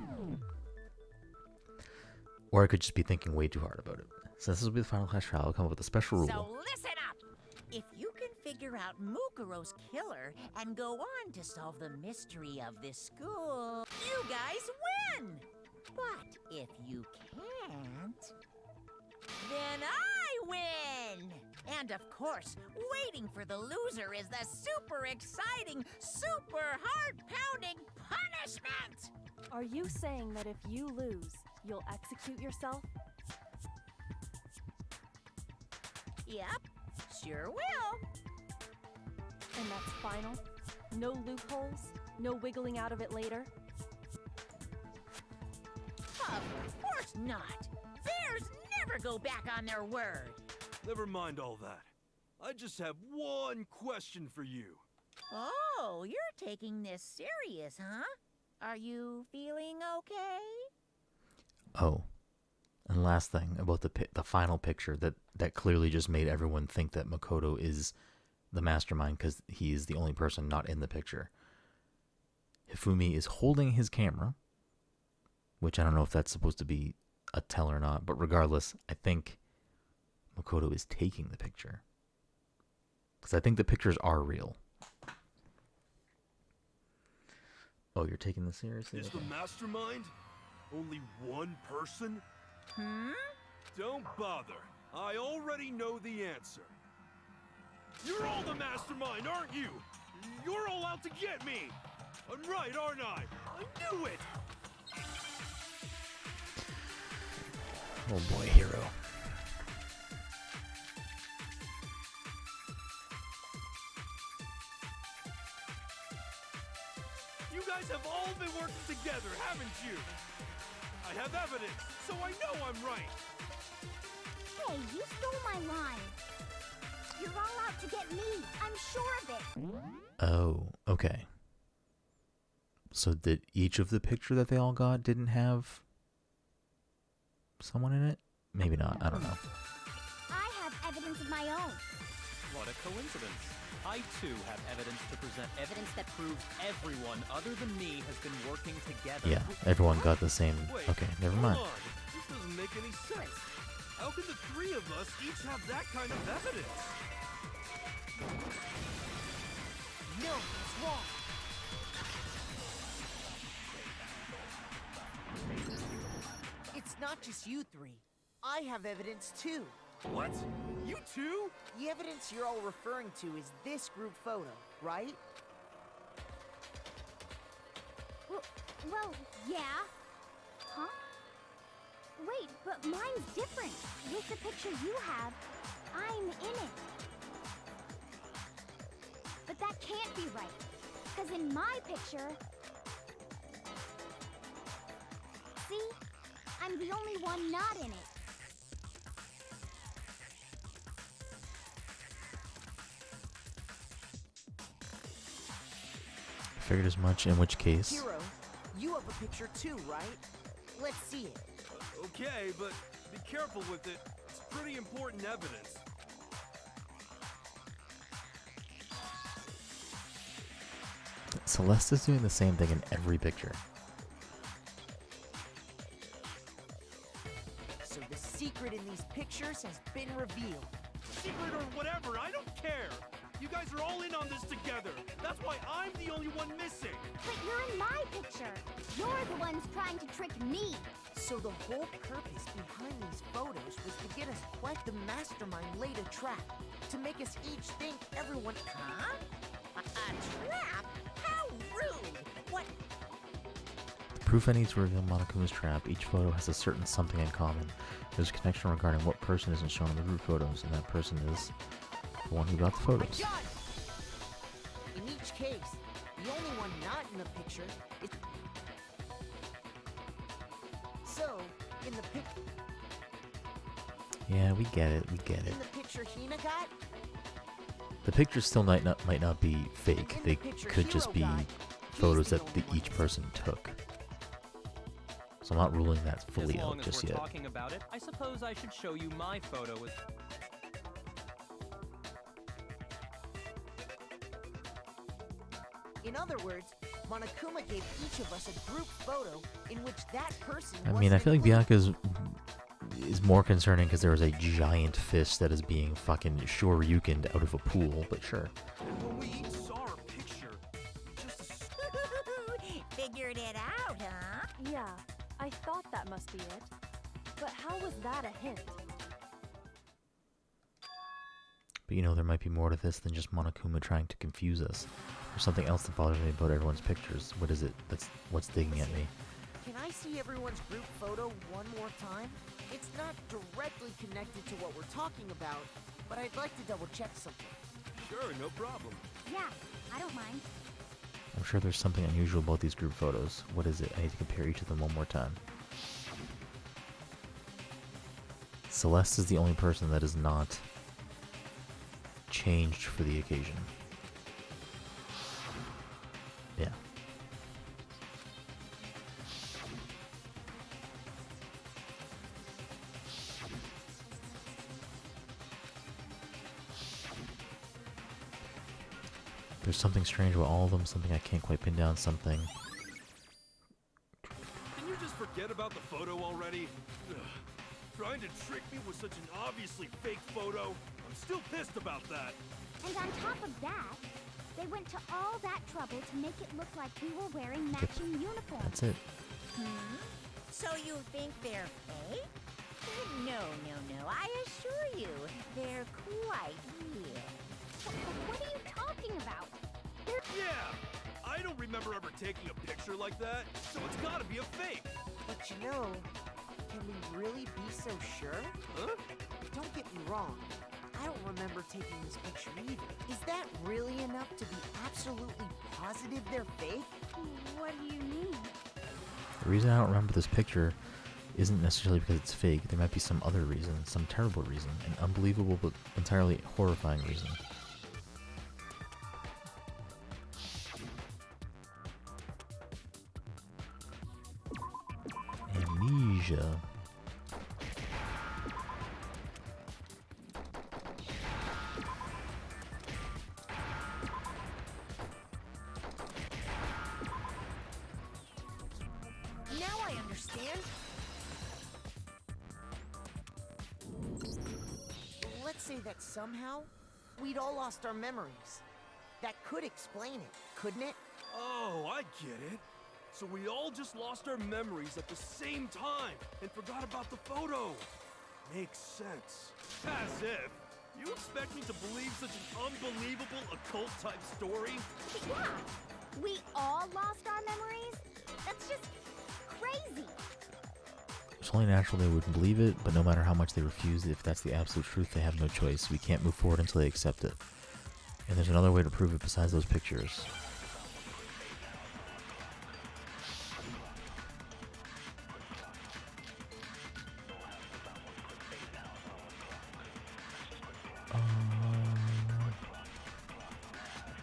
Or I could just be thinking way too hard about it. Since this will be the final class trial, I'll come up with a special rule. So listen up! If you can figure out Mukuro's killer and go on to solve the mystery of this school, you guys win! But if you can't, then I win! And of course, waiting for the loser is the super exciting, super heart-pounding punishment! Are you saying that if you lose, you'll execute yourself? Yep, sure will. And that's final? No loopholes? No wiggling out of it later? Of course not! Bears never go back on their word! Never mind all that. I just have one question for you. Oh, you're taking this serious, huh? Are you feeling okay? Oh, and last thing about the final picture that clearly just made everyone think that Makoto is the mastermind because he is the only person not in the picture. Hifumi is holding his camera, which I don't know if that's supposed to be a tell or not, but regardless, I think Makoto is taking the picture. Because I think the pictures are real. Oh, you're taking this seriously? Is the mastermind only one person? Don't bother. I already know the answer. You're all the mastermind, aren't you? You're all out to get me. I'm right, aren't I? I knew it. Oh boy, hero. You guys have all been working together, haven't you? I have evidence, so I know I'm right. Hey, you stole my line. You're all out to get me. I'm sure of it. Oh, okay. So did each of the picture that they all got didn't have someone in it? Maybe not. I don't know. I have evidence of my own. What a coincidence. I too have evidence to present, evidence that proves everyone other than me has been working together. Yeah, everyone got the same. Wait, Okay, never mind. hold on. This doesn't make any sense. How can the three of us each have that kind of evidence? No, it's wrong. It's not just you three. I have evidence too. What? You too? The evidence you're all referring to is this group photo, right? Well, yeah. Huh? Wait, but mine's different. With the picture you have, I'm in it. But that can't be right. Because in my picture... See? I'm the only one not in it. Figured as much, in which case... Hero, you have a picture too, right? Let's see it. Okay, but be careful with it. It's pretty important evidence. Celeste is doing the same thing in every picture. So the secret in these pictures has been revealed. Secret or whatever, I don't care. You guys are all in on this together. That's why I'm the only one missing. But you're in my picture. You're the ones trying to trick me. So the whole purpose behind these photos was to get us quite the mastermind laid a trap. To make us each think everyone... Huh? A trap? How rude! What? Proof I need to reveal Monokuma's trap. Each photo has a certain something in common. There's a connection regarding what person isn't shown in the group photos, and that person is the one who got the photos. In each case, the only one not in the picture is... So, in the picture... Yeah, we get it, we get it. In the picture Hina got... The pictures still might not be fake. They could just be photos that each person took. So I'm not ruling that fully out just yet. As long as we're talking about it, I suppose I should show you my photo with... In other words, Monokuma gave each of us a group photo in which that person I mean, I feel like Bianca's is more concerning because there was a giant fish that is being fucking shoryukened out of a pool, but sure. When we each saw our picture, just... Figured it out, huh? Yeah, I thought that must be it. But how was that a hint? But you know, there might be more to this than just Monokuma trying to confuse us. There's something else that bothers me about everyone's pictures. What is it? What's digging at me? Can I see everyone's group photo one more time? It's not directly connected to what we're talking about, but I'd like to double check something. Sure, no problem. Yeah, I don't mind. I'm sure there's something unusual about these group photos. What is it? I need to compare each of them one more time. Celeste is the only person that is not changed for the occasion. Yeah. There's something strange about all of them, something I can't quite pin down, something. Can you just forget about the photo already? Ugh. Trying to trick me with such an obviously fake photo? I'm still pissed about that. And on top of that, they went to all that trouble to make it look like we were wearing matching uniforms. That's it. So you think they're fake? No, I assure you, they're quite real. What are you talking about? Yeah! I don't remember ever taking a picture like that, so it's gotta be a fake. But you know, can we really be so sure? Huh? Don't get me wrong. I don't remember taking this picture either. Is that really enough to be absolutely positive they're fake? What do you mean? The reason I don't remember this picture isn't necessarily because it's fake. There might be some other reason, some terrible reason, an unbelievable but entirely horrifying reason. Amnesia. Now I understand. Let's say that somehow we'd all lost our memories. That could explain it, couldn't it? Oh, I get it. So we all just lost our memories at the same time and forgot about the photo. Makes sense. As if. You expect me to believe such an unbelievable occult-type story? Yeah, we all lost our memories? That's just crazy. It's only natural they wouldn't believe it, but no matter how much they refuse, if that's the absolute truth, they have no choice. We can't move forward until they accept it. And there's another way to prove it besides those pictures.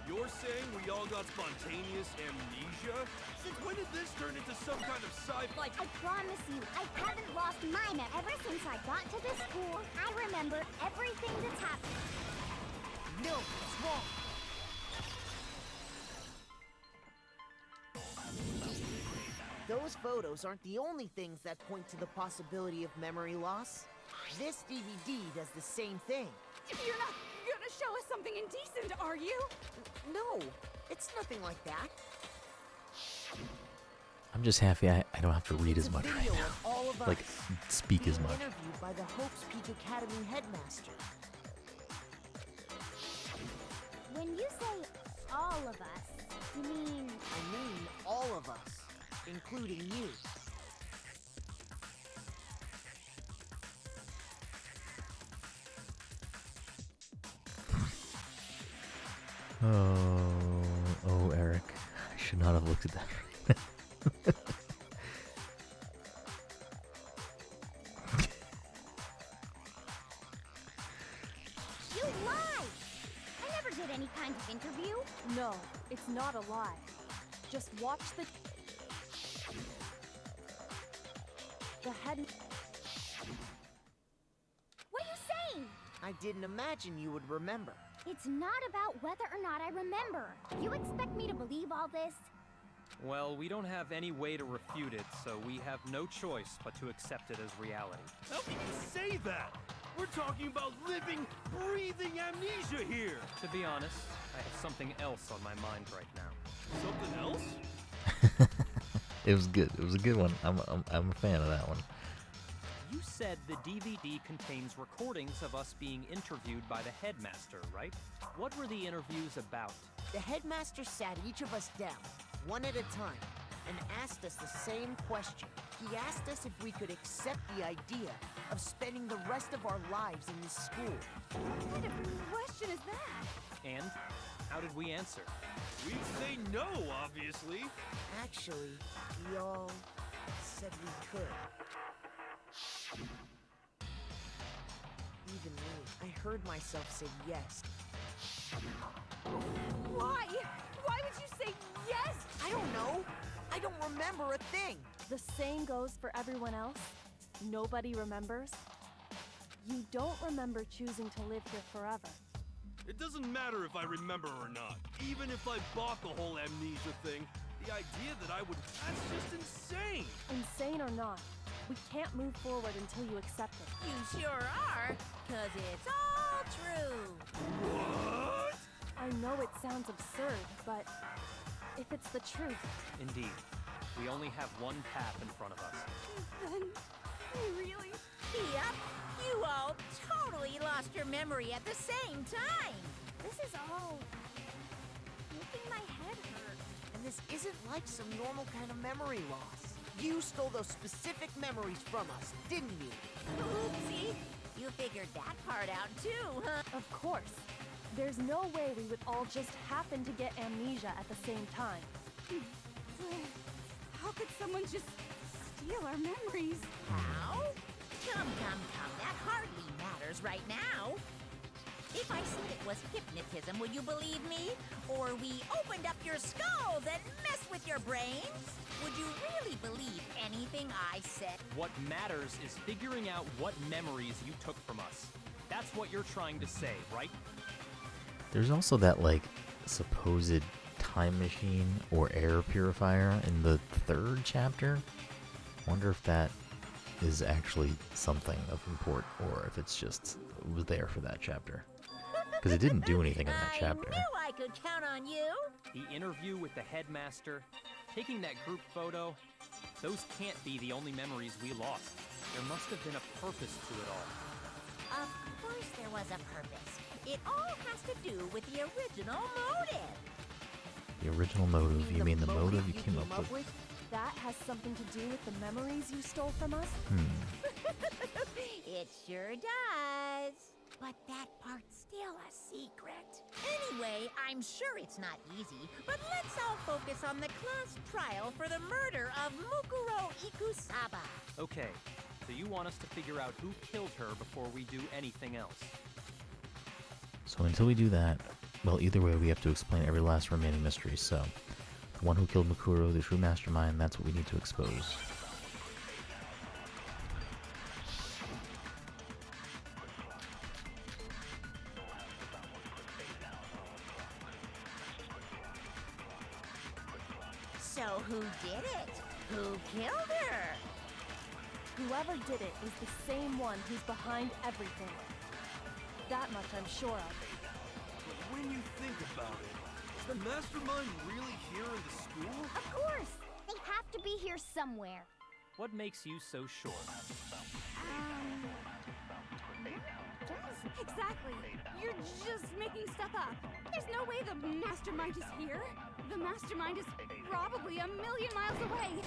You're saying we all got spontaneous amnesia? Since when did this turn into some kind of sci-fi? I promise you, I haven't lost my memory. Ever since I got to this school, I remember everything that's happened. No, it's wrong. Those photos aren't the only things that point to the possibility of memory loss. This DVD does the same thing. You're not gonna show us something indecent, are you? No, it's nothing like that. I'm just happy I don't have to read It's as a much right video now. of all of Like, us speak as being much. interviewed by the Hope's Peak Academy headmaster. When you say all of us, you mean I mean all of us, including you. Oh, Eric. I should not have looked at that. you lied? I never did any kind of interview. No, it's not a lie. Just watch the head. What are you saying? I didn't imagine you would remember. It's not about whether or not I remember. You expect me to believe all this? Well, we don't have any way to refute it, so we have no choice but to accept it as reality. How can you say that? We're talking about living, breathing amnesia here. To be honest, I have something else on my mind right now. Something else? It was good. It was a good one. I'm a fan of that one. You said the DVD contains recordings of us being interviewed by the headmaster, right? What were the interviews about? The headmaster sat each of us down, one at a time, and asked us the same question. He asked us if we could accept the idea of spending the rest of our lives in this school. What kind of question is that? And how did we answer? We'd say no, obviously. Actually, we all said we could. Even me, I heard myself say yes. Why? Why would you say yes? I don't know. I don't remember a thing. The same goes for everyone else. Nobody remembers. You don't remember choosing to live here forever. It doesn't matter if I remember or not. Even if I bought the whole amnesia thing, the idea that I would... That's just insane! Insane or not, we can't move forward until you accept it. You sure are, 'cause it's all true. What? I know it sounds absurd, but if it's the truth, Indeed. We only have one path in front of us. then really? Yep, you all totally lost your memory at the same time. This is all making my head hurt. And this isn't like some normal kind of memory loss. You stole those specific memories from us, didn't you? Oopsie. You figured that part out too, huh? Of course. There's no way we would all just happen to get amnesia at the same time. How could someone just steal our memories? How? Come. That hardly matters right now. If I said it was hypnotism, would you believe me? Or we opened up your skulls and messed with your brains? Would you really believe anything I said? What matters is figuring out what memories you took from us. That's what you're trying to say, right? There's also that, like, supposed time machine or air purifier in the 3rd chapter. Wonder if that is actually something of import, or if it's just was there for that chapter. Because it didn't do anything in that chapter. I knew I could count on you. The interview with the headmaster, taking that group photo, those can't be the only memories we lost. There must have been a purpose to it all. Of course there was a purpose. It all has to do with the original motive. The original motive? You mean the motive you came up with? That has something to do with the memories you stole from us? It sure does. But that part's still a secret. Anyway, I'm sure it's not easy, but let's all focus on the class trial for the murder of Mukuro Ikusaba. Okay, so you want us to figure out who killed her before we do anything else? So until we do that, well, either way, we have to explain every last remaining mystery, so... The one who killed Mukuro, the true mastermind, that's what we need to expose. So who did it? Who killed her? Whoever did it is the same one who's behind everything. That much I'm sure of. But when you think about it, is the mastermind really here in the school? Of course! They have to be here somewhere. What makes you so sure? Exactly. You're just making stuff up. There's no way the mastermind is here. The mastermind is probably a million miles away.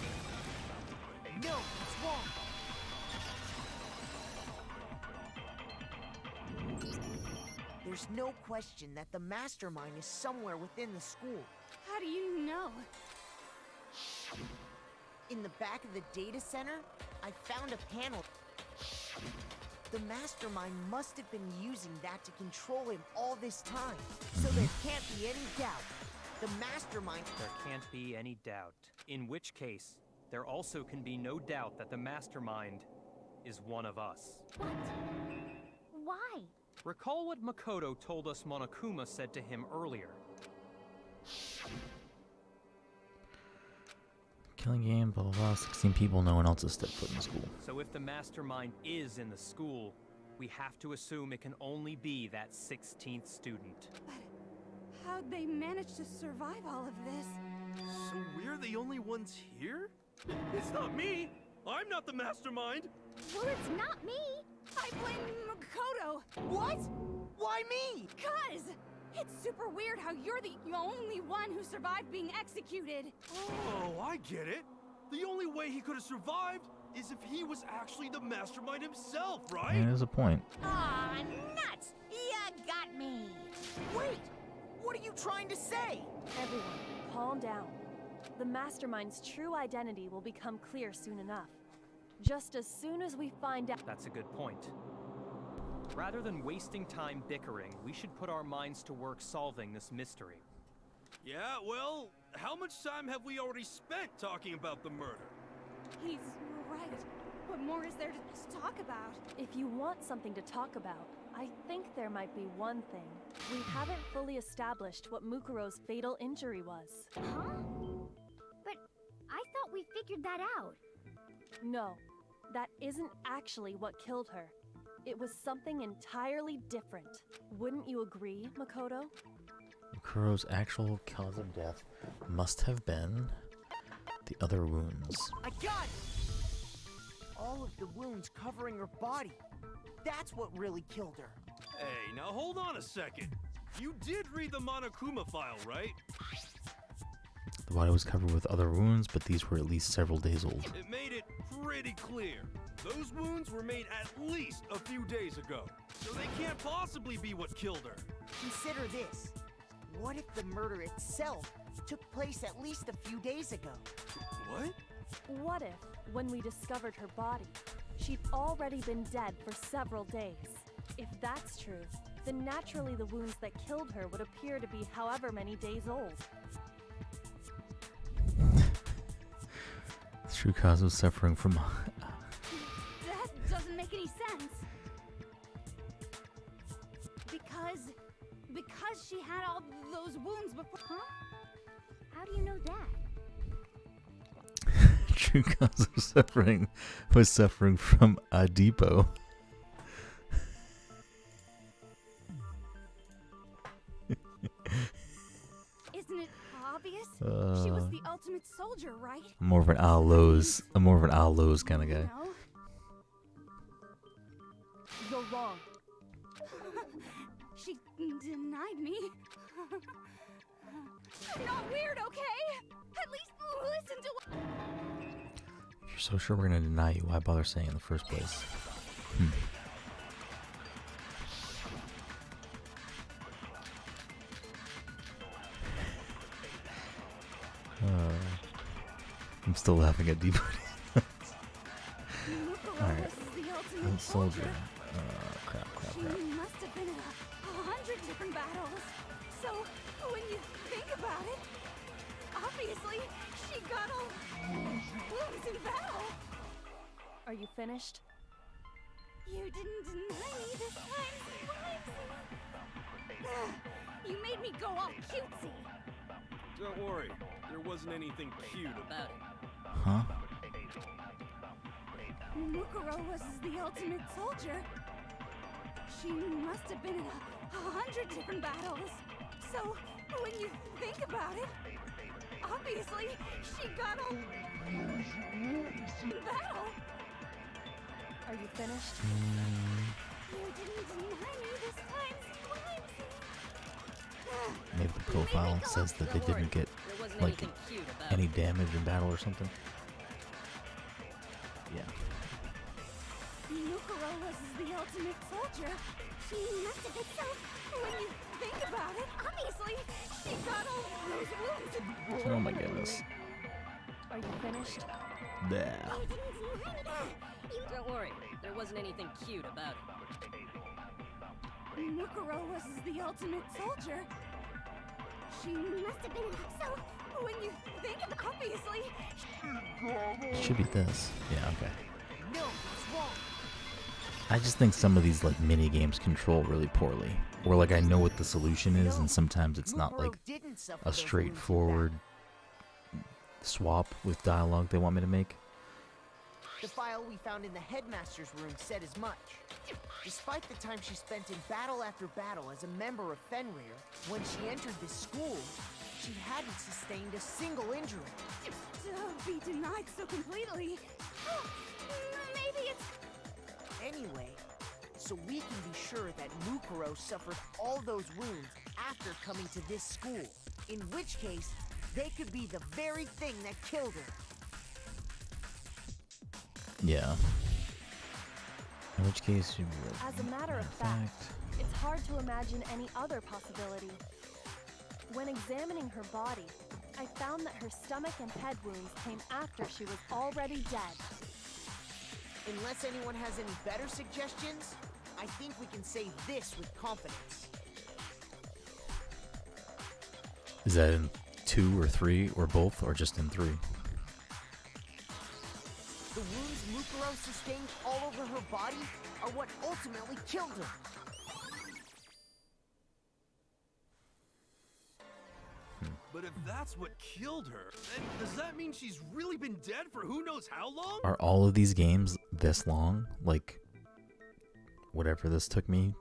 No, it's wrong. There's no question that the mastermind is somewhere within the school. How do you know? In the back of the data center, I found a panel. The mastermind must have been using that to control him all this time. So there can't be any doubt. The mastermind... There can't be any doubt. In which case, there also can be no doubt that the mastermind is one of us. What? Why? Recall what Makoto told us Monokuma said to him earlier. Killing game, blah blah blah, 16 people, no one else has stepped foot in the school. So if the mastermind is in the school, we have to assume it can only be that 16th student. But how'd they manage to survive all of this? So we're the only ones here? It's not me! I'm not the mastermind! Well, it's not me. I blame Makoto. What? Why me? 'Cause it's super weird how you're the only one who survived being executed. Oh, I get it. The only way he could have survived is if he was actually the mastermind himself, right? Yeah, there's a point. Aw, nuts! You got me! Wait! What are you trying to say? Everyone, calm down. The mastermind's true identity will become clear soon enough. Just as soon as we find out... That's a good point. Rather than wasting time bickering, we should put our minds to work solving this mystery. Yeah, well, how much time have we already spent talking about the murder? He's right. What more is there to talk about? If you want something to talk about, I think there might be one thing. We haven't fully established what Mukuro's fatal injury was. Huh? But I thought we figured that out. No, that isn't actually what killed her. It was something entirely different. Wouldn't you agree, Makoto? Mukuro's actual cause of death must have been the other wounds. I got it! All of the wounds covering her body. That's what really killed her. Hey, now hold on a second. You did read the Monokuma file, right? The body was covered with other wounds, but these were at least several days old. It made it pretty clear. Those wounds were made at least a few days ago. So they can't possibly be what killed her. Consider this. What if the murder itself took place at least a few days ago? What? What if, when we discovered her body, she'd already been dead for several days? If that's true, then naturally the wounds that killed her would appear to be however many days old. The true cause of suffering from... That doesn't make any sense. Because she had all those wounds before. Huh? How do you know that? True cause of suffering was suffering from a depot. Isn't it obvious? She was the ultimate soldier, right? I'm more of an Al Lowe's kind of guy. You know? You're wrong. She denied me. I'm not weird, okay? At least listen to what... If you're so sure we're gonna deny you, why bother saying in the first place? I'm still laughing at Depot. Alright. Soldier. Crap. She must have been in 100 different battles. So, when you think about it, obviously, she got all wounds in battle. Are you finished? You didn't deny me this time, You made me go all cutesy. Don't worry, there wasn't anything cute about it. Huh? Mukuro was the ultimate soldier. She must have been in 100 different battles. So, when you think about it, obviously Obviously, she got all in battle. Are you finished? You didn't deny me this time, Slime. Maybe the profile says that they didn't get like any damage in battle or something. Yeah. Mukuro was the ultimate soldier. She must have been so. When you think about it, obviously, she got all those wounds. Oh my goodness. Are you finished? There. You didn't deny me. Don't worry, there wasn't anything cute about it. Mukuro was the ultimate soldier. She must have been so. When you think of obviously, Should be this. Yeah, okay. No, it's wrong. I just think some of these like mini games control really poorly. Or like I know what the solution is and sometimes it's not like Didn't suffer a those wounds in straightforward swap with dialogue they want me to make. The file we found in the headmaster's room said as much. Despite the time she spent in battle after battle as a member of Fenrir, when she entered this school, she hadn't sustained a single injury. to be denied so completely. Maybe it's Anyway, so we can be sure that Mukuro suffered all those wounds after coming to this school. In which case, they could be the very thing that killed her. Yeah. In which case you As a matter of fact, it's hard to imagine any other possibility. When examining her body, I found that her stomach and head wounds came after she was already dead. Unless anyone has any better suggestions, I think we can say this with confidence. Is that in 2 or 3 or both or just in 3? The wounds Mukuro sustained all over her body are what ultimately killed her. But if that's what killed her, then does that mean she's really been dead for who knows how long? Are all of these games this long? Like whatever this took me,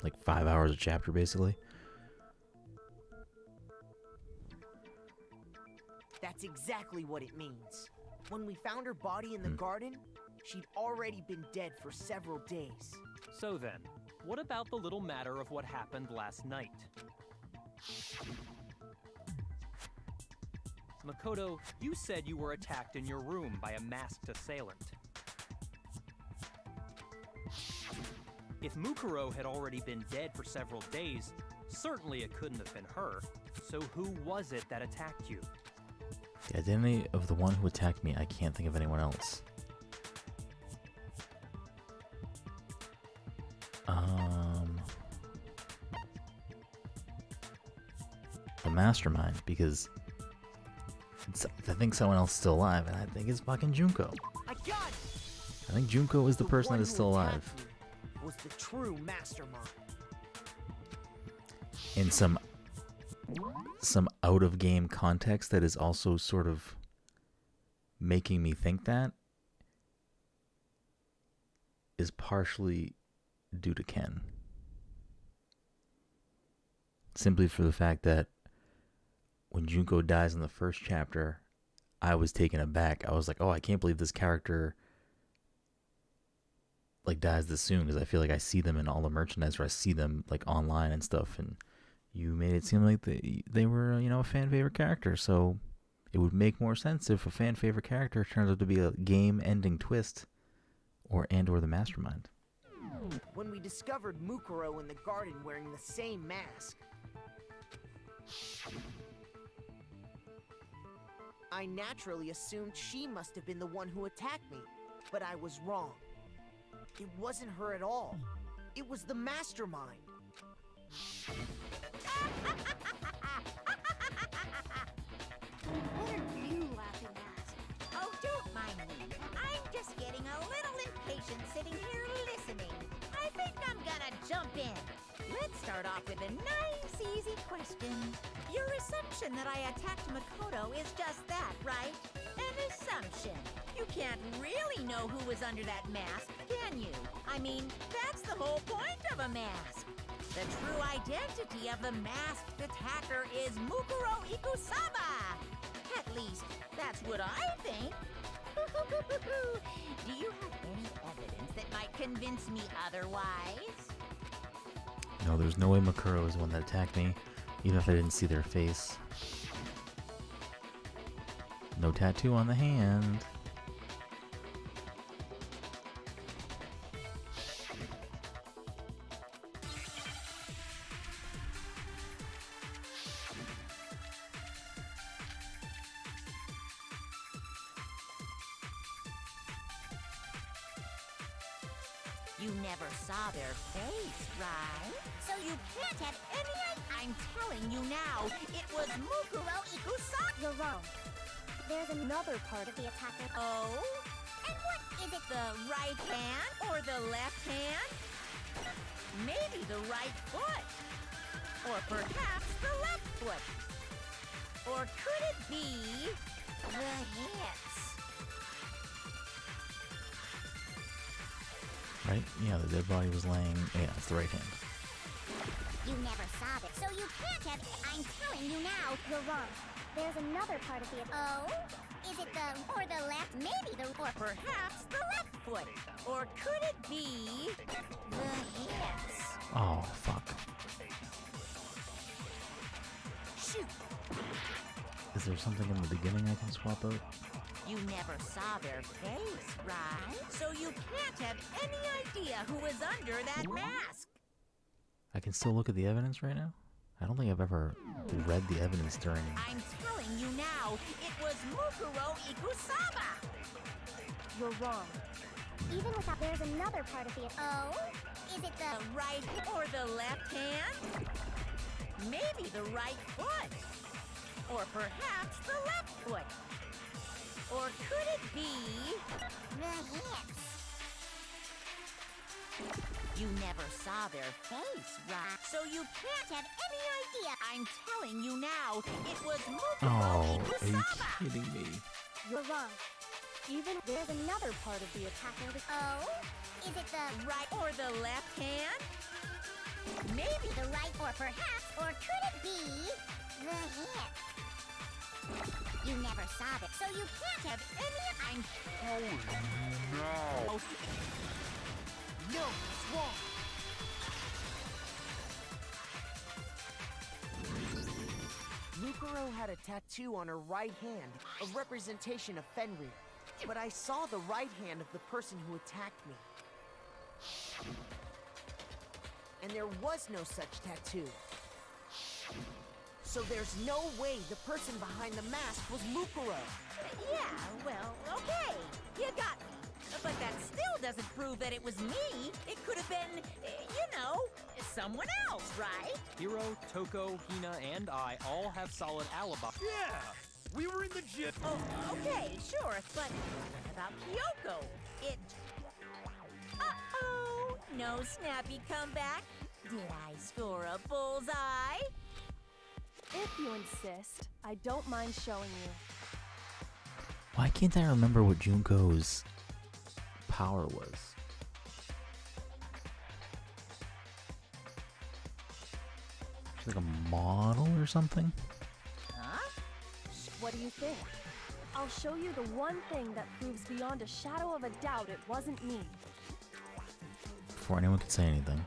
like 5 hours a chapter basically? That's exactly what it means. When we found her body in the garden, she'd already been dead for several days. So then, what about the little matter of what happened last night? Makoto, you said you were attacked in your room by a masked assailant. If Mukuro had already been dead for several days, certainly it couldn't have been her. So who was it that attacked you? The identity of the one who attacked me, I can't think of anyone else. The mastermind, because I think someone else is still alive, and I think it's fucking Junko. I got it! I think Junko is the person one that is who still alive. attacked me was the true mastermind. In some out-of-game context that is also sort of making me think that is partially due to Ken. Simply for the fact that when Junko dies in the first chapter, I was taken aback. I was like, oh, I can't believe this character like dies this soon, because I feel like I see them in all the merchandise, or I see them like online and stuff, and you made it seem like they were, you know, a fan favorite character. So it would make more sense if a fan favorite character turns out to be a game-ending twist, or the mastermind. When we discovered Mukuro in the garden wearing the same mask, I naturally assumed she must have been the one who attacked me, but I was wrong. It wasn't her at all. It was the mastermind. What are you laughing at? Oh, don't mind me. I'm just getting a little impatient sitting here listening. I think I'm gonna jump in. Let's start off with a nice, easy question. Your assumption that I attacked Makoto is just that, right? An assumption. You can't really know who was under that mask, can you? I mean, that's the whole point of a mask. The true identity of the masked attacker is Mukuro Ikusaba. At At least, that's what I think. Do you have any evidence that might convince me otherwise? No, there's no way Makuro is the one that attacked me, even if I didn't see their face. No tattoo on the hand. You never saw their face, right? So you can't have any idea. I'm telling you now, it was Mukuro Ikusaki. You're wrong. There's another part of the attacker. Oh? And what is it, the right hand or the left hand? Maybe the right foot. Or perhaps the left foot. Or could it be the hips? Right? Yeah, the dead body was laying. Yeah, it's the right hand. You never saw it, so you can't have. I'm telling you now, you're wrong. There's another part of the. Oh? Is it the or the left? Maybe the Or perhaps the left foot. Or could it be the hips? Oh, fuck. Shoot! Is there something in the beginning I can swap out? You never saw their face, right? So you can't have any idea who is under that mask. I can still look at the evidence right now? I don't think I've ever read the evidence during... I'm telling you now, it was Mukuro Ikusaba. You're wrong. even without. There's another part of the. Oh, is it The right or the left hand? Maybe the right foot. Or perhaps the left foot. Or could it be the hips? You never saw their face, right? So you can't have any idea. I'm telling you now, it was Mukuro Oh, Ikusaba. are you kidding me? You're wrong. Even there's another part of the attacker. Oh, is it the Right or the left hand? maybe the right, or perhaps, or could it be the hip? You never saw it, so you can't have any. I'm Oh, no. No, it's wrong. Mukuro had a tattoo on her right hand, a representation of Fenrir. But I saw the right hand of the person who attacked me. And there was no such tattoo. So there's no way the person behind the mask was Mukuro. Yeah, well, okay. You got me. But that still doesn't prove that it was me. It could have been, someone else, right? Hiro, Toko, Hina, and I all have solid alibis. Yeah! We were in the gym. Oh, okay, sure. But what about Kyoko? It... Uh-oh! No snappy comeback? Did I score a bullseye? If you insist, I don't mind showing you. Why can't I remember what Junko's power was? She's like a model or something? Huh? What do you think? I'll show you the one thing that proves beyond a shadow of a doubt it wasn't me. Before anyone could say anything.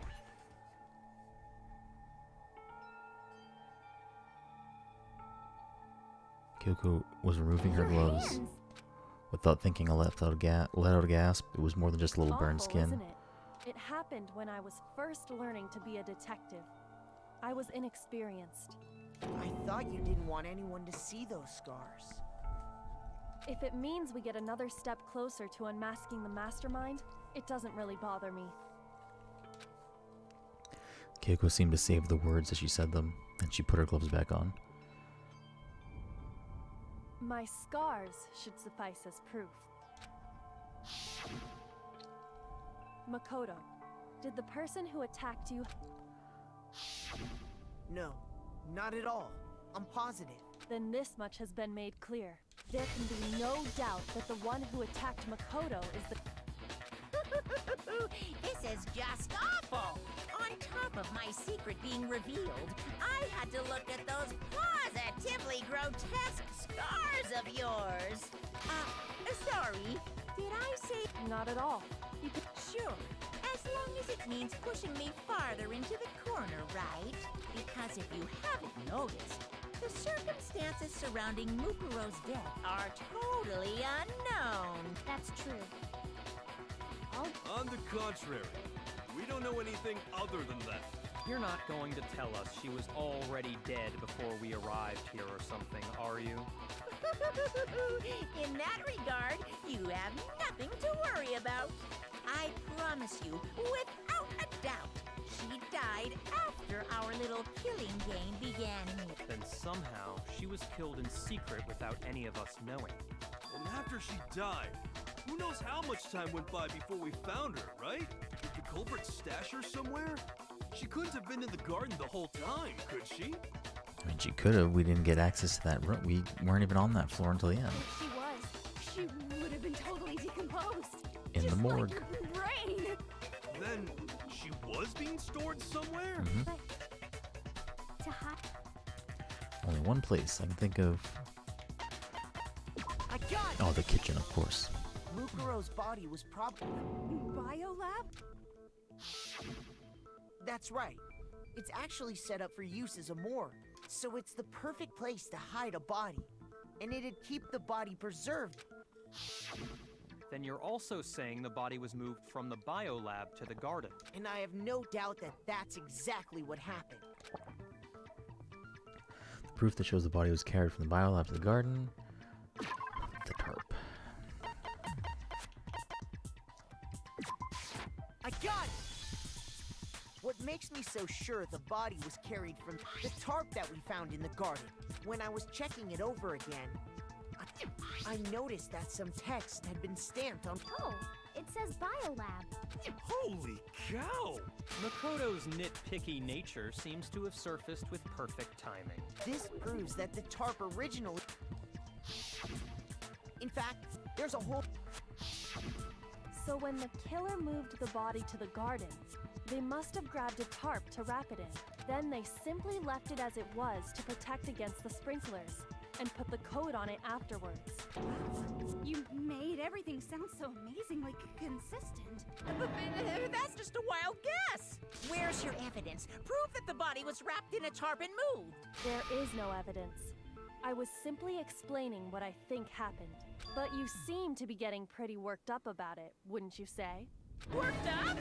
Kyoko was removing her gloves Hands. without thinking. I let out a gasp. It was more than just a little burned Awful, skin. isn't it? It happened when I was first learning to be a detective. I was inexperienced. I thought you didn't want anyone to see those scars. If it means we get another step closer to unmasking the mastermind, it doesn't really bother me. Kyoko seemed to save the words as she said them, and she put her gloves back on. My scars should suffice as proof. Makoto, did the person who attacked you... No, not at all. I'm positive. Then this much has been made clear. There can be no doubt that the one who attacked Makoto is the... This is just awful! On top of my secret being revealed, I had to look at those positively grotesque scars of yours. Sorry. Did I say... Not at all. You could... Sure. As long as it means pushing me farther into the corner, right? Because if you haven't noticed, the circumstances surrounding Mukuro's death are totally unknown. That's true. On the contrary, we don't know anything other than that. You're not going to tell us she was already dead before we arrived here or something, are you? In that regard, you have nothing to worry about. I promise you, without a doubt, she died after our little killing game began. Then somehow she was killed in secret without any of us knowing. And after she died, who knows how much time went by before we found her, right? Did the culprit stash her somewhere? She couldn't have been in the garden the whole time, could she? I mean, she could have. We didn't get access to that room. We weren't even on that floor until the end. If she was, she would have been totally decomposed. In the Just morgue. like your brain. Then she was being stored somewhere? But to hide. Only one place I can think of. I got it! Oh, the kitchen, of course. Mukuro's body was probably... Biolab? That's right. It's actually set up for use as a morgue, so it's the perfect place to hide a body. And it'd keep the body preserved. Then you're also saying the body was moved from the biolab to the garden. And I have no doubt that that's exactly what happened. The proof that shows the body was carried from the biolab to the garden. The tarp. I got it! What makes me so sure the body was carried from the tarp that we found in the garden. When I was checking it over again, I noticed that some text had been stamped on... Oh, it says Biolab. Holy cow! Makoto's nitpicky nature seems to have surfaced with perfect timing. This proves that the tarp originally... In fact, there's a whole... So when the killer moved the body to the garden, they must have grabbed a tarp to wrap it in. Then they simply left it as it was to protect against the sprinklers, and put the coat on it afterwards. You made everything sound so amazingly consistent. That's just a wild guess. Where's your evidence? Prove that the body was wrapped in a tarp and moved. There is no evidence. I was simply explaining what I think happened. But you seem to be getting pretty worked up about it, wouldn't you say? Worked up?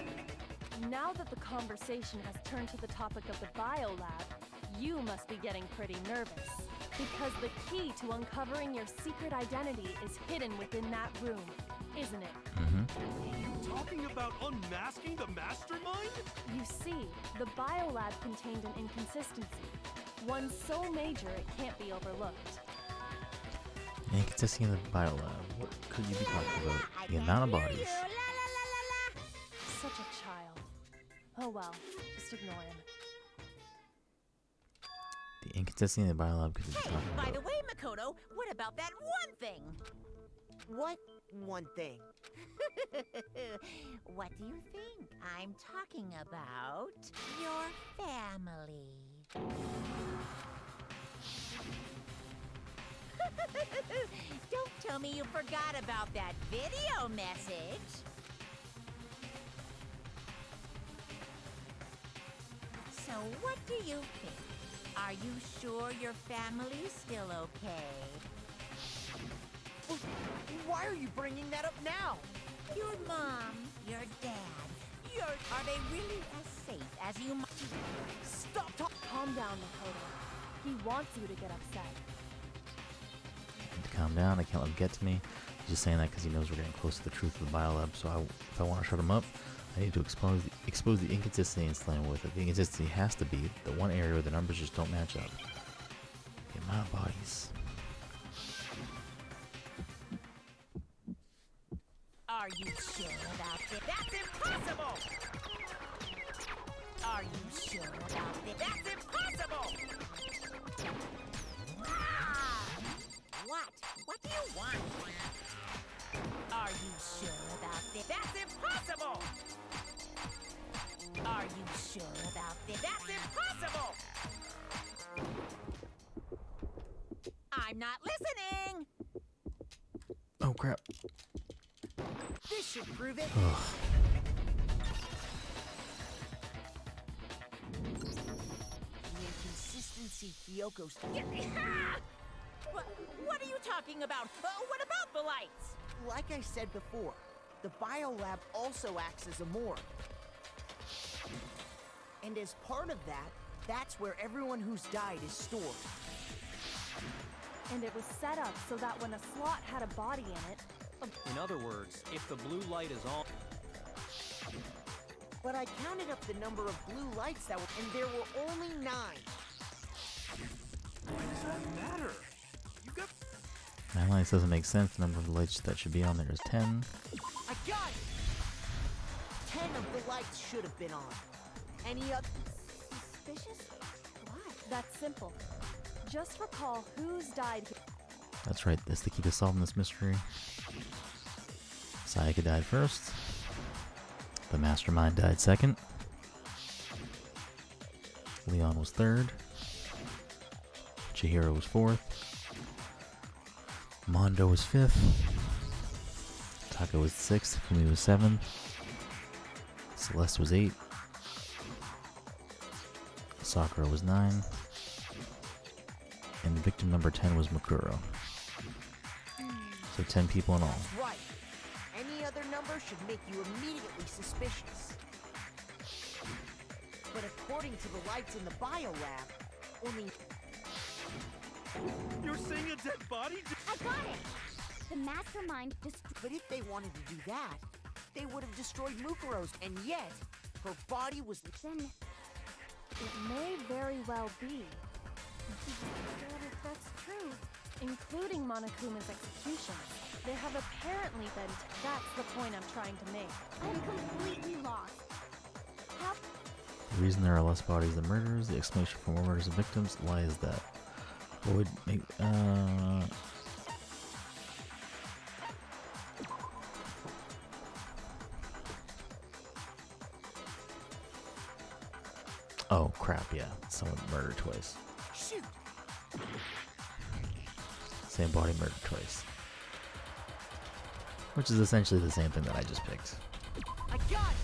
Now that the conversation has turned to the topic of the biolab, you must be getting pretty nervous. Because the key to uncovering your secret identity is hidden within that room, isn't it? Are you talking about unmasking the mastermind? You see, the biolab contained an inconsistency. One so major it can't be overlooked. Inconsistency in the biolab. What could you be talking about? The amount of bodies. Such a child. Oh well, just ignore him. The inconsistency in the biolab could you be Hey, talking by about? the way, Makoto, what about that one thing? What one thing? What do you think? I'm talking about your family. Don't tell me you forgot about that video message. So what do you think? Are you sure your family's still okay? Why are you bringing that up now? Your mom, your dad, are they really as safe as you might? Stop talking! Calm down, Makoto. He wants you to get upset. I need to calm down. I can't let him get to me. He's just saying that because he knows we're getting close to the truth of the biolab. So if I want to shut him up, I need to expose the inconsistency and slam with it. The inconsistency has to be the one area where the numbers just don't match up. The amount of bodies. Are you sure about this? That's impossible! Are you sure about this? That's impossible! Ah! What? What do you want? Are you sure about this? That's impossible! Are you sure about this? That's impossible! I'm not listening! Oh crap. This should prove it. Ugh. The inconsistency Kyoko's... What are you talking about? What about the lights? Like I said before, the biolab also acts as a morgue. And as part of that, that's where everyone who's died is stored. And it was set up so that when a slot had a body in it, In other words, if the blue light is on... But I counted up the number of blue lights that were, and there were only 9. Why does that matter? You got... 9 lights doesn't make sense. The number of lights that should be on there is 10. I got it! 10 of the lights should have been on. Any other... suspicious? Why? That's simple. Just recall who's died here. That's right, that's the key to solving this mystery. Sayaka died first. The mastermind died second. Leon was third. Chihiro was fourth. Mondo was fifth. Taka was sixth. Fumi was seventh. Celeste was 8. Sakura was 9. And victim number 10 was Makuro. So 10 people in all. That's right. Any other number should make you immediately suspicious. But according to the lights in the biolab, only... You're saying a dead body? I got it! The mastermind But if they wanted to do that, they would have destroyed Mukuro's, and yet, her body was... Then It may very well be. But if that's true, including Monokuma's execution, they have apparently been... That's the point I'm trying to make. I'm completely lost. How? The reason there are less bodies than murderers, the explanation for more murders and victims, why is that? What would make... Oh crap, yeah. Someone murdered twice. Shoot! Same body murdered twice. Which is essentially the same thing that I just picked. I got it!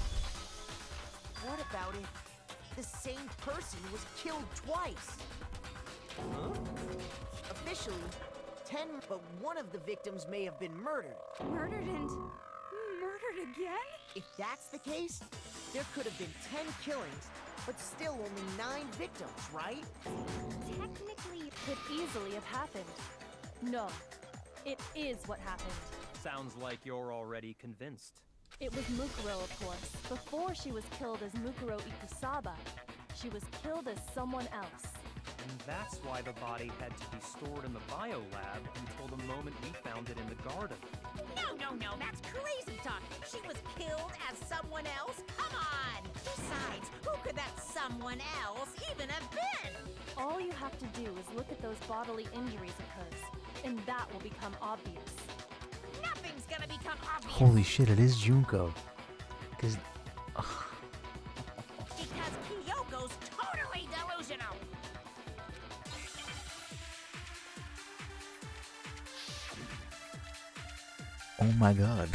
What about if the same person was killed twice? Huh? Officially, 10, but one of the victims may have been murdered. Murdered and murdered again? If that's the case, there could have been 10 killings, but still only 9 victims, right? Technically, it could easily have happened. No, it is what happened. Sounds like you're already convinced. It was Mukuro, of course. Before she was killed as Mukuro Ikusaba, she was killed as someone else. And that's why the body had to be stored in the biolab until the moment we found it in the garden. No, that's crazy talk. She was killed as someone else? Come on! Besides, who could that someone else even have been? All you have to do is look at those bodily injuries of hers, and that will become obvious. Nothing's gonna become obvious. Holy shit, it is Junko. Because... Because Kyoko's totally delusional. Oh my god.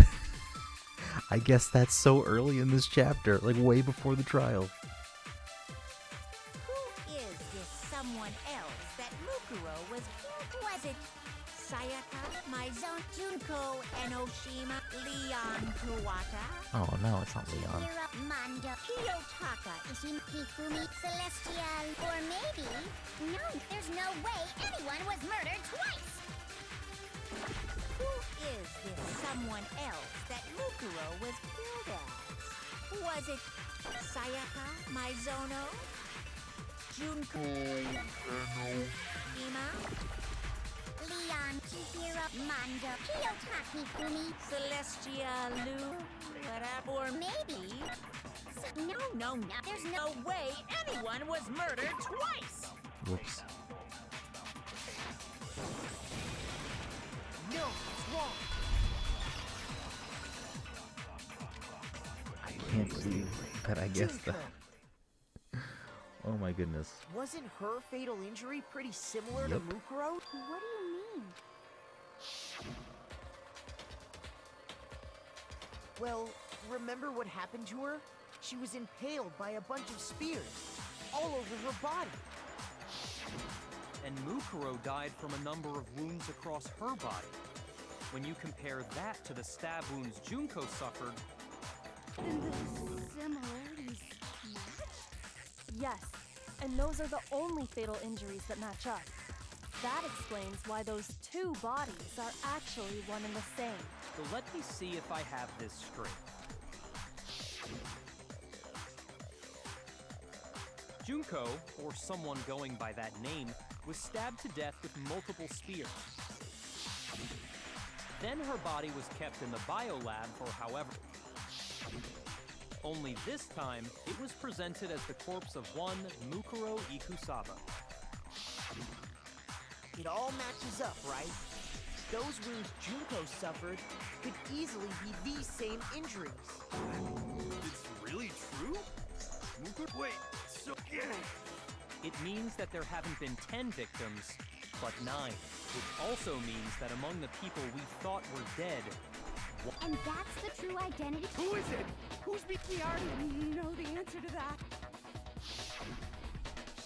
I guess that's so early in this chapter, like way before the trial. Who is this someone else that Mukuro was killed? Was it Sayaka, Maizone, Junko, Enoshima, Leon Kuwata? Oh no, it's not Leon. Hira, Mando, Kiyotaka, Ishim, Hifumi, Celestial, or maybe... No, there's no way anyone was murdered twice! Who is this someone else that Mukuro was killed as? Was it Sayaka, Maizono, Junko, Enoshima, Leon, Chihiro, Mando, Kiyotaki, Fumi, Celestia, Lu, or maybe... No, there's no way anyone was murdered twice! Whoops. No, it's wrong. can't believe that I guessed that. Oh my goodness. Wasn't her fatal injury pretty similar to Yep. Mukuro? What do you mean? Well, remember what happened to her? She was impaled by a bunch of spears, all over her body. And Mukuro died from a number of wounds across her body. When you compare that to the stab wounds Junko suffered, And the similarities match? Yes, and those are the only fatal injuries that match up. That explains why those two bodies are actually one and the same. so let me see if I have this straight. Junko, or someone going by that name, was stabbed to death with multiple spears. Then her body was kept in the biolab for however. Only this time, it was presented as the corpse of one Mukuro Ikusaba. It all matches up, right? Those wounds Junko suffered could easily be these same injuries. It's really true? Wait, so... It means that there haven't been 10 victims, but 9. Which also means that among the people we thought were dead, And that's the true identity? Who is it? Who's be? We already know the answer to that.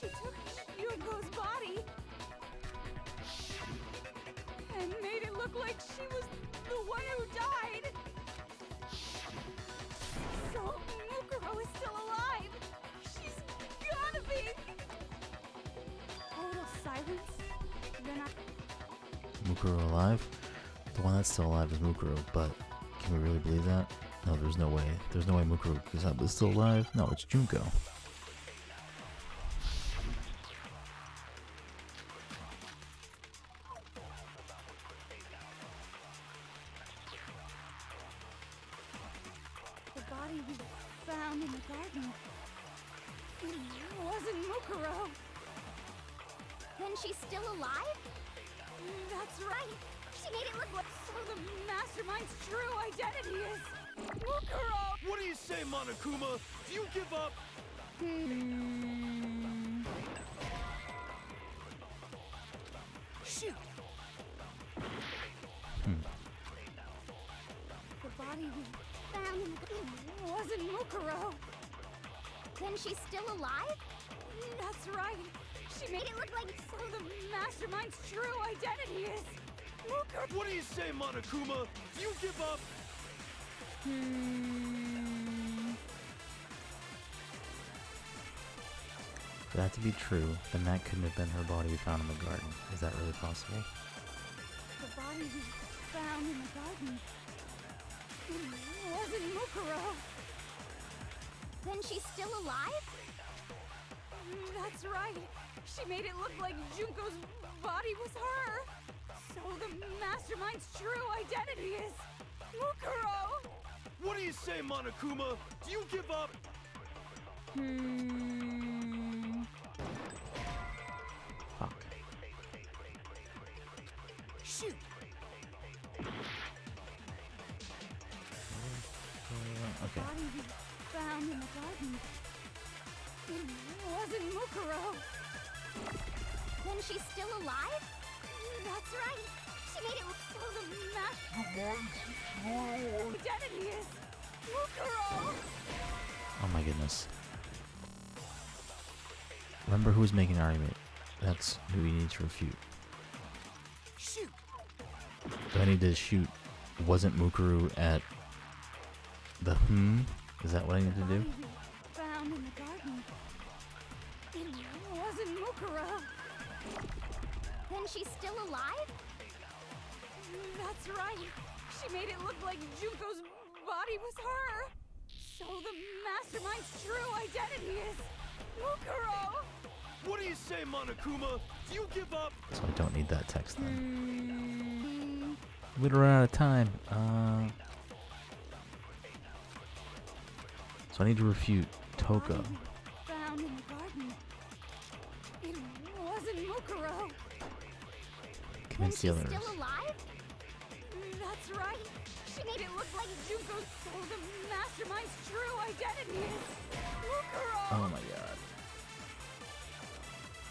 She took Junko's body and made it look like she was the one who died. So Mukuro is still alive. She's gotta be. Total silence. They're not. Mukuro alive? The one that's still alive is Mukuro, but can we really believe that? No, there's no way. There's no way Mukuro is still alive. No, it's Junko. The body we found in the garden. It wasn't Mukuro. Then she's still alive? That's right. She made it look like... So the mastermind's true identity is Mukuro. What do you say, Monokuma? Do you give up? Shoot! The body we found in the wasn't Mukuro. Then she's still alive? That's right. She made it look like... So the mastermind's true identity is Mukuro. What do you say, Monokuma? Do you give up? For that to be true, then that couldn't have been her body we found in the garden. Is that really possible? The body we found in the garden. It wasn't Mukuro. Then she's still alive? That's right. She made it look like Junko's body was her. So the mastermind's true identity is Mukuro. What do you say, Monokuma? Do you give up? Fuck. Shoot! Okay. Body we found in the garden. It wasn't Mukuro. Then she's still alive? That's right. She made it look... So the mastermind's identity is Mukuro. Oh my goodness. Remember who's making an argument. That's who we need to refute. Shoot! Do I need to shoot wasn't Mukuro at the Is that what I need to do? Body we found in the garden. It wasn't Mukuro. Then she's still alive? That's right. She made it look like Junko's body was her. So the mastermind's true identity is Mukuro. What do you say, Monokuma? Do you give up? So I don't need that text then. We're gonna run out of time. So I need to refute Toka. Body we found in the garden. It wasn't Mukuro. Convince the Then others. she's still alive? That's right. She made it look like Junko stole the mastermind's true identity is Mukuro. Oh my god.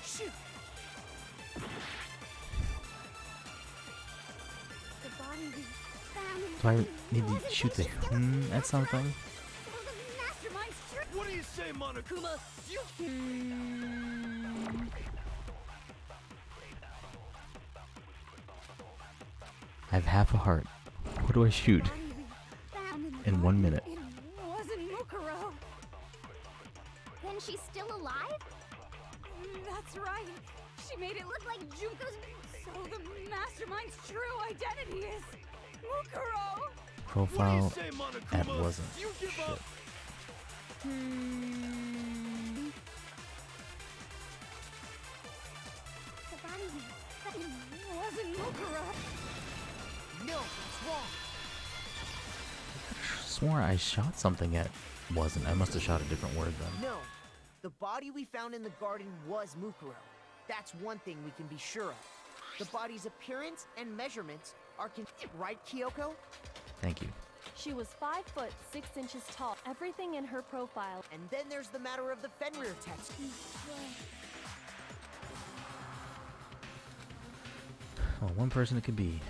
Shoot! The body we found in Do I the need to wasn't shoot the Tenchi's at something? Stole the mastermind's true. What do you say, Monokuma? I have half a heart. What do I shoot? The body we found In 1 minute. It wasn't Mukuro. Then she's still alive? That's right. She made it look like Junko's stole the mastermind's true identity is Mukuro. Profile What do you say, Monokuma? at wasn't. You give Shit. up? The body we found. It wasn't Mukuro. No, it's wrong. Swore I shot something at wasn't. I must have shot a different word then. No. The body we found in the garden was Mukuro. That's one thing we can be sure of. The body's appearance and measurements are right, Kyoko? Thank you. She was 5 foot 6 inches tall. Everything in her profile. And then there's the matter of the Fenrir text. Well, one person it could be.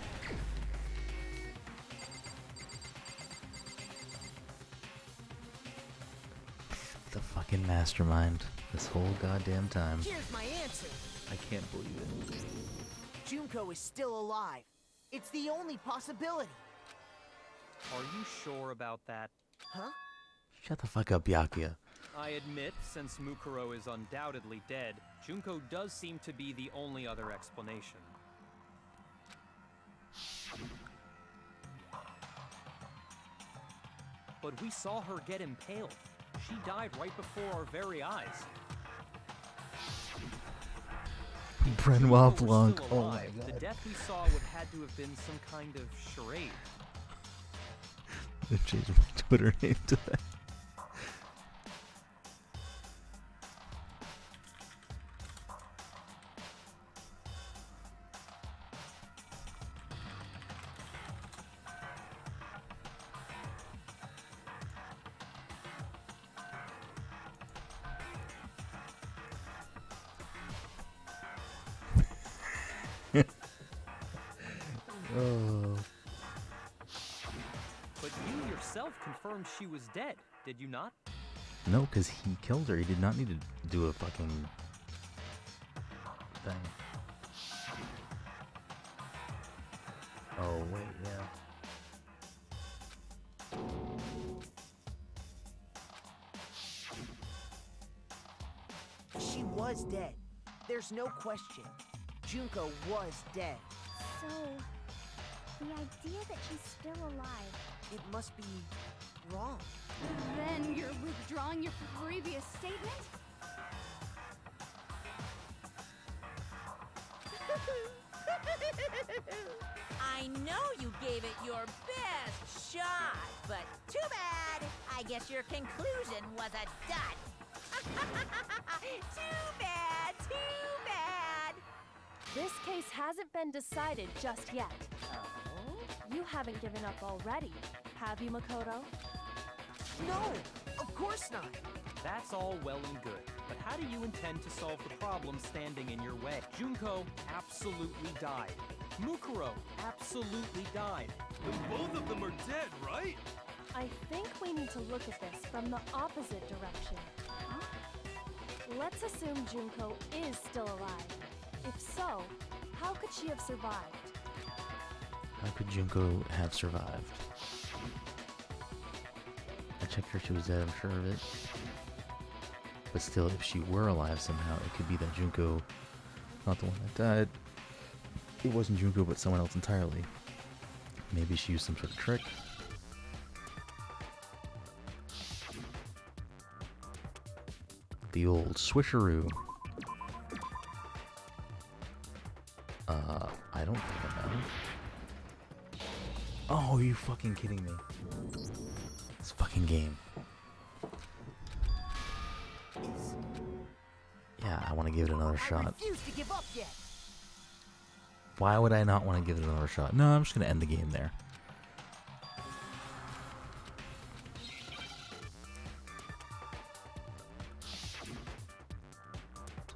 The fucking mastermind. This whole goddamn time. Here's my answer. I can't believe it. Junko is still alive. It's the only possibility. Are you sure about that? Huh? Shut the fuck up, Byakuya. I admit, since Mukuro is undoubtedly dead, Junko does seem to be the only other explanation. But we saw her get impaled. She died right before our very eyes. Brenwa Junko was Blanc. still Oh my alive. The god. death we saw would had to have been some kind of charade. I changed my Twitter name to that. Oh. But you yourself confirmed she was dead, did you not? No, because he killed her. He did not need to do a fucking thing. Oh, wait, yeah. She was dead. There's no question. Junko was dead. So, the idea that she's still alive. It must be wrong. Then you're withdrawing your previous statement? I know you gave it your best shot, but too bad. I guess your conclusion was a dud. Too bad, too bad. This case hasn't been decided just yet. Oh? You haven't given up already, have you, Makoto? No, of course not. That's all well and good, but how do you intend to solve the problem standing in your way? Junko absolutely died. Mukuro absolutely died. Then both of them are dead, right? I think we need to look at this from the opposite direction. Huh? Let's assume Junko is still alive. If so, how could she have survived? How could Junko have survived? I checked her, she was dead, I'm sure of it. But still, if she were alive somehow, it could be that Junko, not the one that died, it wasn't Junko but someone else entirely. Maybe she used some sort of trick. The old switcheroo. I don't think I know. Oh, are you fucking kidding me? This fucking game. Yeah, I want to give it another I shot. refuse to give up yet. Why would I not want to give it another shot? No, I'm just going to end the game there.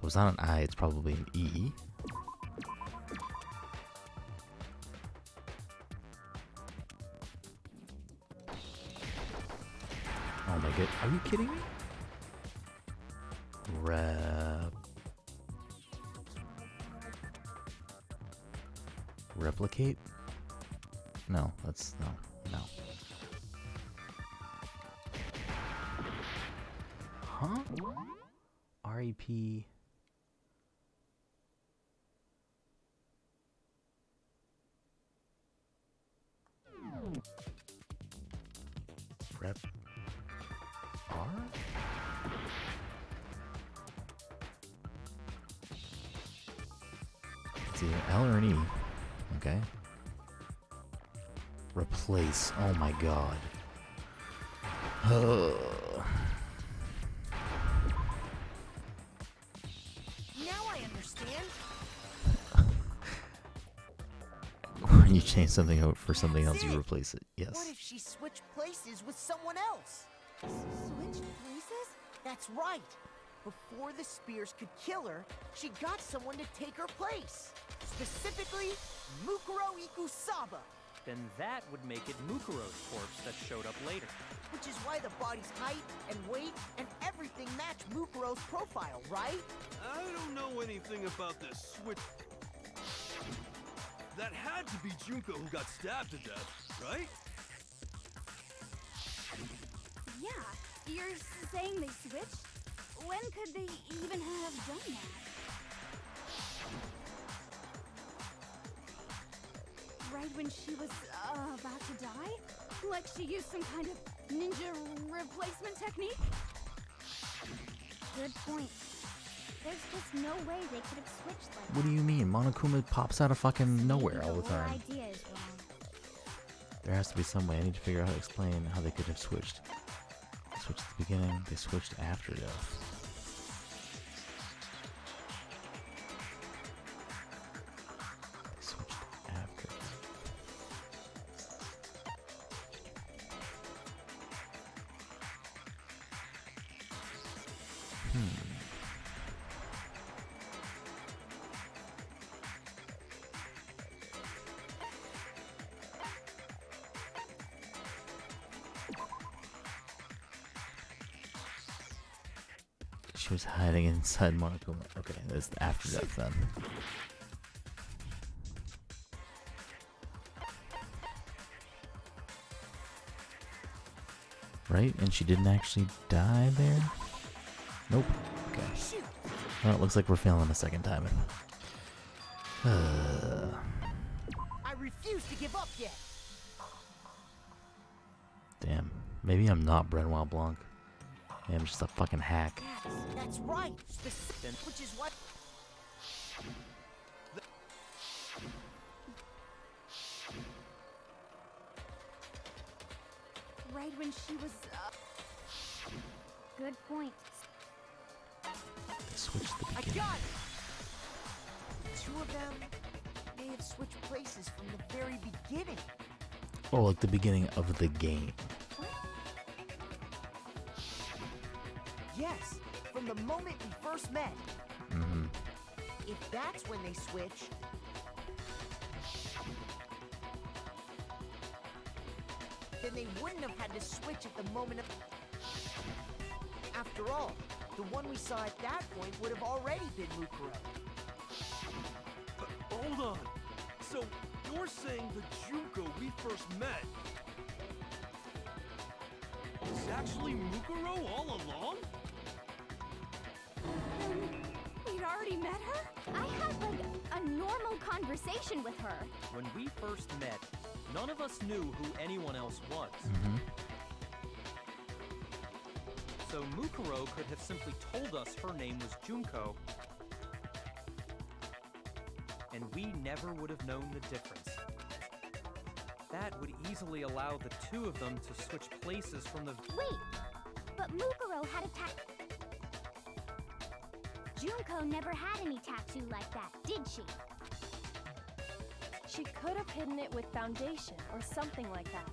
If it's not an I, it's probably an E. Oh my god, are you kidding me? Replicate? No, that's no. Huh? R.E.P. Rep R? It's either L or an E. Okay. Replace. Oh my god. Now I understand. When you change something out for something else, you replace it. What Yes. if she switched places with someone else? Switch places? That's right. Before the spears could kill her, she got someone to take her place. Specifically, Mukuro Ikusaba. Then that would make it Mukuro's corpse that showed up later. Which is why the body's height and weight and everything match Mukuro's profile, right? I don't know anything about this switch. That had to be Junko who got stabbed to death, right? Yeah, you're saying they switched? When could they even have done that? Right when she was about to die? Like she used some kind of ninja replacement technique? Good point. There's just no way they could have switched like that. What do you mean? Monokuma pops out of fucking nowhere all the Your time. idea is wrong. There has to be some way. I need to figure out how to explain how they could have switched. They switched at the beginning, they switched after death. They switched after death. She was hiding inside Monokuma. Okay, that's the after death then. Right? And she didn't actually die there? Nope. Okay. Well, it looks like we're failing a second time. I refuse to give up yet. Damn. Maybe I'm not Brenoir Blanc. Maybe I'm just a fucking hack. That's right. Which is what. Right when she was, Good point. They switched the I beginning. got it. The two of them may have switched places from the very beginning. Oh, like the beginning of the game. Yes, from the moment we first met. Mm-hmm. If that's when they switched, then they wouldn't have had to switch at the moment of. After all, the one we saw at that point would have already been Mukuro. Hold on. So, you're saying the Junko we first met is actually Mukuro all along? we'd already met her? I had like a normal conversation with her. When we first met, none of us knew who anyone else was. Mm-hmm. So Mukuro could have simply told us her name was Junko, and we never would have known the difference. That would easily allow the two of them to switch places from the... Wait, but Mukuro had a Junko never had any tattoo like that, did she? She could have hidden it with foundation or something like that.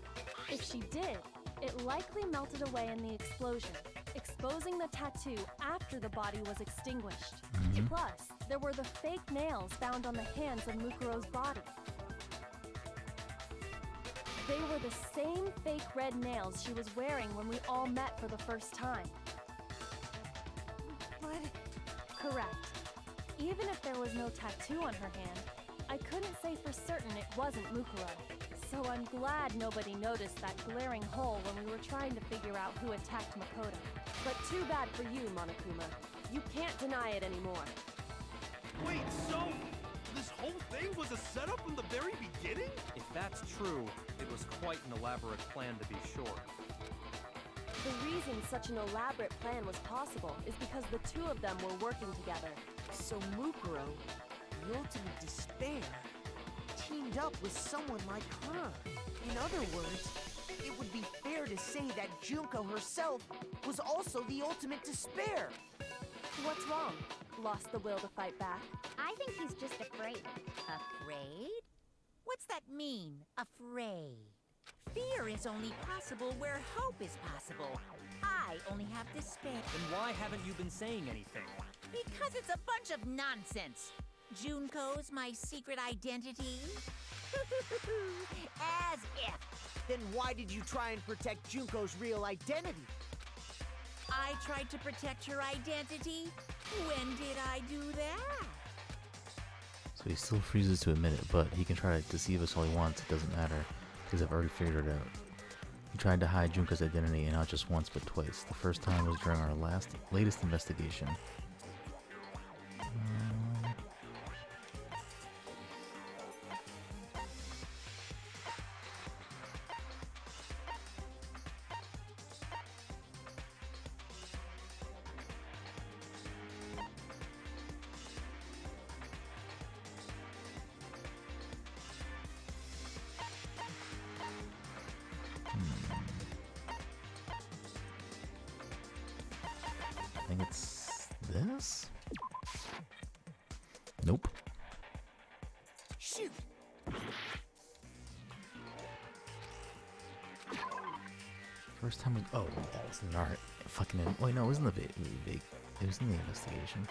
If she did, it likely melted away in the explosion, exposing the tattoo after the body was extinguished. Plus, there were the fake nails found on the hands of Mukuro's body. They were the same fake red nails she was wearing when we all met for the first time. But... Correct. Even if there was no tattoo on her hand, I couldn't say for certain it wasn't Mukuro. So I'm glad nobody noticed that glaring hole when we were trying to figure out who attacked Makoto. But too bad for you, Monokuma. You can't deny it anymore. Wait, so this whole thing was a setup from the very beginning? If that's true, it was quite an elaborate plan to be sure. The reason such an elaborate plan was possible is because the two of them were working together. So Mukuro, the ultimate despair, teamed up with someone like her. In other words, it would be fair to say that Junko herself was also the ultimate despair. What's wrong? Lost the will to fight back? I think he's just afraid. Afraid? What's that mean, afraid? Fear is only possible where hope is possible. I only have despair. Then why haven't you been saying anything? Because it's a bunch of nonsense. Junko's my secret identity? As if. Then why did you try and protect Junko's real identity? I tried to protect her identity? When did I do that? So he still refuses to admit it, but he can try to deceive us all he wants. It doesn't matter, because I've already figured it out. He tried to hide Junko's identity, and not just once, but twice. The first time was during our latest investigation. I think it's this? Nope. Shoot! First time was, oh, that was an art. Fucking, wait, no, it wasn't the big, it was in the investigation.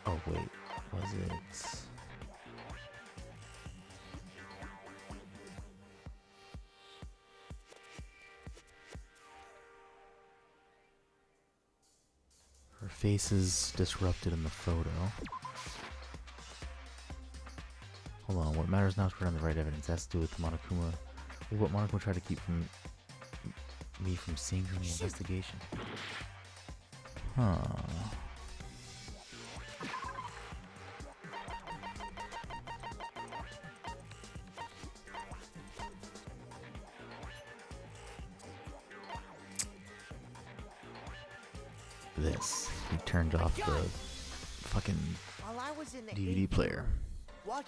Oh, wait, was it? Her face is disrupted in the photo. Hold on, what matters now is putting on the right evidence. That has to do with Monokuma. What Monokuma tried to keep me from seeing her in the investigation. Huh. This. He turned off the fucking While I was in the DVD player. What?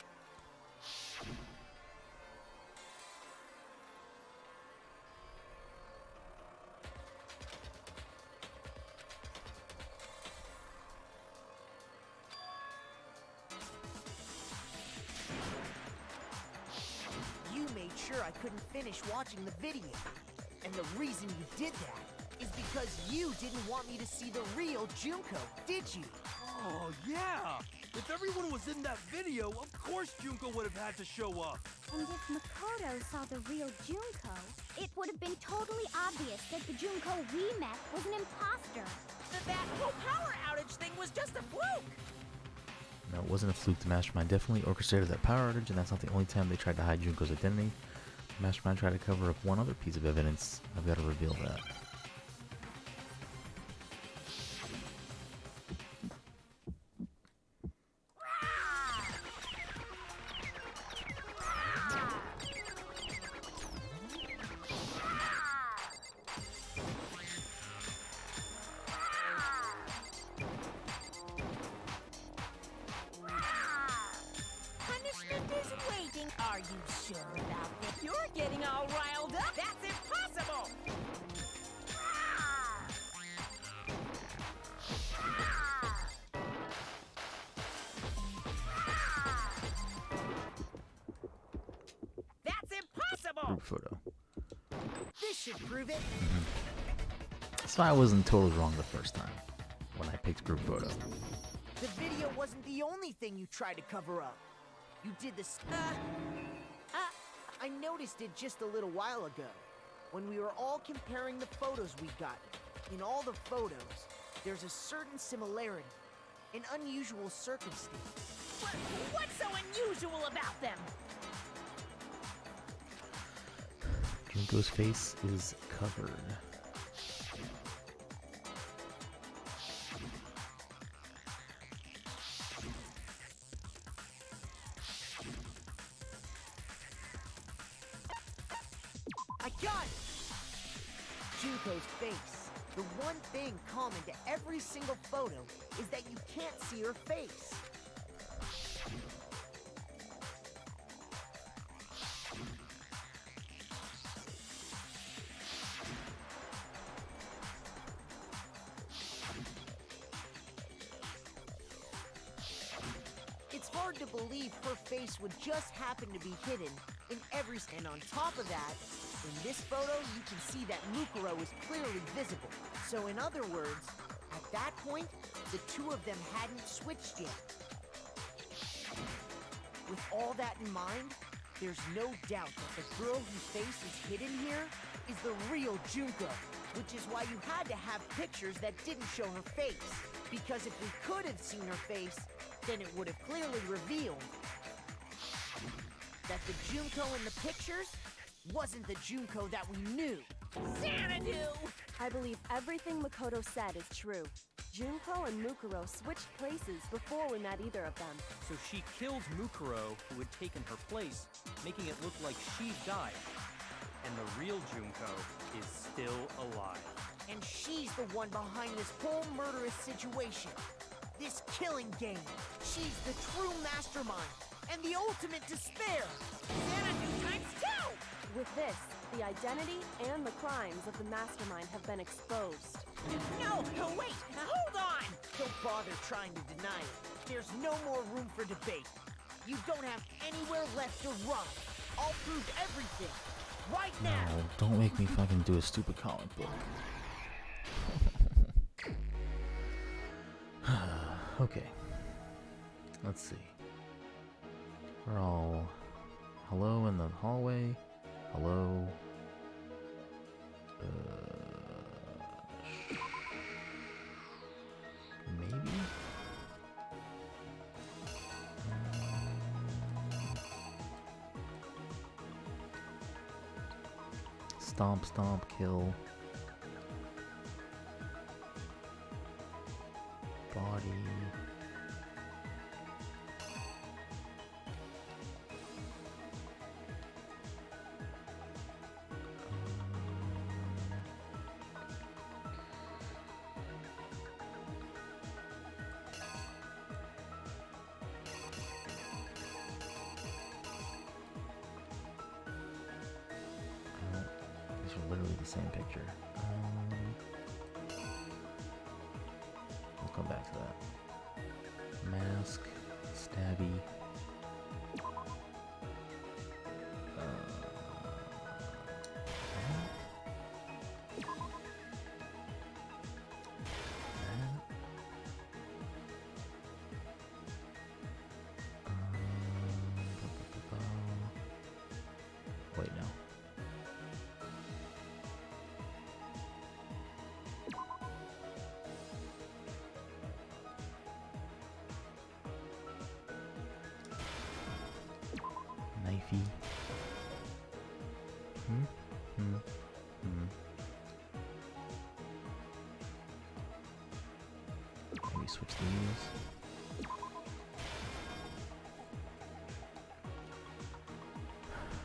You made sure I couldn't finish watching the video. And the reason you did that is because you didn't want me to see the real Junko, did you? Oh, yeah! If everyone was in that video, of course Junko would have had to show up. And if Makoto saw the real Junko, it would have been totally obvious that the Junko we met was an imposter. That whole power outage thing was just a fluke! No, it wasn't a fluke. The Mastermind definitely orchestrated that power outage, and that's not the only time they tried to hide Junko's identity. The Mastermind tried to cover up one other piece of evidence. I've got to reveal that. Punishment is waiting. Are you sure about this? You're getting all riled up. That's impossible! That's impossible! Group photo. should prove it. So I wasn't totally wrong the first time when I picked group photo. The video wasn't the only thing you tried to cover up. You did this. I noticed it just a little while ago, when we were all comparing the photos we'd gotten. In all the photos, there's a certain similarity, an unusual circumstance. What's so unusual about them? Junko's face is covered. I got it! Junko's face. The one thing common to every single photo is that you can't see her face. It's hard to believe her face would just happen to be hidden in every... And on top of that, in this photo, you can see that Mukuro is clearly visible. So in other words, at that point, the two of them hadn't switched yet. With all that in mind, there's no doubt that the girl whose face is hidden here is the real Junko, which is why you had to have pictures that didn't show her face. Because if we could have seen her face, then it would have clearly revealed that the Junko in the pictures wasn't the Junko that we knew. Xanadu! I believe everything Makoto said is true. Junko and Mukuro switched places before we met either of them. So she killed Mukuro, who had taken her place, making it look like she died. And the real Junko is still alive. And she's the one behind this whole murderous situation. This killing game. She's the true mastermind and the ultimate despair. Xanadu times 2! With this, the identity and the crimes of the mastermind have been exposed. No, wait, hold on! Don't bother trying to deny it. There's no more room for debate. You don't have anywhere left to run. I'll prove everything. Right now! No, don't make me fucking do a stupid comic book. Okay. Let's see. We're all... Hello in the hallway. Hello. Maybe? Stomp, stomp, kill. Body. These are literally the same picture. We'll come back to that. Mask, stabby. Wait, no. Knifey. Maybe switch these.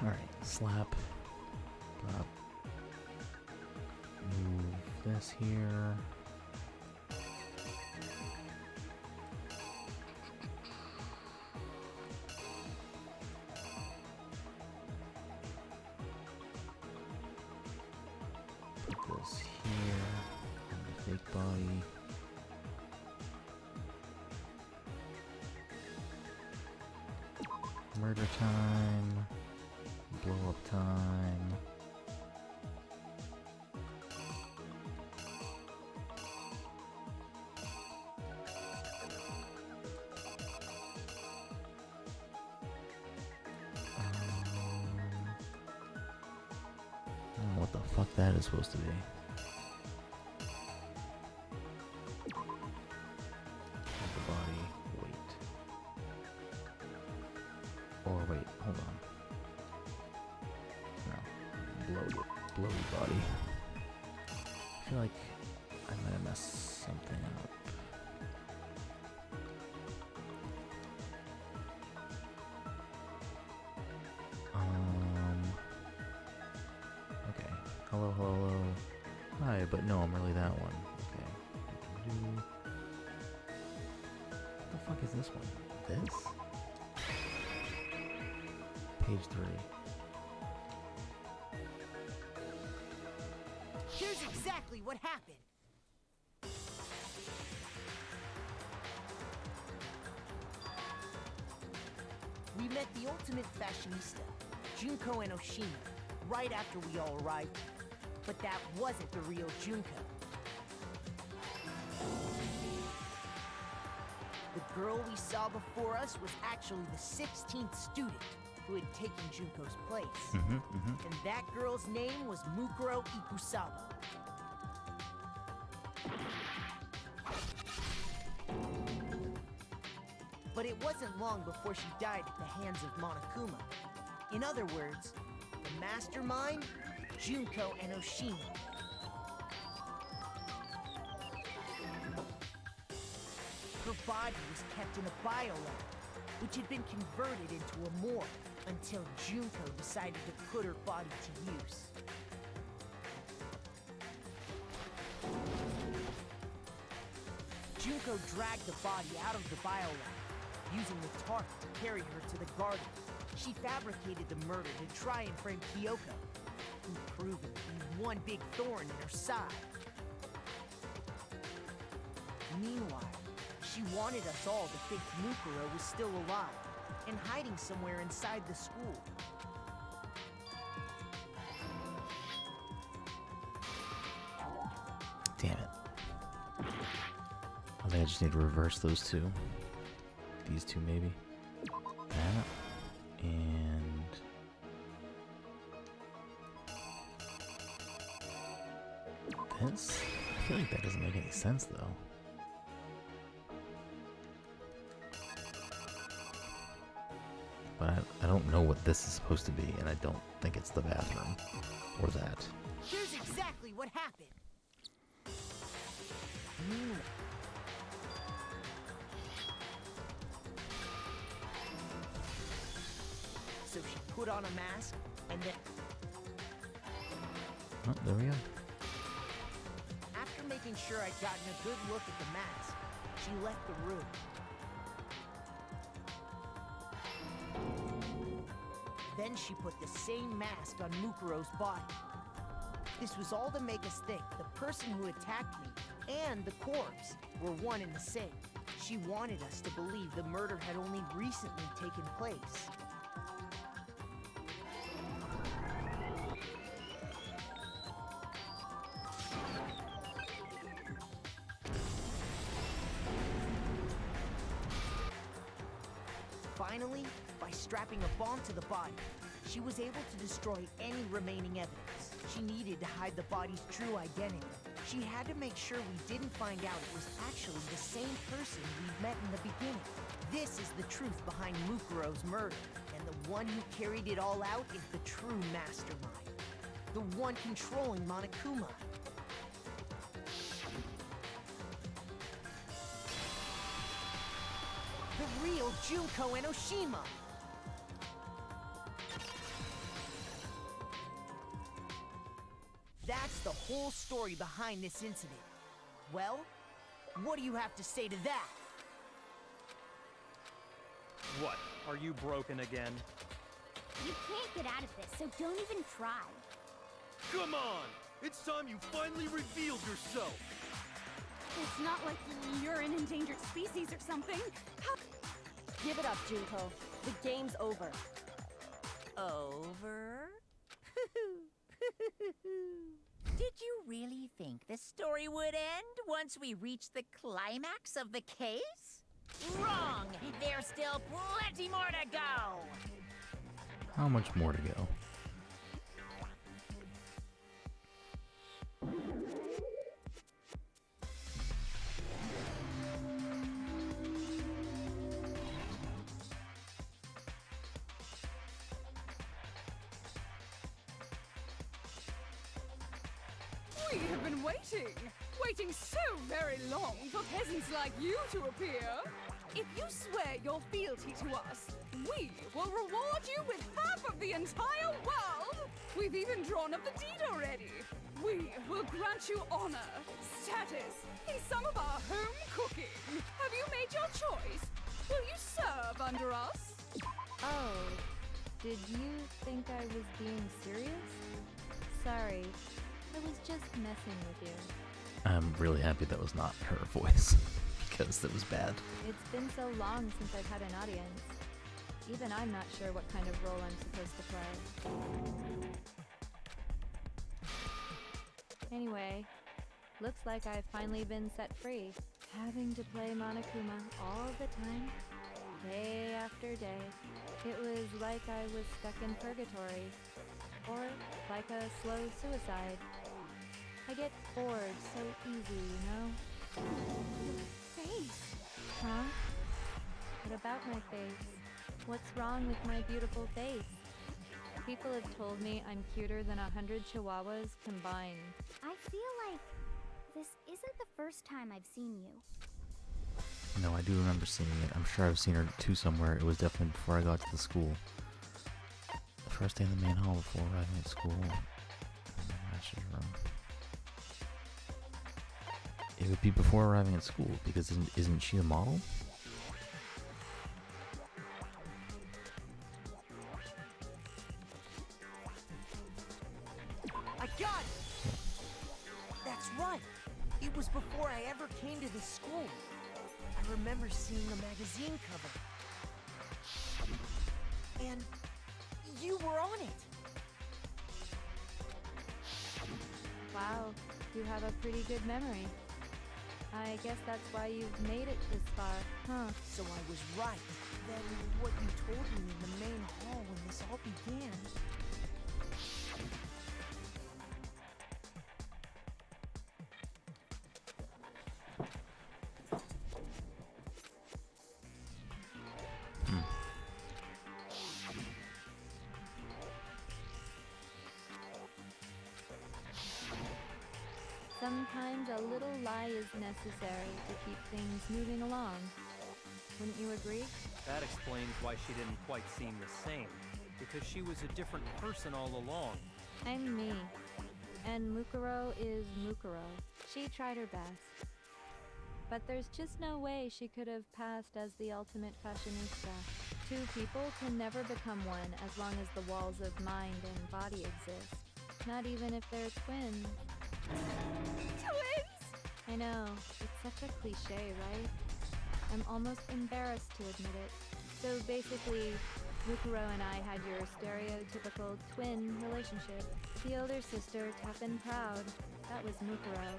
Alright, slap. Drop. Move this here. Put this here. And the fake body. Murder time. Blow up time. fuck that is supposed to be. The body, wait. Or wait, hold on. No, blowy body. I feel like I might have messed something up. Okay. Hello, hello, hello. Hi, but no, I'm really that one. Okay. What the fuck is this one? This? Page 3. Here's exactly what happened. We met the ultimate fashionista, Junko and Oshima, right after we all arrived. But that wasn't the real Junko. The girl we saw before us was actually the 16th student who had taken Junko's place. And that girl's name was Mukuro Ikusaba. But it wasn't long before she died at the hands of Monokuma. In other words, the mastermind, Junko and Oshima. Her body was kept in a biolab, which had been converted into a morgue until Junko decided to put her body to use. Junko dragged the body out of the biolab, using the tarp to carry her to the garden. She fabricated the murder to try and frame Kyoko, who proved to be one big thorn in her side. Meanwhile, she wanted us all to think Mukuro was still alive and hiding somewhere inside the school. Damn it. I think I just need to reverse those two. These two, maybe. That. And... this? I feel like that doesn't make any sense, though. But I don't know what this is supposed to be, and I don't think it's the bathroom. Or that. Here's exactly what happened. Meanwhile, so she put on a mask, and then... Oh, there we go. After making sure I'd gotten a good look at the mask, she left the room. Then she put the same mask on Mukuro's body. This was all to make us think the person who attacked me and the corpse were one and the same. She wanted us to believe the murder had only recently taken place. Finally, by strapping a bomb to the body, she was able to destroy any remaining evidence. She needed to hide the body's true identity. She had to make sure we didn't find out it was actually the same person we'd met in the beginning. This is the truth behind Mukuro's murder, and the one who carried it all out is the true mastermind. The one controlling Monokuma. The real Junko and Oshima! That's the whole story behind this incident. Well, what do you have to say to that? What? Are you broken again? You can't get out of this, so don't even try. Come on! It's time you finally revealed yourself! It's not like you're an endangered species or something. How... Give it up, Junko. The game's over. Over? Did you really think the story would end once we reached the climax of the case? Wrong! There's still plenty more to go! How much more to go? We have been waiting so very long for peasants like you to appear. If you swear your fealty to us, we will reward you with half of the entire world. We've even drawn up the deed already. We will grant you honor, status, in some of our home cooking. Have you made your choice? Will you serve under us? Oh, did you think I was being serious? Sorry, I was just messing with you. I'm really happy that was not her voice, because that was bad. It's been so long since I've had an audience. Even I'm not sure what kind of role I'm supposed to play. Anyway, looks like I've finally been set free. Having to play Monokuma all the time, day after day. It was like I was stuck in purgatory, or like a slow suicide. I get bored so easy, you know? Face. Huh? What about my face? What's wrong with my beautiful face? People have told me I'm cuter than 100 chihuahuas combined. I feel like this isn't the first time I've seen you. No, I do remember seeing it. I'm sure I've seen her too somewhere. It was definitely before I got to the school. The first day in the main hall before arriving at school. Master's room. It would be before arriving at school, because isn't she a model? I got it! That's right. It was before I ever came to this school. I remember seeing a magazine cover. And you were on it. Wow, you have a pretty good memory. I guess that's why you've made it this far, huh? So I was right. Then what you told me in the main hall when this all began. Sometimes a little lie is necessary to keep things moving along. Wouldn't you agree? That explains why she didn't quite seem the same, because she was a different person all along. I'm me. And Mukuro is Mukuro. She tried her best. But there's just no way she could have passed as the ultimate fashionista. Two people can never become one as long as the walls of mind and body exist. Not even if they're twins. Twins! I know, it's such a cliche, right? I'm almost embarrassed to admit it. So basically, Mukuro and I had your stereotypical twin relationship. The older sister, tough and proud. That was Mukuro.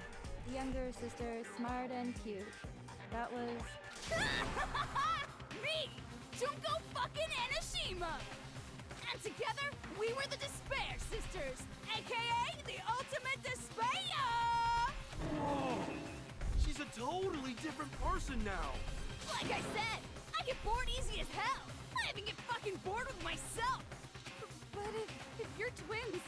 The younger sister, smart and cute. That was... Me! Junko fucking Enoshima! And together, we were the Despair Sisters, aka the Ultimate Despair! Whoa! She's a totally different person now! Like I said, I get bored easy as hell! I even get fucking bored with myself! But if you're twins,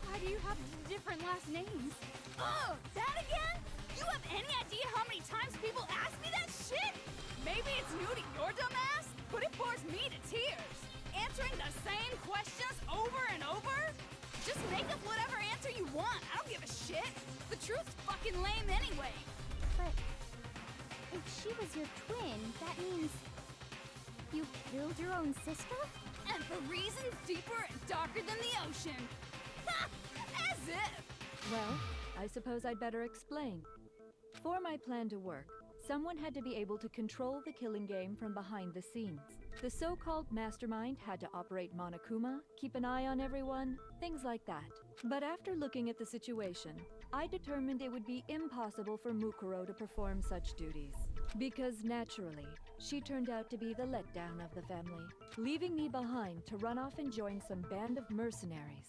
why do you have different last names? Ugh! That again? You have any idea how many times people ask me that shit? Maybe it's new to your dumb ass, but it bores me to tears. Answering the same questions over and over? Just make up whatever answer you want. I don't give a shit. The truth's fucking lame anyway. But if she was your twin, that means you killed your own sister? And for reasons deeper and darker than the ocean. Ha! As if! Well, I suppose I'd better explain. For my plan to work, someone had to be able to control the killing game from behind the scenes. The so-called mastermind had to operate Monokuma, keep an eye on everyone, things like that. But after looking at the situation, I determined it would be impossible for Mukuro to perform such duties. Because naturally, she turned out to be the letdown of the family, leaving me behind to run off and join some band of mercenaries.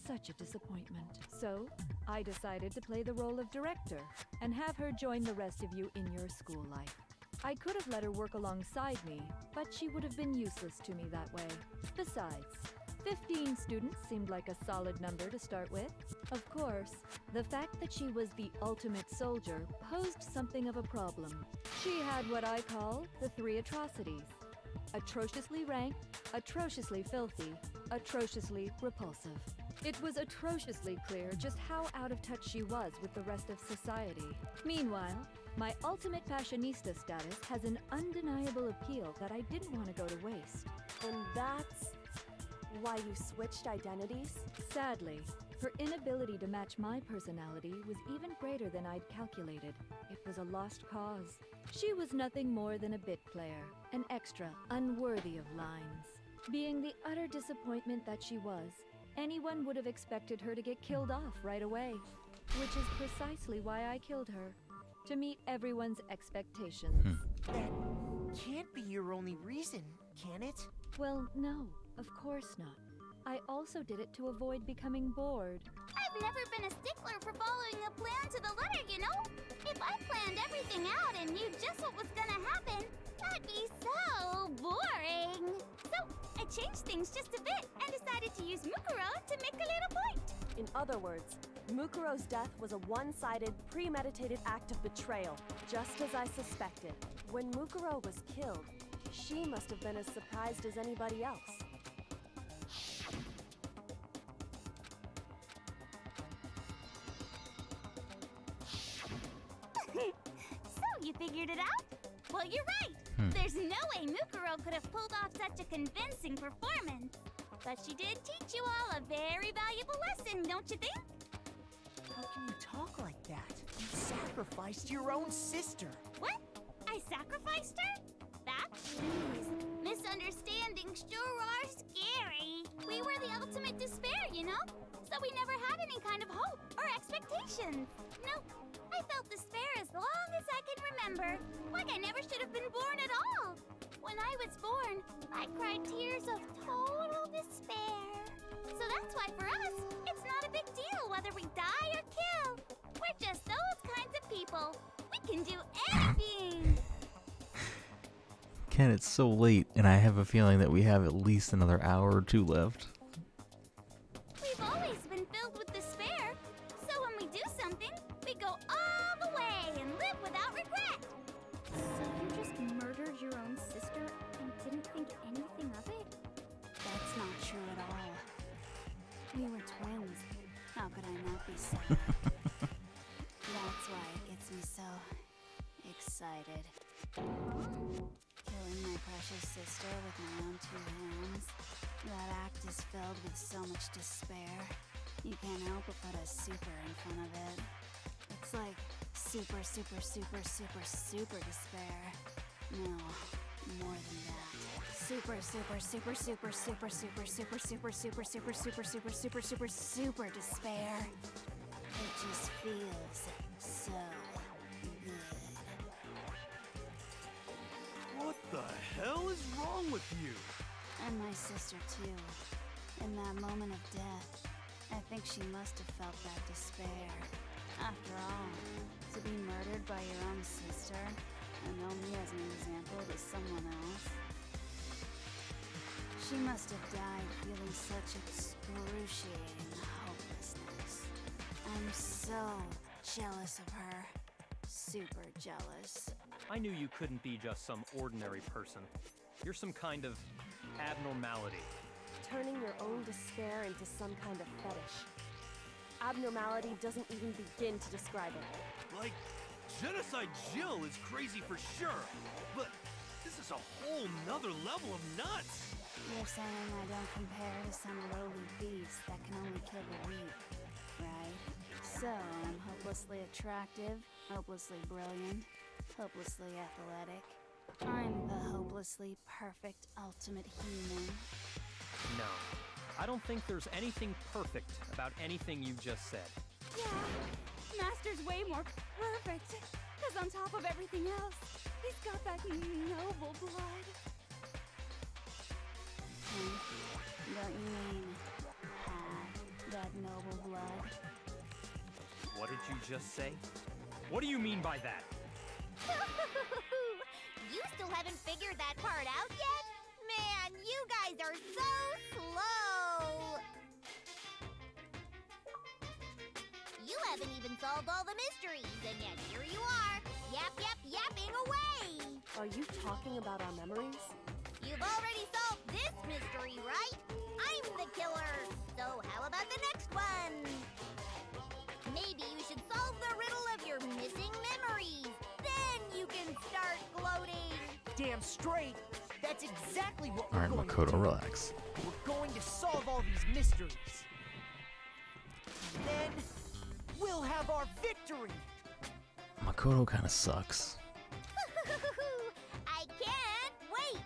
Such a disappointment. So, I decided to play the role of director and have her join the rest of you in your school life. I could have let her work alongside me, but she would have been useless to me that way. Besides, 15 students seemed like a solid number to start with. Of course, the fact that she was the ultimate soldier posed something of a problem. She had what I call the 3 atrocities: atrociously rank, atrociously filthy, atrociously repulsive. It was atrociously clear just how out of touch she was with the rest of society. Meanwhile, my ultimate fashionista status has an undeniable appeal that I didn't want to go to waste. And that's why you switched identities? Sadly, her inability to match my personality was even greater than I'd calculated. It was a lost cause. She was nothing more than a bit player, an extra unworthy of lines. Being the utter disappointment that she was, anyone would have expected her to get killed off right away. Which is precisely why I killed her. To meet everyone's expectations. That can't be your only reason, can it? Well, no, of course not. I also did it to avoid becoming bored. I've never been a stickler for following a plan to the letter, you know? If I planned everything out and knew just what was gonna happen, that'd be so boring. So I changed things just a bit and decided to use Mukuro to make a little point. In other words, Mukuro's death was a one-sided, premeditated act of betrayal, just as I suspected. When Mukuro was killed, she must have been as surprised as anybody else. So you figured it out? Well, you're right. There's no way Mukuro could have pulled off such a convincing performance. But she did teach you all a very valuable lesson, don't you think? How can you talk like that? You sacrificed your own sister. What? I sacrificed her? That? Please. Misunderstandings sure are scary. We were the ultimate despair, you know? So we never had any kind of hope or expectations. Nope. I felt despair as long as I can remember. Like I never should have been born at all. When I was born, I cried tears of total despair. So that's why for us, it's not a big deal whether we die or kill. We're just those kinds of people. We can do anything. Ken, it's so late, and I have a feeling that we have at least another hour or 2 left. We've always been filled with despair. So when we do something, we go all the way and live without regret. So you just murdered your own sister and didn't think anything of it? That's not true at all. We were twins. How could I not be sad? That's why it gets me so excited. Killing my precious sister with my own 2 hands. That act is filled with so much despair. You can't help but put a super in front of it. It's like super, super, super, super, super despair. No, more than that. Super, super, super, super, super, super, super, super, super, super, super, super, super, super, super despair. It just feels so good. What the hell is wrong with you? And my sister too. In that moment of death, I think she must have felt that despair. After all, to be murdered by your own sister, and only as an example to someone else. She must have died feeling such excruciating hopelessness. I'm so jealous of her. Super jealous. I knew you couldn't be just some ordinary person. You're some kind of abnormality. Turning your own despair into some kind of fetish. Abnormality doesn't even begin to describe it. Like, Genocide Jill is crazy for sure, but this is a whole nother level of nuts! You're saying I don't compare to some lowly beast that can only kill the weak, right? So, I'm hopelessly attractive, hopelessly brilliant, hopelessly athletic. I'm the hopelessly perfect ultimate human. No, I don't think there's anything perfect about anything you just said. Yeah, Master's way more perfect. Because on top of everything else, he's got that noble blood. Don't you mean that noble blood? What did you just say? What do you mean by that? You still haven't figured that part out yet? Man, you guys are so slow! You haven't even solved all the mysteries, and yet here you are, yapping away! Are you talking about our memories? You've already solved this mystery, right? I'm the killer! So how about the next one? Maybe you should solve the riddle of your missing memories. Then you can start gloating. Damn straight. That's exactly what Alright, we're going Makoto, to do. relax. We're going to solve all these mysteries. And then we'll have our victory. Makoto kind of sucks. I can't wait.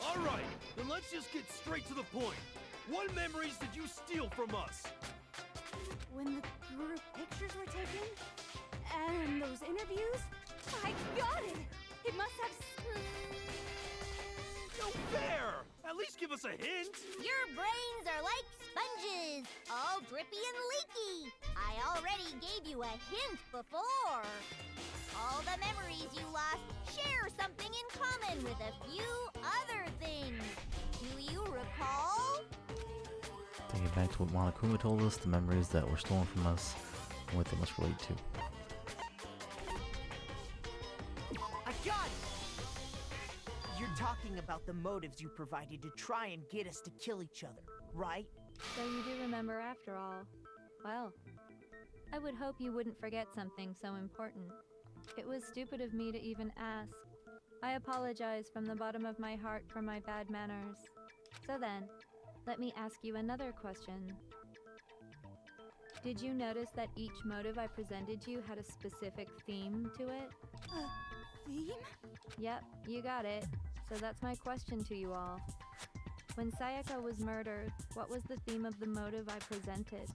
All right, then let's just get straight to the point. What memories did you steal from us? When the group pictures were taken, and those interviews, I got it! It must have... No fair! At least give us a hint! Your brains are like sponges, all drippy and leaky. I already gave you a hint before. All the memories you lost share something in common with a few other things. Do you recall? Thinking back to what Monokuma told us, the memories that were stolen from us, and what they must relate to. I got it! You're talking about the motives you provided to try and get us to kill each other, right? So you do remember after all. Well, I would hope you wouldn't forget something so important. It was stupid of me to even ask. I apologize from the bottom of my heart for my bad manners. So then, let me ask you another question. Did you notice that each motive I presented you had a specific theme to it? Theme? Yep, you got it. So that's my question to you all. When Sayaka was murdered, what was the theme of the motive I presented?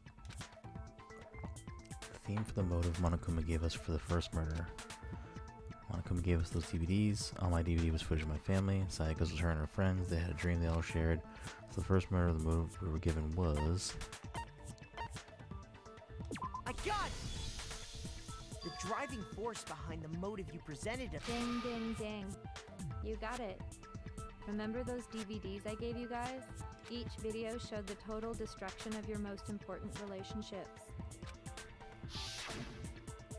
The theme for the motive Monokuma gave us for the first murder. Monokuma gave us those DVDs. On my DVD was footage of my family. Sayaka's was her and her friends. They had a dream they all shared. So the first murder, the motive we were given was... I got it! The driving force behind the motive you presented to... Ding, ding, ding. You got it. Remember those DVDs I gave you guys? Each video showed the total destruction of your most important relationships.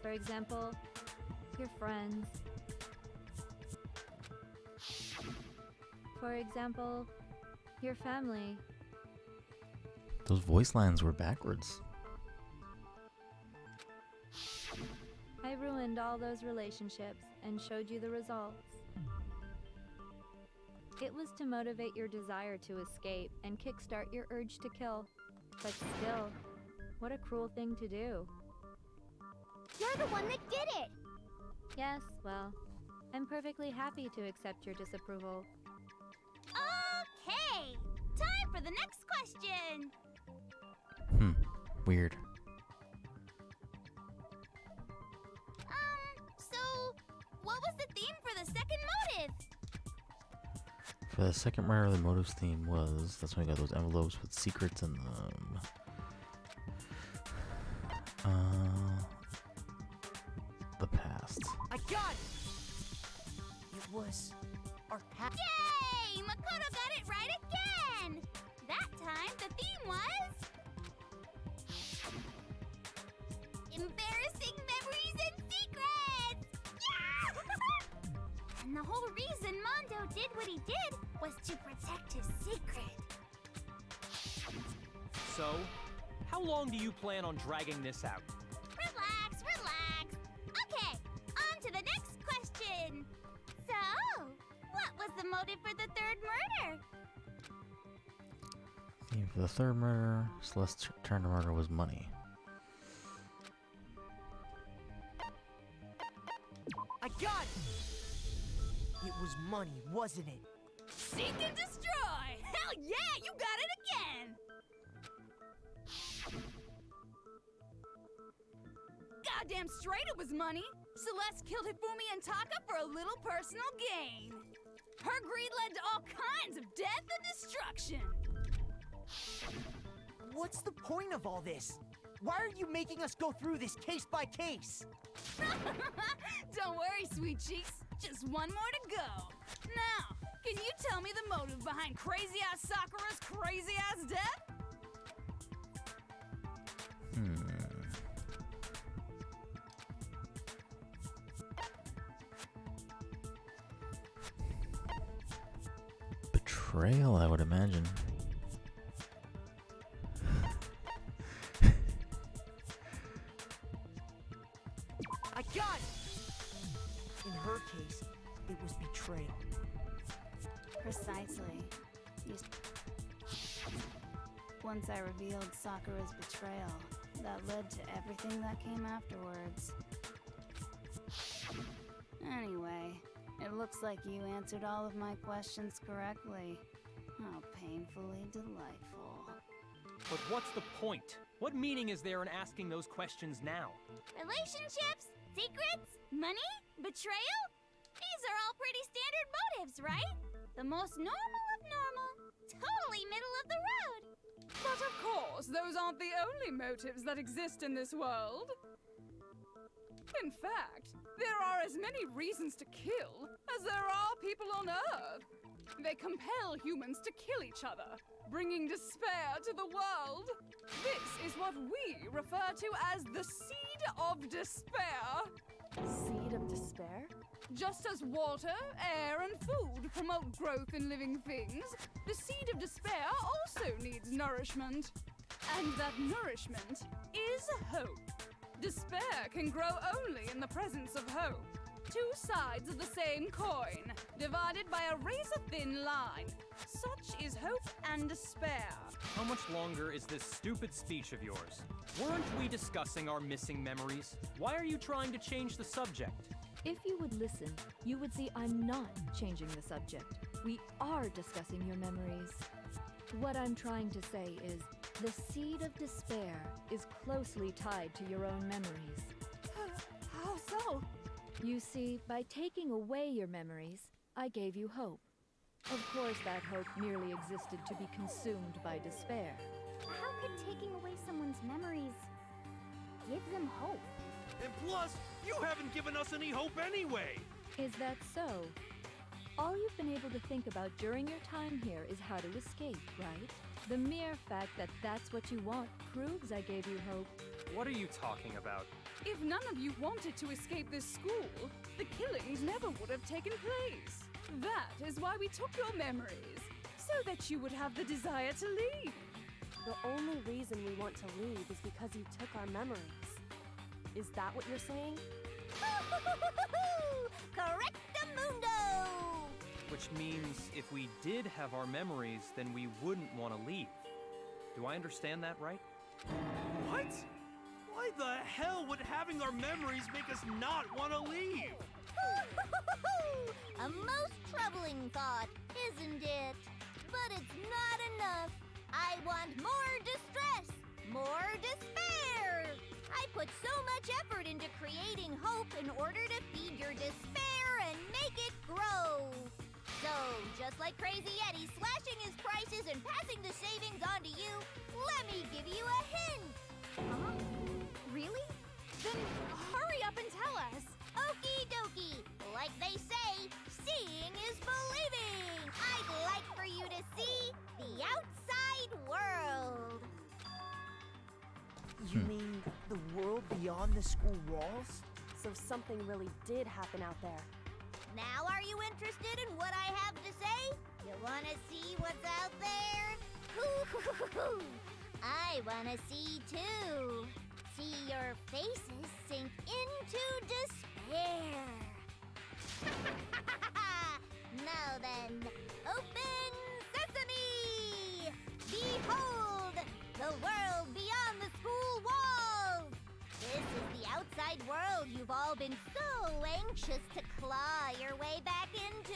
For example, your friends. For example, your family. Those voice lines were backwards. I ruined all those relationships and showed you the results. It was to motivate your desire to escape and kickstart your urge to kill. But still, what a cruel thing to do. You're the one that did it! Yes, well, I'm perfectly happy to accept your disapproval. Okay! Time for the next question! Weird. So, what was the theme for the second motive? For the second murder, the motive's theme was... That's when we got those envelopes with secrets in them. The past. I got it! It was... our past... Yay! Makoto got it right again! That time, the theme was... embarrassing memories and secrets! Yeah! And the whole reason Mondo did what he did was to protect his secret. So, how long do you plan on dragging this out? Relax, relax. Okay, on to the next question. So, what was the motive for the third murder? Theme for the third murder, Celeste's turn to murder was money. I got it! It was money, wasn't it? Seek and destroy! Hell yeah, you got it again! Goddamn straight it was money! Celeste killed Hifumi and Taka for a little personal gain. Her greed led to all kinds of death and destruction. What's the point of all this? Why are you making us go through this case by case? Don't worry, sweet cheeks. Just one more to go. Now, can you tell me the motive behind crazy-ass Sakura's crazy-ass death? Betrayal, I would imagine. I got it! In her case, it was betrayal. Precisely. Once I revealed Sakura's betrayal, that led to everything that came afterwards. Anyway, it looks like you answered all of my questions correctly. How painfully delightful. But what's the point? What meaning is there in asking those questions now? Relationships? Secrets? Money? Betrayal? These are all pretty standard motives, right? The most normal of normal. Totally middle of the road. But of course, those aren't the only motives that exist in this world. In fact, there are as many reasons to kill as there are people on Earth. They compel humans to kill each other, bringing despair to the world. This is what we refer to as the seed of despair. Seed of despair? Just as water, air, and food promote growth in living things, the seed of despair also needs nourishment. And that nourishment is hope. Despair can grow only in the presence of hope. Two sides of the same coin, divided by a razor-thin line. Such is hope and despair. How much longer is this stupid speech of yours? Weren't we discussing our missing memories? Why are you trying to change the subject? If you would listen, you would see I'm not changing the subject. We are discussing your memories. What I'm trying to say is, the seed of despair is closely tied to your own memories. How so? You see, by taking away your memories, I gave you hope. Of course, that hope merely existed to be consumed by despair. How could taking away someone's memories give them hope? And plus, you haven't given us any hope anyway! Is that so? All you've been able to think about during your time here is how to escape, right? The mere fact that that's what you want proves I gave you hope. What are you talking about? If none of you wanted to escape this school, the killings never would have taken place. That is why we took your memories, so that you would have the desire to leave. The only reason we want to leave is because you took our memories. Is that what you're saying? Correctamundo! Which means if we did have our memories, then we wouldn't want to leave. Do I understand that right? What? Why the hell would having our memories make us not want to leave? A most troubling thought, isn't it? But it's not enough. I want more distress, more despair. I put so much effort into creating hope in order to feed your despair and make it grow. So, just like Crazy Eddie slashing his prices and passing the savings on to you, let me give you a hint. Huh? Really? Then hurry up and tell us. Okie dokie. Like they say, seeing is believing. I'd like for you to see the outside world. You mean the world beyond the school walls? So something really did happen out there. Now are you interested in what I have to say? You wanna see what's out there? I wanna see too. See your faces sink into despair. Now then, open sesame! Behold, the world beyond the school walls! This is the outside world you've all been so anxious to claw your way back into.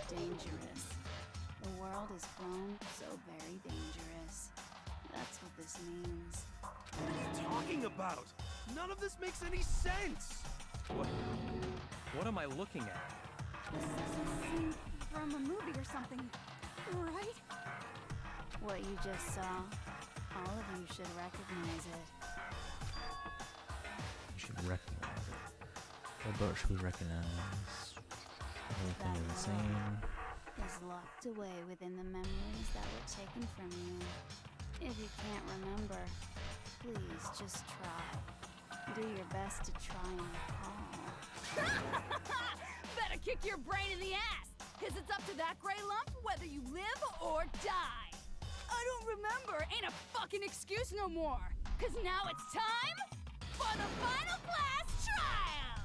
Dangerous. The world has grown so very dangerous. That's what this means. What are you talking about? None of this makes any sense! What am I looking at? This is a synth from a movie or something, right? What you just saw, all of you should recognize it. You should recognize it. What about should we recognize? The whole thing is insane. Is locked away within the memories that were taken from you. If you can't remember, please just try. Do your best to try and recall. Better kick your brain in the ass, cause it's up to that gray lump whether you live or die. I don't remember ain't a fucking excuse no more, cause now it's time for the final class trial!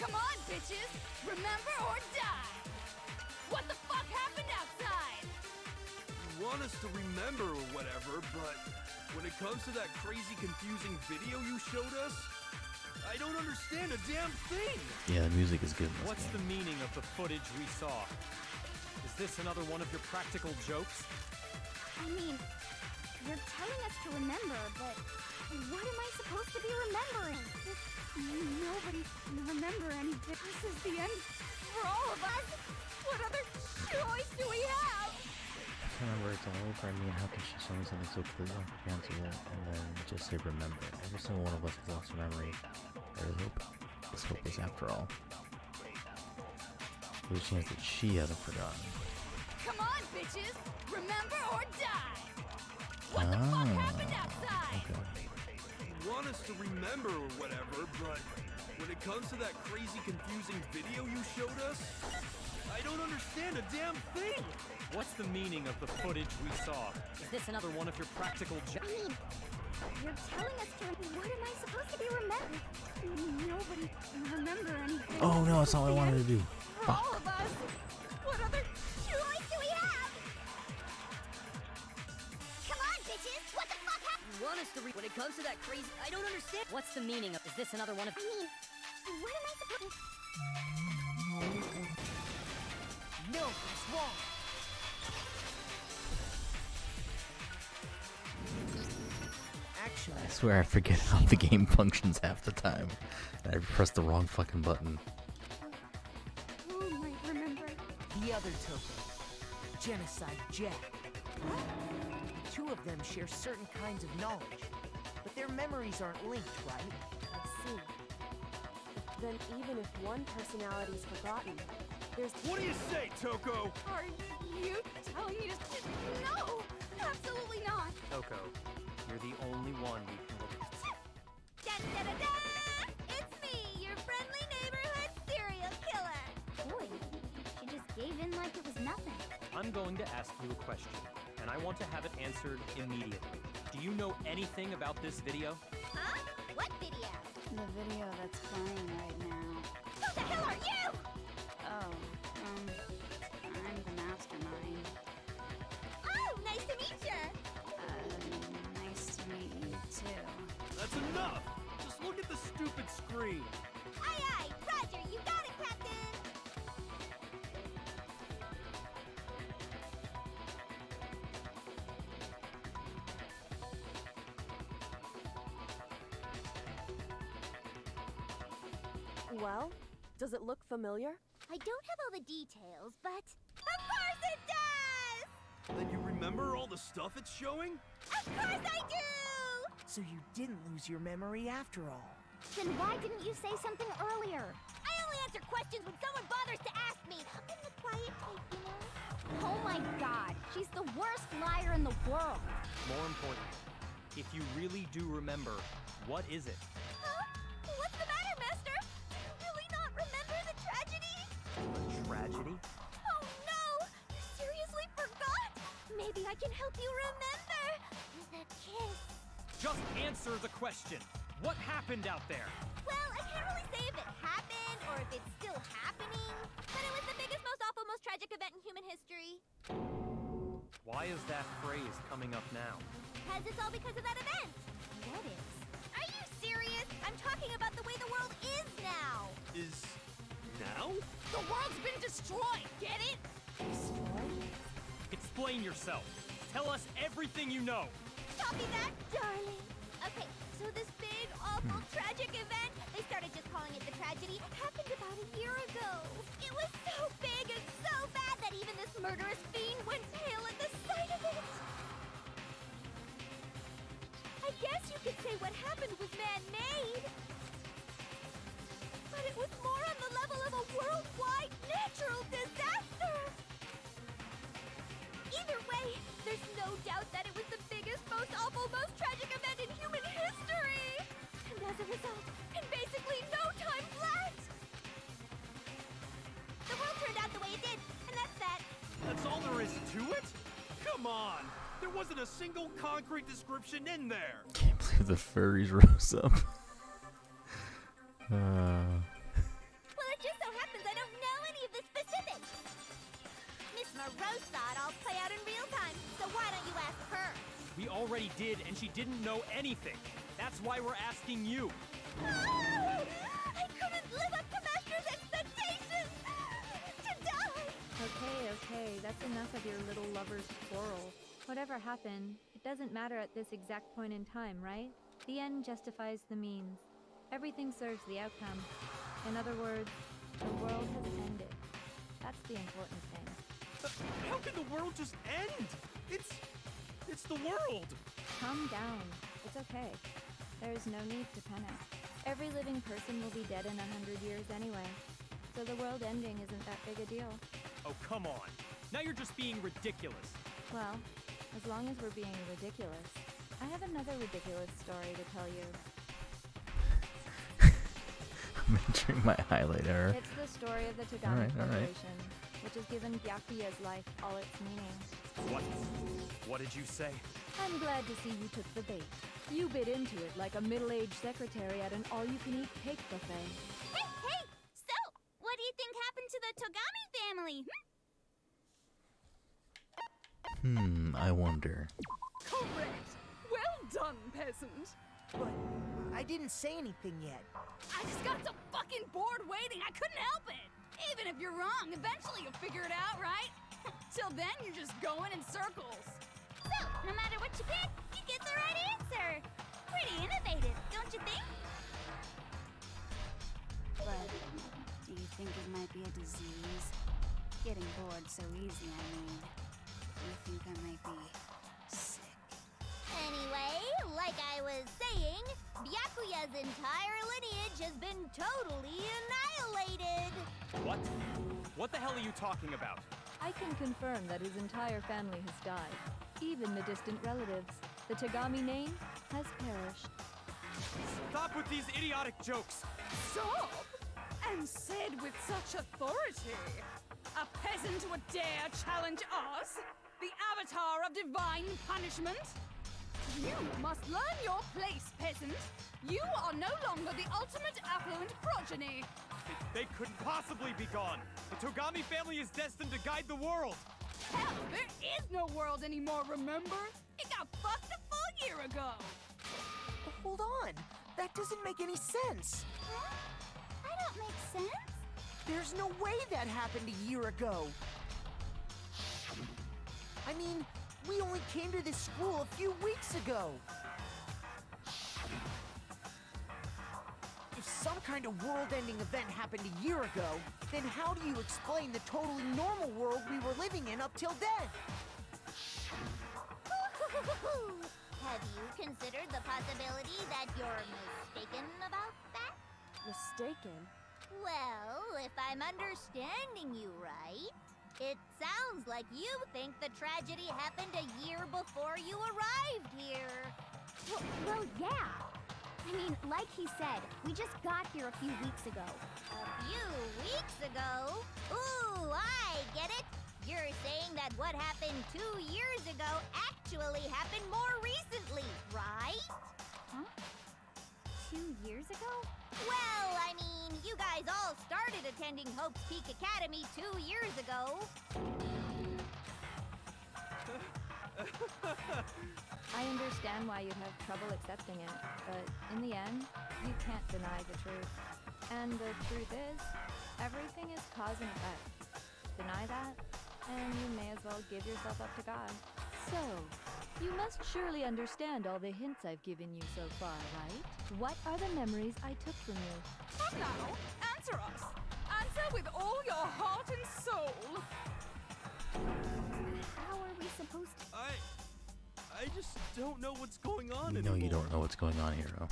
Come on, bitches! Remember or die! What the fuck happened outside? You want us to remember or whatever, but when it comes to that crazy, confusing video you showed us, I don't understand a damn thing! Yeah, the music is good in this What's game. the meaning of the footage we saw? Is this another one of your practical jokes? I mean, you're telling us to remember, but what am I supposed to be remembering? Nobody can remember anything. This is the end for all of us. What other choice do we have? I can't remember it's all over. I mean, how can she show me something so clearly incomprehensible and then just say remember? Every single one of us has lost a memory. There's hope. This hope is after all. There's a chance that she hasn't forgotten. Come on, bitches! Remember or die! What the fuck happened outside? Okay. You want us to remember or whatever, but when it comes to that crazy, confusing video you showed us, I don't understand a damn thing! What's the meaning of the footage we saw? Is this another one of your practical jokes? I mean, you're telling us to. What am I supposed to be remembering? Nobody can remember anything. Oh no, that's all I wanted to do. For all of us. What other choice do we have? Come on, bitches! What the fuck happened? You want us to when it comes to that crazy... I don't understand. What's the meaning of... Is this another one of... I mean, what am I supposed to... No, it's wrong. Actually, I swear I forget how the game functions half the time. And I press the wrong fucking button. Who might remember? the other token, Genocide Jack. Two of them share certain kinds of knowledge, but their memories aren't linked, right? I see. Then even if one personality's forgotten, there's... What do you say, Toko? Are you telling me to... No! Absolutely not! Toko, you're the only one we can look at. Da-da-da-da! It's me, your friendly neighborhood serial killer! Boy, she just gave in like it was nothing. I'm going to ask you a question, and I want to have it answered immediately. Do you know anything about this video? Huh? What video? The video that's playing right now. Who the hell are you? Oh, I'm the mastermind. Oh, nice to meet you! Nice to meet you too. That's enough! Just look at the stupid screen! Aye, aye! Roger, you got it, Captain! Well, does it look familiar? I don't have all the details, but... Of course it does! Then you remember all the stuff it's showing? Of course I do! So you didn't lose your memory after all. Then why didn't you say something earlier? I only answer questions when someone bothers to ask me. I'm the quiet type, you know? Oh my god, she's the worst liar in the world. More important, if you really do remember, what is it? Huh? What's the matter, Master? Do you really not remember the tragedy? A tragedy? Oh no! You seriously forgot? Maybe I can help you remember with a kiss. Just answer the question. What happened out there? Well, I can't really say if it happened or if it's still happening, but it was the biggest, most awful, most tragic event in human history. Why is that phrase coming up now? Because it's all because of that event. What is? Are you serious? I'm talking about the way the world is now. Is... now? The world's been destroyed, get it? Destroyed? Explain yourself. Tell us everything you know. Copy that, darling. Okay, so this big, awful, tragic event, they started just calling it the tragedy, happened about a year ago. It was so big and so bad that even this murderous fiend went pale at the sight of it. I guess you could say what happened was man-made. But it was more on the level of a worldwide natural disaster. Either way, there's no doubt that it was the biggest, most awful, most tragic event in human history! And as a result, in basically no time flat! The world turned out the way it did, and that's that. That's all there is to it? Come on! There wasn't a single concrete description in there! Can't believe the furries rose up. Well, it just so happens I don't know any of the specifics. Miss Morose saw it all play out in real time, so why don't you ask her? We already did, and she didn't know anything. That's why we're asking you. I couldn't live up to Master's expectations! To die! Okay, that's enough of your little lover's quarrel. Whatever happened, it doesn't matter at this exact point in time, right? The end justifies the means. Everything serves the outcome. In other words, the world has ended. That's the important thing. How can the world just end? It's the world! Calm down. It's okay. There's no need to panic. Every living person will be dead in 100 years anyway. So the world ending isn't that big a deal. Oh, come on. Now you're just being ridiculous. Well, as long as we're being ridiculous, I have another ridiculous story to tell you. I'm entering my highlight error. It's the story of the Togami All right. Corporation, which has given Byakuya's life all its meaning. What? What did you say? I'm glad to see you took the bait. You bit into it like a middle-aged secretary at an all-you-can-eat cake buffet. Hey! So, what do you think happened to the Togami family? I wonder. Correct. Well done, peasant. But I didn't say anything yet. I just got so fucking bored waiting, I couldn't help it. Even if you're wrong, eventually you'll figure it out, right? Till then, you're just going in circles. So, no matter what you pick, you get the right answer. Pretty innovative, don't you think? But do you think it might be a disease? Getting bored so easy, I mean. Do you think I might be sick? Anyway, like I was saying, Byakuya's entire lineage has been totally annihilated. What? What the hell are you talking about? I can confirm that his entire family has died. Even the distant relatives. The Togami name has perished. Stop with these idiotic jokes! Stop! And said with such authority. A peasant would dare challenge us? The avatar of divine punishment? You must learn your place, peasant. You are no longer the ultimate affluent progeny. They couldn't possibly be gone. The Togami family is destined to guide the world. Hell, there is no world anymore, remember? It got fucked a full year ago. Hold on. That doesn't make any sense. Huh? I don't make sense. There's no way that happened a year ago. I mean, we only came to this school a few weeks ago. If some kind of world-ending event happened a year ago, then how do you explain the totally normal world we were living in up till then? Have you considered the possibility that you're mistaken about that? Mistaken? Well, if I'm understanding you right, it sounds like you think the tragedy happened a year before you arrived here. Well, yeah. I mean, like he said, we just got here a few weeks ago. A few weeks ago? Ooh, I get it. You're saying that what happened 2 years ago actually happened more recently, right? Huh? 2 years ago? Well, I mean, you guys all started attending Hope's Peak Academy 2 years ago. I understand why you'd have trouble accepting it, but in the end, you can't deny the truth. And the truth is, everything is cause and effect. Deny that, and you may as well all, give yourself up to God. So, you must surely understand all the hints I've given you so far, right? What are the memories I took from you? Come now, answer us. Answer with all your heart and soul. How are we supposed to? I just don't know what's going on No, anymore. you don't know what's going on, Hero.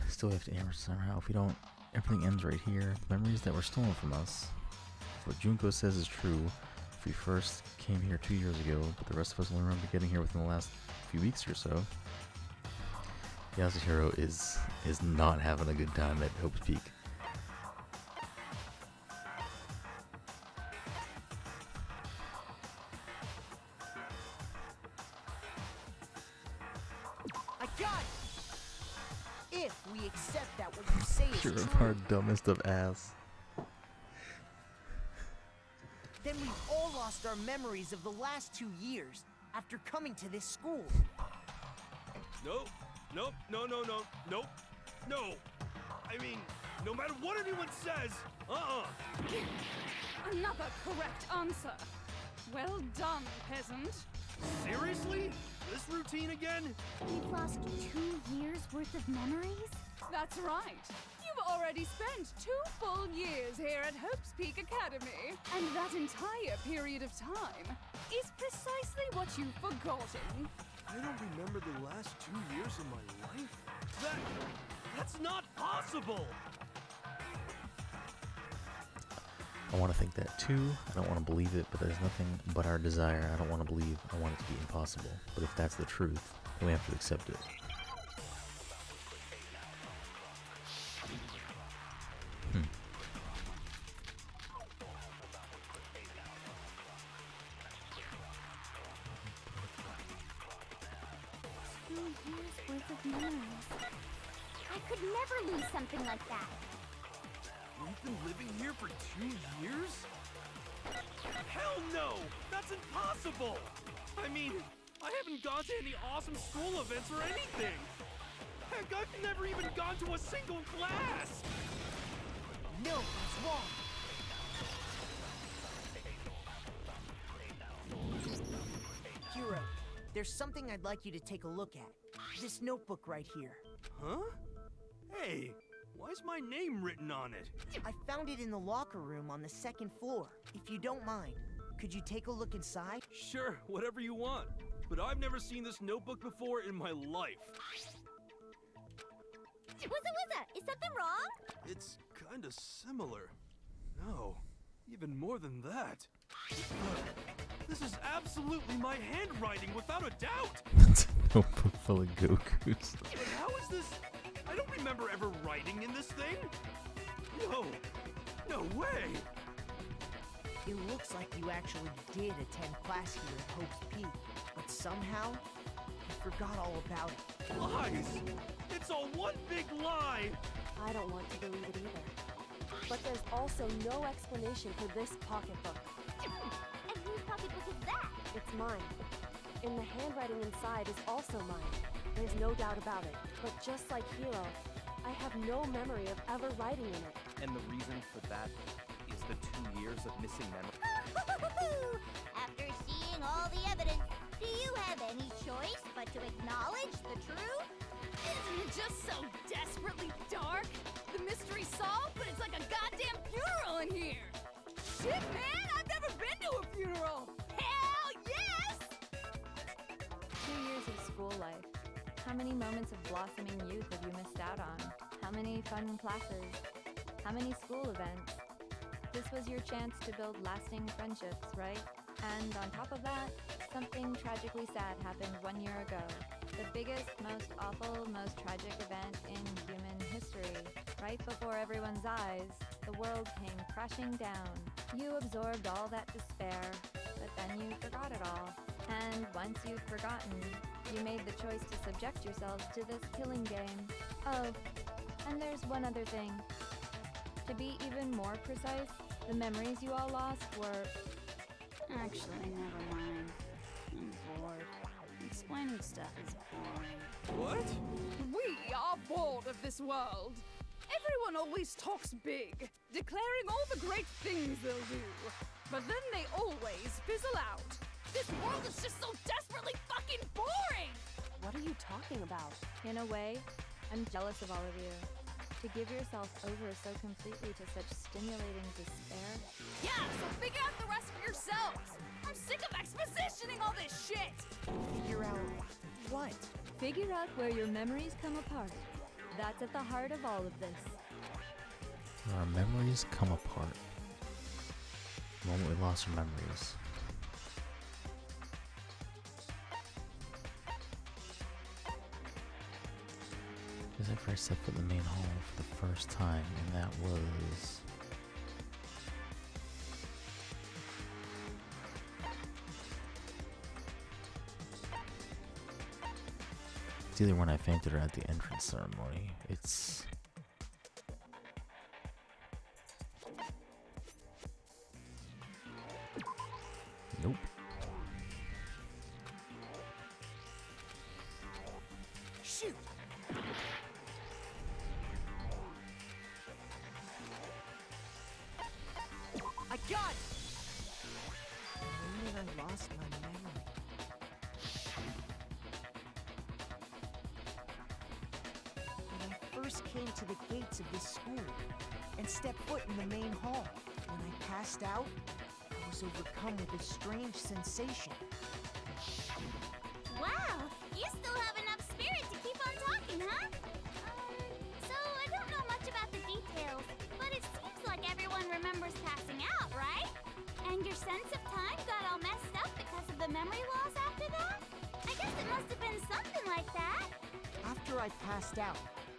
Still have to answer somehow. If we don't, everything ends right here. The memories that were stolen from us. If what Junko says is true, if we first came here 2 years ago, but the rest of us only remember getting here within the last few weeks or so, Yasuhiro is not having a good time at Hope's Peak. I got it! If we accept that what you say is You're true, our dumbest of ass. then we've all lost our memories of the last 2 years after coming to this school. Nope. No. I mean, no matter what anyone says, Another correct answer. Well done, peasant. Seriously? This routine again? We've lost 2 years worth of memories? That's right. You've already spent 2 full years here at Hope's Peak Academy. And that entire period of time is precisely what you've forgotten. I don't remember the last 2 years of my life? That's not possible! I want to think that too. I don't want to believe it, but there's nothing but our desire. I don't want to believe. I want it to be impossible. But if that's the truth, then we have to accept it. Worth of memories. I could never lose something like that. We've been living here for 2 years? Hell no! That's impossible! I mean, I haven't gone to any awesome school events or anything! Heck, I've never even gone to a single class! No, it's wrong. Hiro, there's something I'd like you to take a look at. This notebook right here. Huh? Hey, why is my name written on it? I found it in the locker room on the 2nd floor. If you don't mind, could you take a look inside? Sure, whatever you want. But I've never seen this notebook before in my life. Wuzza, is something wrong? It's kinda similar. No, even more than that. This is absolutely my handwriting, without a doubt! It's a notebook full of Gokus. But how is this? I don't remember ever writing in this thing. No way! It looks like you actually did attend class here at Hope's Peak, but somehow, you forgot all about it. Lies! It's all one big lie! I don't want to believe it either. But there's also no explanation for this pocketbook. And whose pocketbook is that? It's mine. And the handwriting inside is also mine. There's no doubt about it. But just like Hiro, I have no memory of ever writing in it. And the reason for that is the 2 years of missing memory. After seeing all the evidence, do you have any choice but to acknowledge the truth? Isn't it just so desperately dark? The mystery solved, but it's like a goddamn funeral in here! Shit, man! I've never been to a funeral! Hell yes! 2 years of school life. How many moments of blossoming youth have you missed out on? How many fun classes? How many school events? This was your chance to build lasting friendships, right? And on top of that, something tragically sad happened 1 year ago. The biggest, most awful, most tragic event in human history. Right before everyone's eyes, the world came crashing down. You absorbed all that despair, but then you forgot it all. And once you've forgotten, you made the choice to subject yourselves to this killing game. Oh, and there's one other thing. To be even more precise, the memories you all lost were... Actually, never mind. I'm bored. Explaining stuff is boring. What? We are bored of this world. Everyone always talks big, declaring all the great things they'll do. But then they always you talking about? In a way, I'm jealous of all of you. To give yourself over so completely to such stimulating despair. Yeah, so figure out the rest for yourselves! I'm sick of expositioning all this shit! Figure out what? Figure out where your memories come apart. That's at the heart of all of this. Where our memories come apart. The moment we lost our memories. As I first stepped foot in the main hall for the first time, and that was... It's either when I fainted or at the entrance ceremony. It's... Nope. Shoot! I got it! When I lost my memory. When I first came to the gates of this school and stepped foot in the main hall, when I passed out, I was overcome with a strange sensation. Wow, you still have enough spirit to keep on talking, huh? So I don't know much about the details, but it seems like everyone remembers passing out, right? And your sense of time got all messed up because of the memory loss after that? I guess it must have been something like that. After I passed out,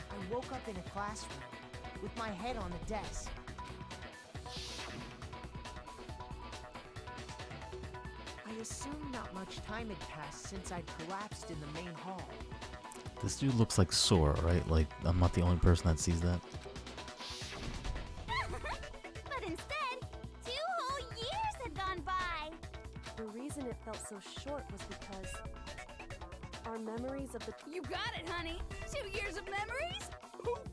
I woke up in a classroom with my head on the desk. I assumed not much time had passed since I'd collapsed in the main hall. This dude looks like Sora, right? Like, I'm not the only person that sees that. But instead, 2 whole years had gone by. The reason it felt so short was because our memories of the... You got it, honey! 2 years of memories? Poof!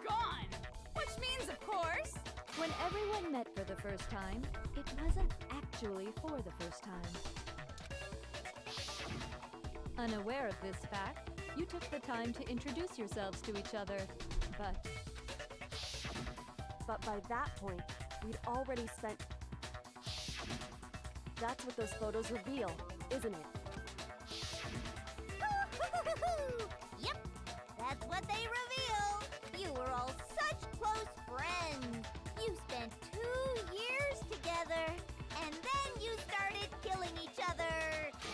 Gone! Which means, of course... When everyone met for the first time, it wasn't actually for the first time. Unaware of this fact, you took the time to introduce yourselves to each other, But by that point, we'd already spent... That's what those photos reveal, isn't it? Yep, that's what they reveal. You were all such close friends. You spent 2 years together, and then you started killing each other.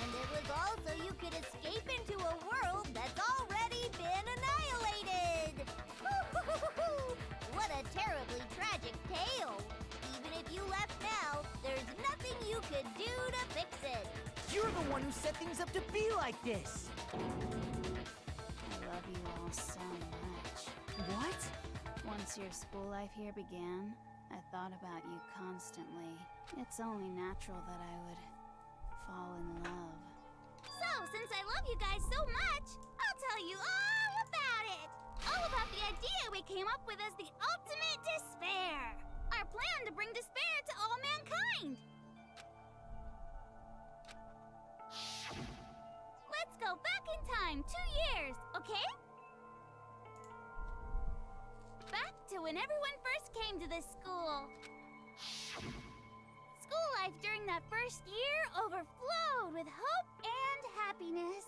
And it was all so you could escape into a world that's already been annihilated. What a terribly tragic tale. Even if you left now, there's nothing you could do to fix it. You're the one who set things up to be like this! I love you all so much. What? Once your school life here began, I thought about you constantly. It's only natural that I would fall in love. So, since I love you guys so much, I'll tell you all about it. All about the idea we came up with as the ultimate despair. Our plan to bring despair to all mankind. Let's go back in time 2 years, okay? Back to when everyone first came to this school. School life during that first year overflowed with hope and happiness.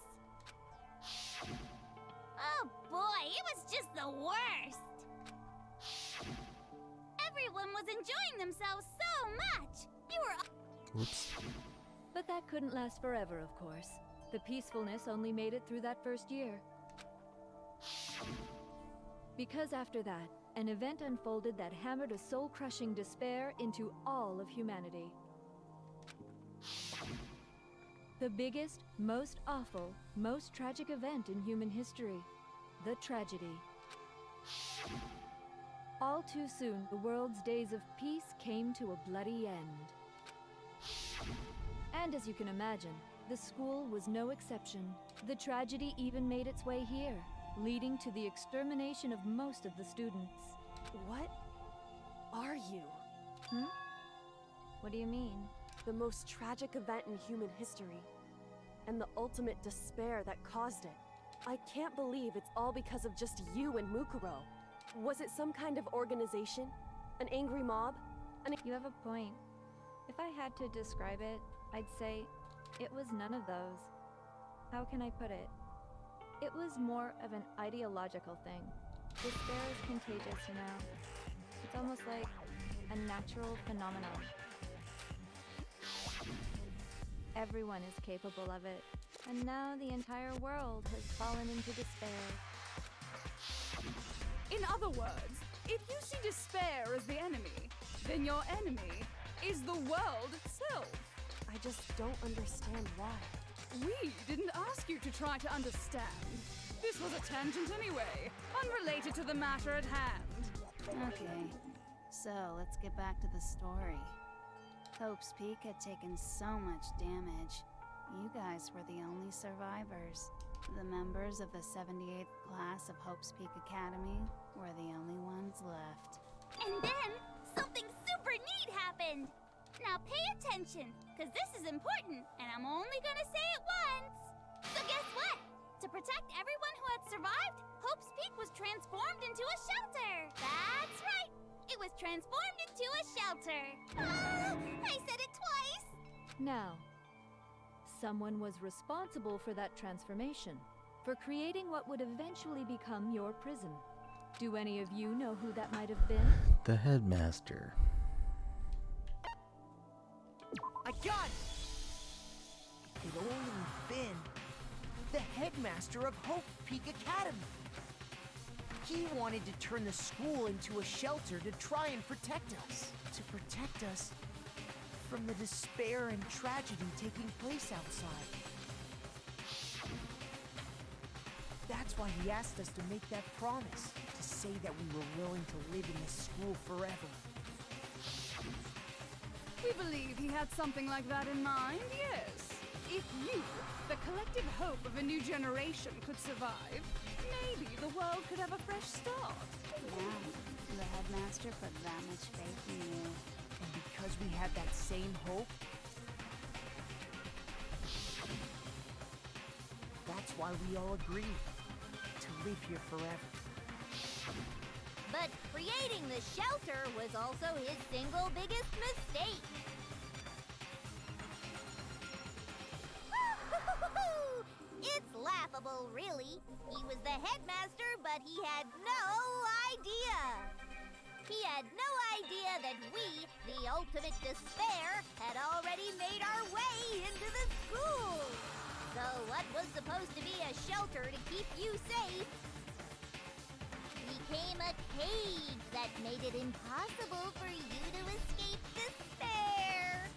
Oh boy, it was just the worst. Everyone was enjoying themselves so much. You were... Oops. but that couldn't last forever, of course. The peacefulness only made it through that first year. Because after that, an event unfolded that hammered a soul-crushing despair into all of humanity. The biggest, most awful, most tragic event in human history. The tragedy. All too soon, the world's days of peace came to a bloody end. And as you can imagine, the school was no exception. The tragedy even made its way here, leading to the extermination of most of the students. What are you? What do you mean? The most tragic event in human history, and the ultimate despair that caused it. I can't believe it's all because of just you and Mukuro. Was it some kind of organization? An angry mob? You have a point. If I had to describe it, I'd say it was none of those. How can I put it? It was more of an ideological thing. Despair is contagious, you know. It's almost like a natural phenomenon. Everyone is capable of it, and now the entire world has fallen into despair. In other words, if you see despair as the enemy, then your enemy is the world itself. I just don't understand why. We didn't ask you to try to understand. This was a tangent anyway, unrelated to the matter at hand. Okay, so let's get back to the story. Hope's Peak had taken so much damage. You guys were the only survivors. The members of the 78th class of Hope's Peak Academy were the only ones left. And then, something super neat happened! Now pay attention, because this is important, and I'm only gonna say it once! So guess what? To protect everyone who had survived, Hope's Peak was transformed into a shelter! That's right! It was transformed into a shelter! Ah, I said it twice! Now, someone was responsible for that transformation, for creating what would eventually become your prison. Do any of you know who that might have been? The headmaster. I got it! It could only been the headmaster of Hope Peak Academy. He wanted to turn the school into a shelter to try and protect us. To protect us from the despair and tragedy taking place outside. That's why he asked us to make that promise, to say that we were willing to live in this school forever. We believe he had something like that in mind, yes. If you, the collective hope of a new generation, could survive, maybe the world could have a fresh start. Yeah, the headmaster put that much faith in you. And because we had that same hope, that's why we all agreed to live here forever. But creating the shelter was also his single biggest mistake. It's laughable, really. He was the headmaster, but he had no idea. He had no idea that we, the ultimate despair, had already made our way into the school. So what was supposed to be a shelter to keep you safe became a cage that made it impossible for you to escape despair.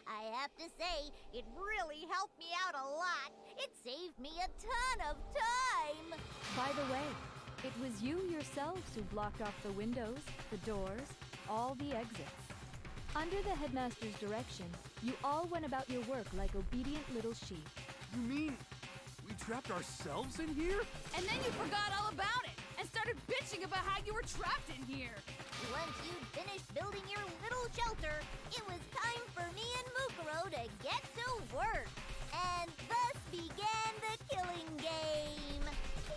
I have to say, it really helped me out a lot. It saved me a ton of time. By the way, it was you yourselves who blocked off the windows, the doors, all the exits. Under the headmaster's direction, you all went about your work like obedient little sheep. You mean we trapped ourselves in here? And then you forgot all about it and started bitching about how you were trapped in here. Once you'd finished building your little shelter, it was time for me and Mukuro to get to work. And thus began the killing game.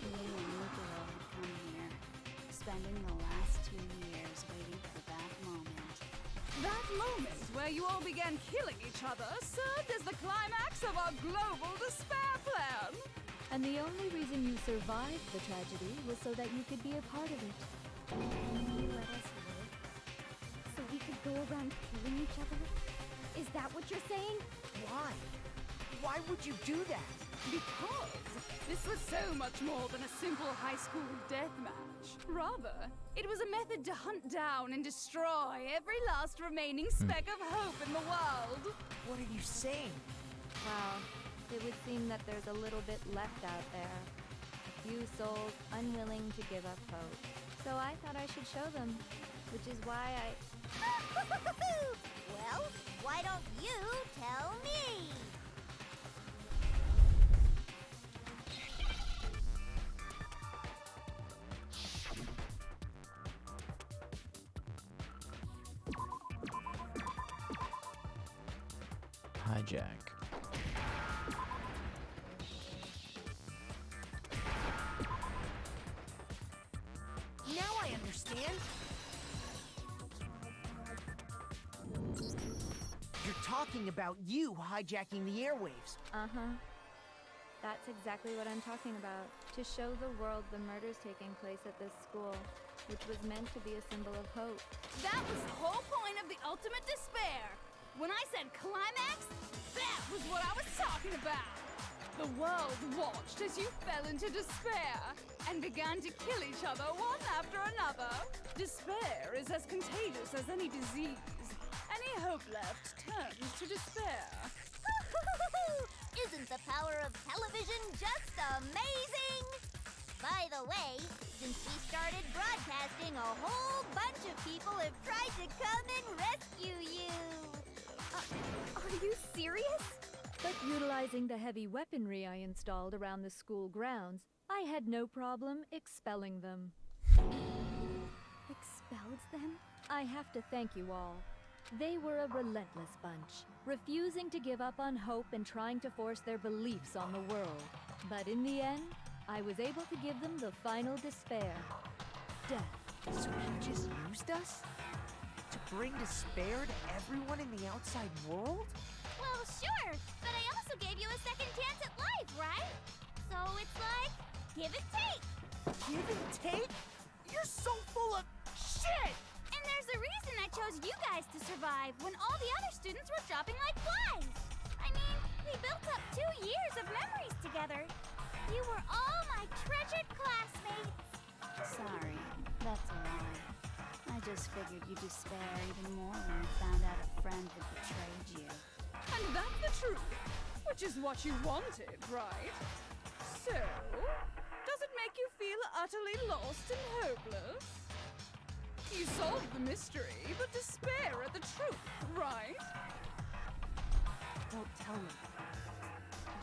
You and Mukuro had come here, spending the last 2 years waiting for that moment. That moment where you all began killing each other served as the climax of our global despair plan. And the only reason you survived the tragedy was so that you could be a part of it. You let us live so we could go around killing each other? Is that what you're saying? Why? Why would you do that? Because this was so much more than a simple high school deathmatch. Rather, it was a method to hunt down and destroy every last remaining speck of hope in the world. What are you saying? Well, it would seem that there's a little bit left out there. A few souls unwilling to give up hope. So I thought I should show them, which is why I... Well, why don't you tell me? Hijack. man! You're talking about you hijacking the airwaves. Uh-huh. That's exactly what I'm talking about. To show the world the murders taking place at this school, which was meant to be a symbol of hope. That was the whole point of the ultimate despair. When I said climax, that was what I was talking about. The world watched as you fell into despair and began to kill each other one after another. Despair is as contagious as any disease. Any hope left turns to despair. Isn't the power of television just amazing? By the way, since we started broadcasting, a whole bunch of people have tried to come and rescue you. Are you serious? But utilizing the heavy weaponry I installed around the school grounds, I had no problem expelling them. Expelled them? I have to thank you all. They were a relentless bunch, refusing to give up on hope and trying to force their beliefs on the world. But in the end, I was able to give them the final despair. Death. So you just used us? To bring despair to everyone in the outside world? Well, sure, but I also gave you a second chance at life, right? So it's like, give and take. Give and take? You're so full of shit! And there's a reason I chose you guys to survive when all the other students were dropping like flies. I mean, we built up 2 years of memories together. You were all my treasured classmates. Sorry, that's a lie. I just figured you'd despair even more when you found out a friend had betrayed you. And that's the truth, which is what you wanted, right? So, does it make you feel utterly lost and hopeless? You solved the mystery, but despair at the truth, right? Don't tell me.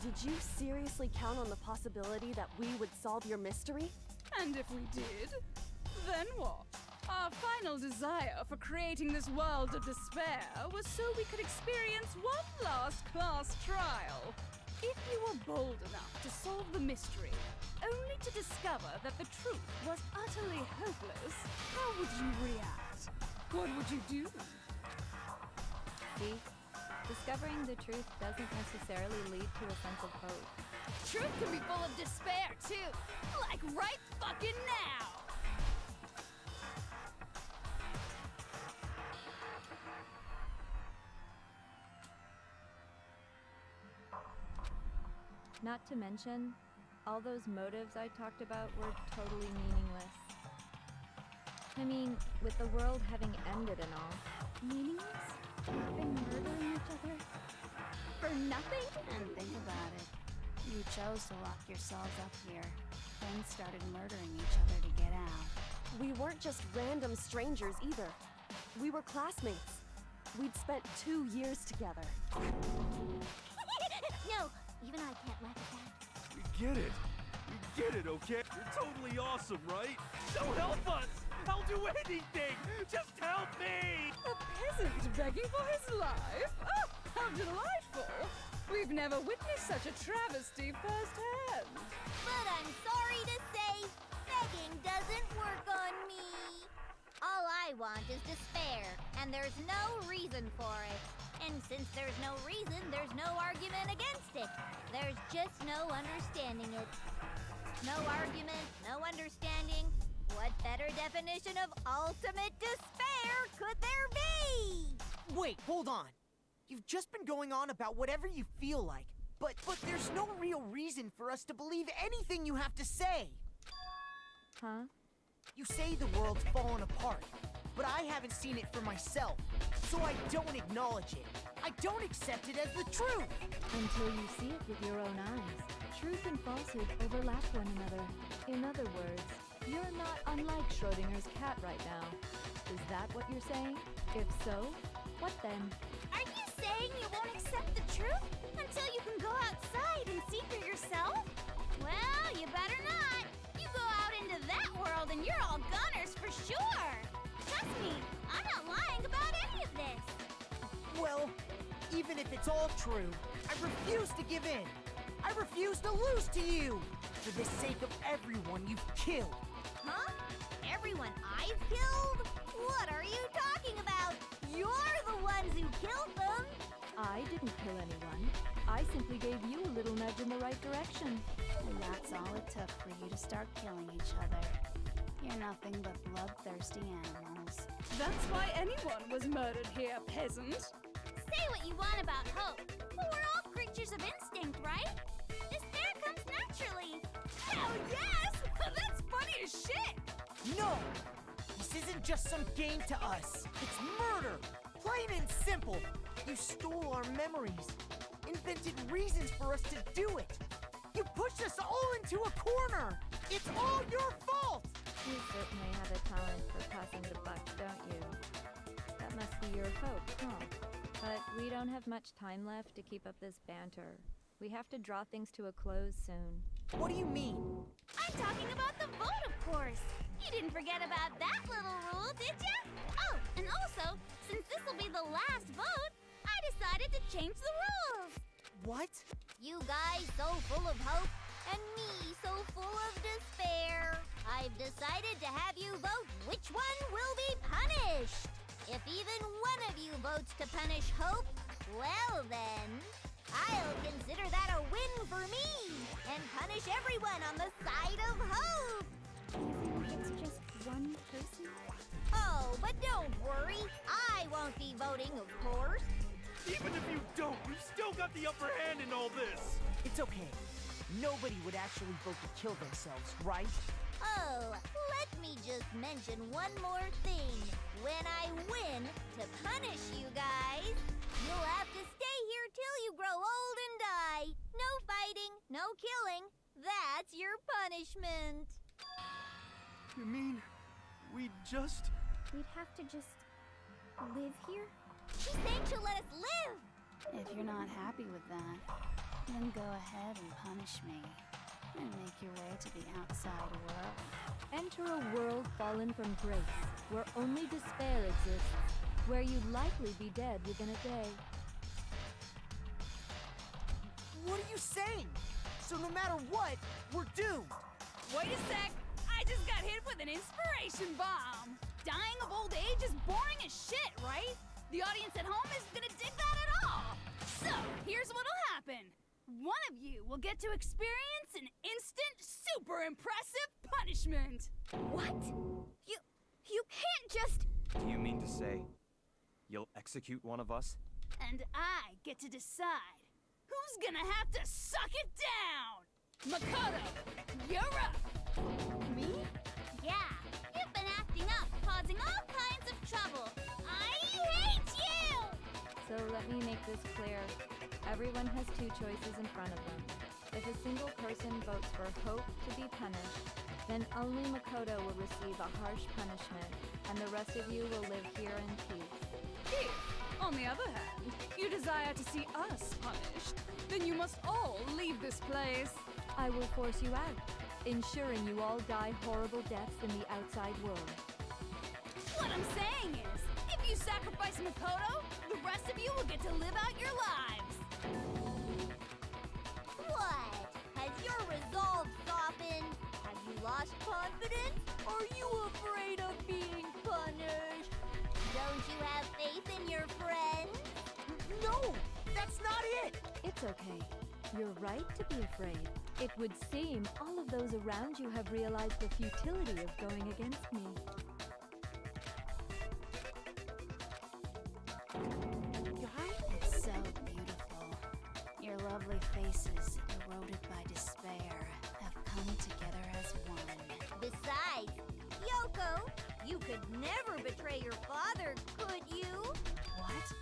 Did you seriously count on the possibility that we would solve your mystery? And if we did, then what? Our final desire for creating this world of despair was so we could experience one last class trial. If you were bold enough to solve the mystery, only to discover that the truth was utterly hopeless, how would you react? What would you do? See? Discovering the truth doesn't necessarily lead to a sense of hope. Truth can be full of despair, too. Like right fucking now! Not to mention, all those motives I talked about were totally meaningless. I mean, with the world having ended and all. Meaningless? And murdering each other? For nothing? And think about it. You chose to lock yourselves up here, then started murdering each other to get out. We weren't just random strangers either. We were classmates. We'd spent 2 years together. No, even I can't laugh at that. We get it. We get it, okay? You're totally awesome, right? So help us! I'll do anything! Just help me! A peasant begging for his life? Oh, how delightful! We've never witnessed such a travesty firsthand. But I'm sorry to say, begging doesn't work on me. All I want is despair, and there's no reason for it. And since there's no reason, there's no argument against it. There's just no understanding it. No argument, no understanding. What better definition of ultimate despair could there be? Wait, hold on. You've just been going on about whatever you feel like. But there's no real reason for us to believe anything you have to say. Huh? You say the world's fallen apart, but I haven't seen it for myself, so I don't acknowledge it. I don't accept it as the truth. Until you see it with your own eyes. Truth and falsehood overlap one another. In other words, you're not unlike Schrodinger's cat right now. Is that what you're saying? If so, what then? Are you saying you won't accept the truth until you can go outside and see for yourself? Well, you better not. You go out into that world and you're all gunners for sure. Trust me, I'm not lying about any of this. Well, even if it's all true, I refuse to give in. I refuse to lose to you. For the sake of everyone you've killed. Huh? everyone I've killed? What are you talking about? You're the ones who killed them! I didn't kill anyone. I simply gave you a little nudge in the right direction. And that's all it took for you to start killing each other. You're nothing but bloodthirsty animals. That's why anyone was murdered here, peasant. Say what you want about hope, but we're all creatures of instinct, right? Despair comes naturally. Hell yes! That's funny as shit! No! This isn't just some game to us. It's murder! Plain and simple! You stole our memories, invented reasons for us to do it. You pushed us all into a corner! It's all your fault! You certainly have a talent for passing the buck, don't you? That must be your hope, huh? But we don't have much time left to keep up this banter. We have to draw things to a close soon. What do you mean? I'm talking about the vote, of course. You didn't forget about that little rule, did ya? Oh, and also, since this will be the last vote, I decided to change the rules. What? You guys so full of hope, and me so full of despair. I've decided to have you vote which one will be punished. If even one of you votes to punish Hope, well then, I'll consider that a win for me, and punish everyone on the side of Hope. It's just one person? Oh, but don't worry, I won't be voting, of course. Even if you don't, you've still got the upper hand in all this! It's okay. Nobody would actually vote to kill themselves, right? Oh, let me just mention one more thing. When I win to punish you guys, you'll have to stay here till you grow old and die. No fighting, no killing. That's your punishment. You mean, we'd We'd have to just live here? She's saying she'll let us live. If you're not happy with that, then go ahead and punish me. And make your way to the outside world. Enter a world fallen from grace, where only despair exists, where you'd likely be dead within a day. What are you saying? So no matter what, we're doomed. Wait a sec! I just got hit with an inspiration bomb! Dying of old age is boring as shit, right? The audience at home isn't gonna dig that at all! So, here's what'll happen. One of you will get to experience an instant, super impressive punishment! What? You can't just... Do you mean to say you'll execute one of us? And I get to decide who's gonna have to suck it down! Makoto, you're up! Me? Yeah, you've been acting up, causing all kinds of trouble. I hate you! So let me make this clear. Everyone has two choices in front of them. If a single person votes for Hope to be punished, then only Makoto will receive a harsh punishment, and the rest of you will live here in peace. If, on the other hand, you desire to see us punished, then you must all leave this place. I will force you out, ensuring you all die horrible deaths in the outside world. What I'm saying is, if you sacrifice Makoto, the rest of you will get to live out your lives. What? Has your resolve softened? Have you lost confidence? Are you afraid of being punished? Don't you have faith in your friends? No! That's not it! It's okay. You're right to be afraid. It would seem all of those around you have realized the futility of going against me. It's so beautiful. Your lovely faces, eroded by despair, have come together as one. Besides, Yoko, you could never betray your father, could you? What?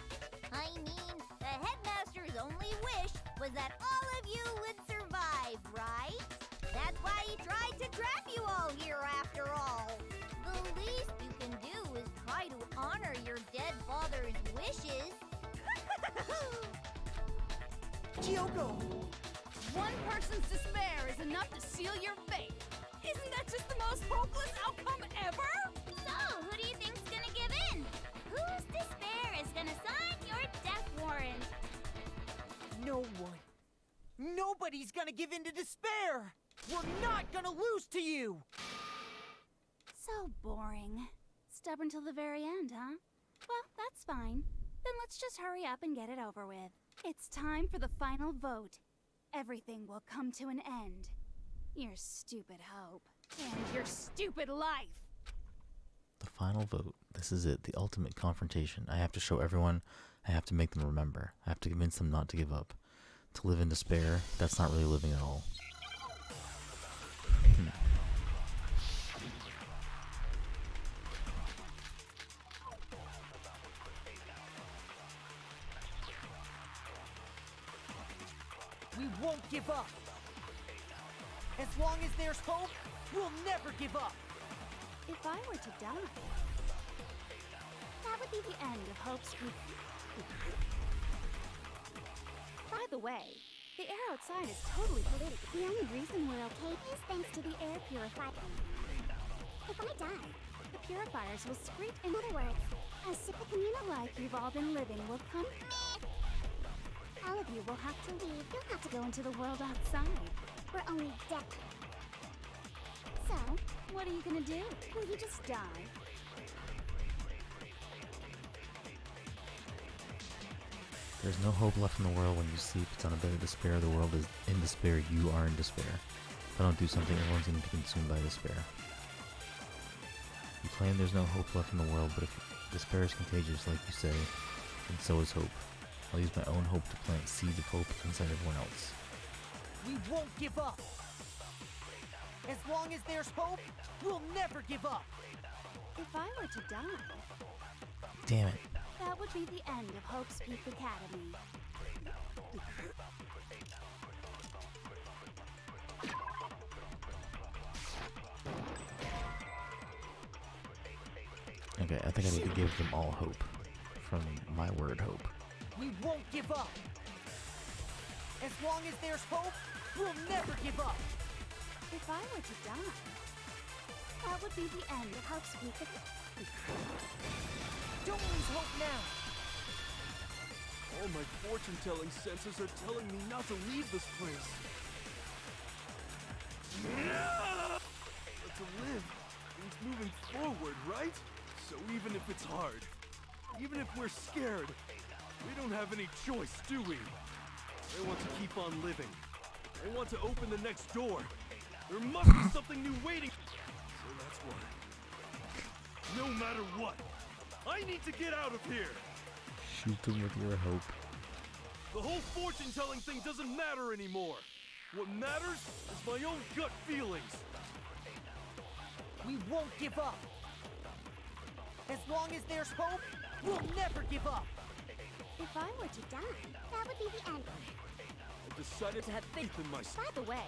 I mean, the headmaster's only wish was that all of you would survive, right? That's why he tried to trap you all here after all. The least you can do is try to honor your dead father's wishes. Kyoko! One person's despair is enough to seal your fate. Isn't that just the most hopeless outcome ever? So, who do you think's gonna give in? Whose despair is gonna sign your death warrant? No one. Nobody's gonna give in to despair! We're not gonna lose to you! So boring. Stubborn till the very end, huh? Well, that's fine. Then let's just hurry up and get it over with. It's time for the final vote. Everything will come to an end. Your stupid hope. And your stupid life! The final vote. This is it. The ultimate confrontation. I have to show everyone. I have to make them remember. I have to convince them not to give up. To live in despair, that's not really living at all. We won't give up. As long as there's hope, we'll never give up. If I were to die, that would be the end of Hope's Peak. By the way, the air outside is totally polluted. The only reason we're okay is thanks to the air purifier. If I die, the purifiers will screech. In other words, as the communal life you've all been living will come. All of you will have to leave. You'll have to go into the world outside. We're only dead. So, what are you gonna do? Will you just die? There's no hope left in the world when you sleep. It's on a bed of despair. The world is in despair. You are in despair. If I don't do something, everyone's going to be consumed by despair. You claim there's no hope left in the world, but if despair is contagious, like you say, then so is hope. I'll use my own hope to plant seeds of hope inside everyone else. We won't give up. As long as there's hope, we'll never give up. If I were to die, damn it. That would be the end of Hope's Peak Academy. Okay, I think I need to give them all hope. From my word, hope. We won't give up. As long as there's hope, we'll never give up. If I were to die, that would be the end of Hope's Peak Academy. Don't lose hope now! All my fortune-telling senses are telling me not to leave this place. But to live means moving forward, right? So even if it's hard, even if we're scared, we don't have any choice, do we? I want to keep on living. I want to open the next door. There must be something new waiting. So that's why. No matter what, I need to get out of here! Shoot them with your hope. The whole fortune-telling thing doesn't matter anymore. What matters is my own gut feelings. We won't give up. As long as there's hope, we'll never give up. If I were to die, that would be the end. I decided to have faith in myself. By the way,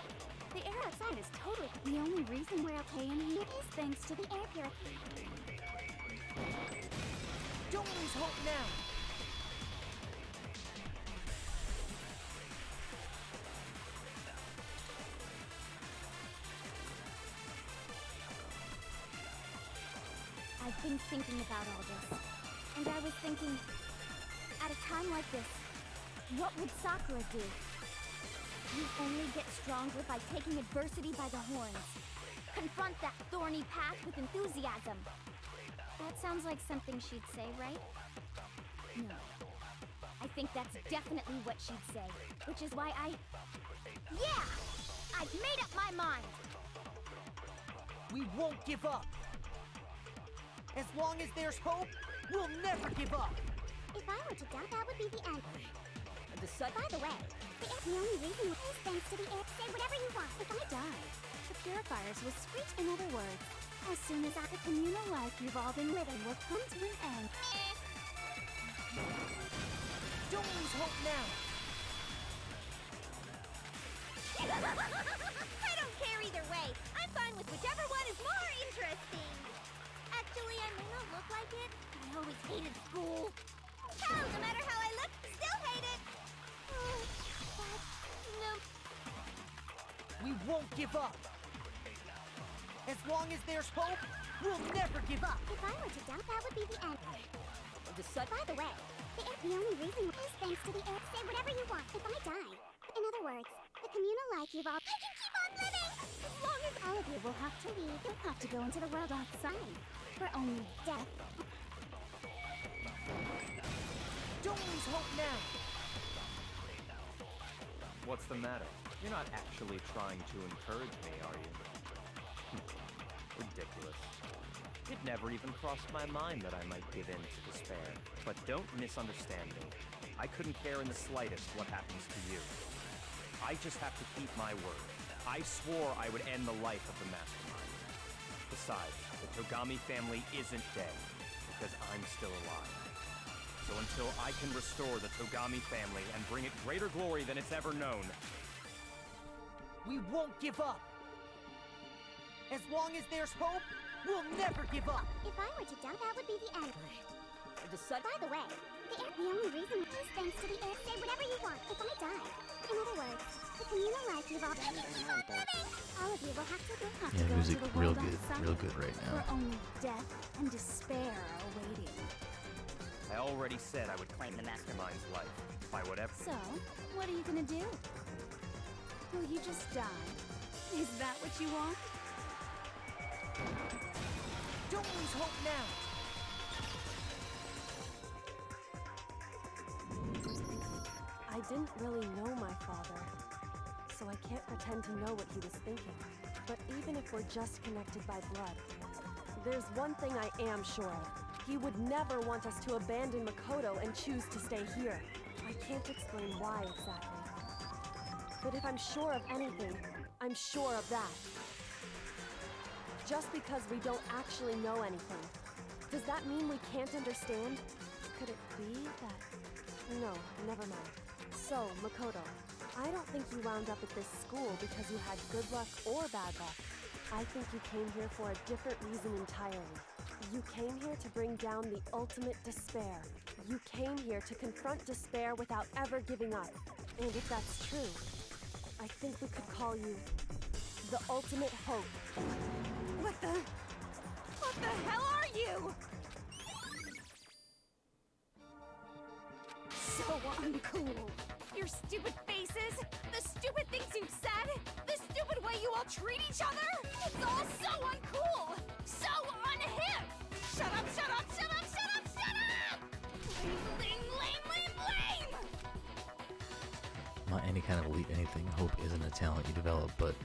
the air outside is totally... The only reason we're okay in here is thanks to the air purifier. Don't lose hope now! I've been thinking about all this, and I was thinking, at a time like this, what would Sakura do? You only get stronger by taking adversity by the horns. Confront that thorny path with enthusiasm. That sounds like something she'd say, right? No. I think that's definitely what she'd say, which is why Yeah! I've made up my mind! We won't give up. As long as there's hope, we'll never give up. If I were to die, that would be the end. And By the way, the only reason is thanks to the air. Say whatever you want. If I die, the purifiers will screech. In other words, as soon as the communal life you've all been living will come to an end. Don't lose hope now. I don't care either way. I'm fine with whichever one is more interesting. Actually, I may not look like it. I always hated school. Hell, no matter how I look, still hate it. No. We won't give up. As long as there's hope, we'll never give up. If I were to die, that would be the end. By the way, the only reason is thanks to the air. Say whatever you want. If I die, in other words, the communal life you've all... I can keep on living! As long long as all of you will have to leave, you'll have to go into the world outside. For only death. Don't lose hope now! What's the matter? You're not actually trying to encourage me, are you? Ridiculous. It never even crossed my mind that I might give in to despair. But don't misunderstand me. I couldn't care in the slightest what happens to you. I just have to keep my word. I swore I would end the life of the Mastermind. Besides, the Togami family isn't dead, because I'm still alive. So until I can restore the Togami family and bring it greater glory than it's ever known, We won't give up! As long as there's hope, we'll never give up! If I were to die, that would be the end. By the way, the only reason is thanks to the air. Say whatever you want if I die. In other words, the communal life you've all all of you will have to go Yeah, music to the real world good, outside, real good right where now. only death and despair are awaiting. I already said I would claim the Mastermind's life, by whatever. So, what are you gonna do? Will you just die? Is that what you want? Don't lose hope now! I didn't really know my father, so I can't pretend to know what he was thinking. But even if we're just connected by blood, there's one thing I am sure of. He would never want us to abandon Makoto and choose to stay here. I can't explain why exactly. But if I'm sure of anything, I'm sure of that. Just because we don't actually know anything, does that mean we can't understand? Could it be that... No, never mind. So, Makoto, I don't think you wound up at this school because you had good luck or bad luck. I think you came here for a different reason entirely. You came here to bring down the ultimate despair. You came here to confront despair without ever giving up. And if that's true, I think we could call you the ultimate hope. What the hell are you? So uncool. Your stupid faces, the stupid things you've said, the stupid way you all treat each other. It's all so uncool, so unhip. Shut up, shut up, shut up, shut up, shut up! Lame, lame, lame, lame! Not any kind of elite anything. Hope isn't a talent you develop, but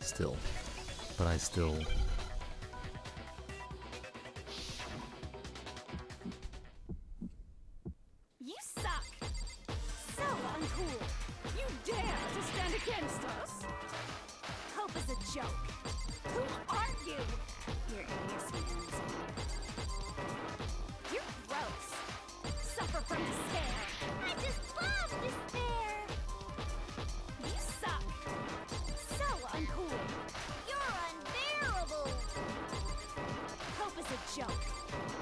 still. But I still... You suck! So uncool! You dare to stand against us? Hope is a joke. Who are you? Your idiocy ends here. You're gross. Suffer from despair. I just love despair! You suck. So uncool. You're unbearable! Hope is a joke.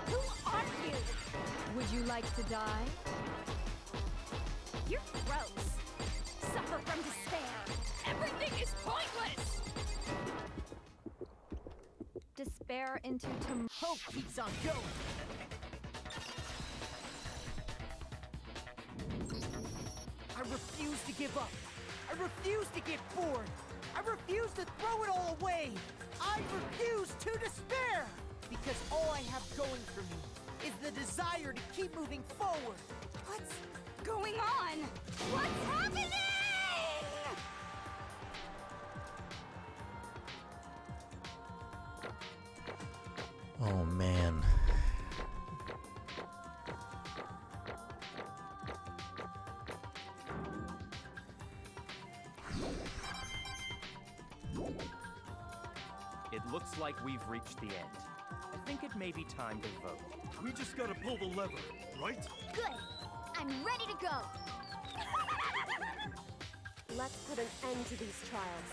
Who are you? Would you like to die? You're gross. Suffer from despair. Everything is pointless. Despair into Hope keeps on going! I refuse to give up! I refuse to get bored! I refuse to throw it all away! I refuse to despair! Because all I have going for me is the desire to keep moving forward! What's going on? What's happening? Oh man. It looks like we've reached the end. I think it may be time to vote. We just gotta pull the lever, right? Good! I'm ready to go! Let's put an end to these trials.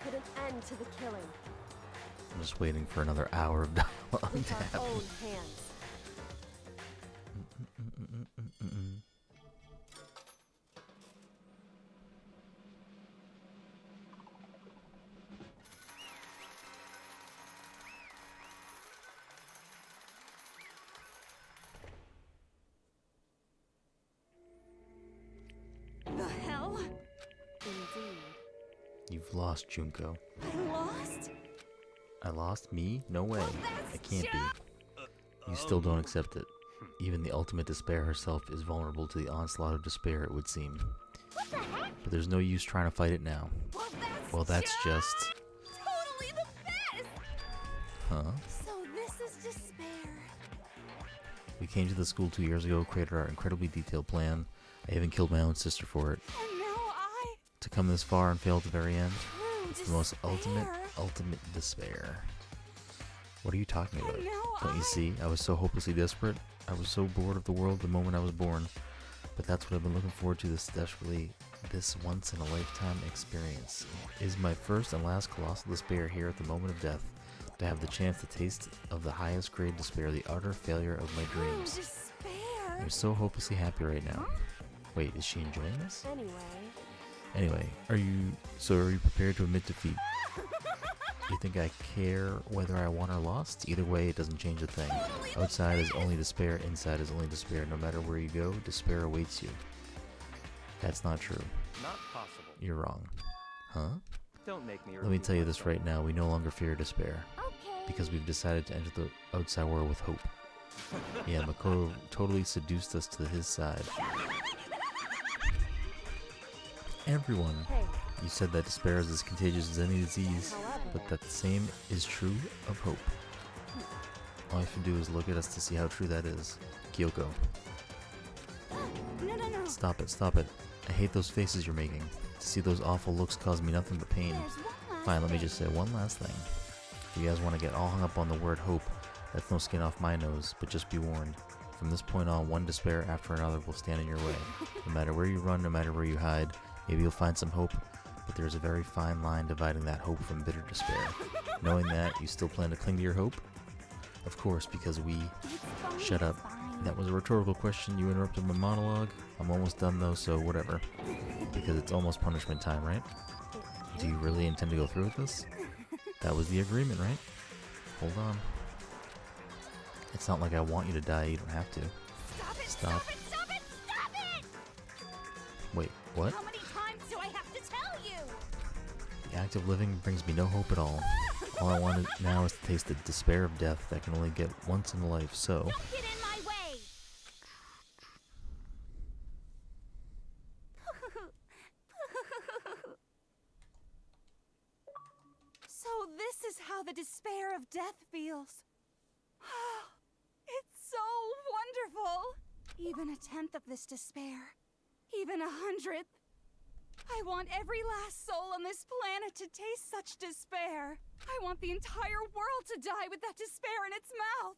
Put an end to the killing. I'm just waiting for another hour of dialogue With to our happen. own hands. The hell? Indeed. You've lost, Junko. I lost? I lost? Me? No way. I can't be. You still don't accept it. Even the ultimate despair herself is vulnerable to the onslaught of despair, it would seem. What the heck? But there's no use trying to fight it now. Well, that's just... Totally the best! Huh? So this is despair. We came to the school 2 years ago, created our incredibly detailed plan. I even killed my own sister for it. And now I... To come this far and fail at the very end? True It's the most despair. ultimate despair. What are you talking about? And now Don't you see? I was so hopelessly desperate. I was so bored of the world the moment I was born. But that's what I've been looking forward to this once-in-a-lifetime experience. It is my first and last colossal despair here at the moment of death. To have the chance to taste of the highest grade despair, the utter failure of my dreams. Despair. I'm so hopelessly happy right now. Wait, is she enjoying this? Anyway, are you prepared to admit defeat? You think I care whether I won or lost? Either way, it doesn't change a thing. Outside is only despair, inside is only despair. No matter where you go, despair awaits you. That's not true. Not possible. You're wrong. Huh? Don't make me Let me tell you this right now, we no longer fear despair. Because we've decided to enter the outside world with hope. Yeah, Makoto totally seduced us to his side. Everyone. Hey. You said that despair is as contagious as any disease, but that the same is true of hope. All you have to do is look at us to see how true that is. Kyoko. No. Stop it. I hate those faces you're making. To see those awful looks cause me nothing but pain. Fine, let me just say one last thing. If you guys want to get all hung up on the word hope, that's no skin off my nose, but just be warned. From this point on, one despair after another will stand in your way. No matter where you run, no matter where you hide, maybe you'll find some hope, but there's a very fine line dividing that hope from bitter despair. Knowing that, you still plan to cling to your hope? Of course, because we... Shut up. That was a rhetorical question. You interrupted my monologue. I'm almost done though, so whatever. Because it's almost punishment time, right? Do you really intend to go through with this? That was the agreement, right? Hold on. It's not like I want you to die. You don't have to. Stop. Stop it! Wait, what? How many times do I have to tell you? The act of living brings me no hope at all. All I want now is to taste the despair of death that can only get once in a life, so... Don't get in my way! So this is how the despair of death feels. It's so wonderful. Even a tenth of this despair, even 100th. I want every last soul on this planet to taste such despair. I want the entire world to die with that despair in its mouth.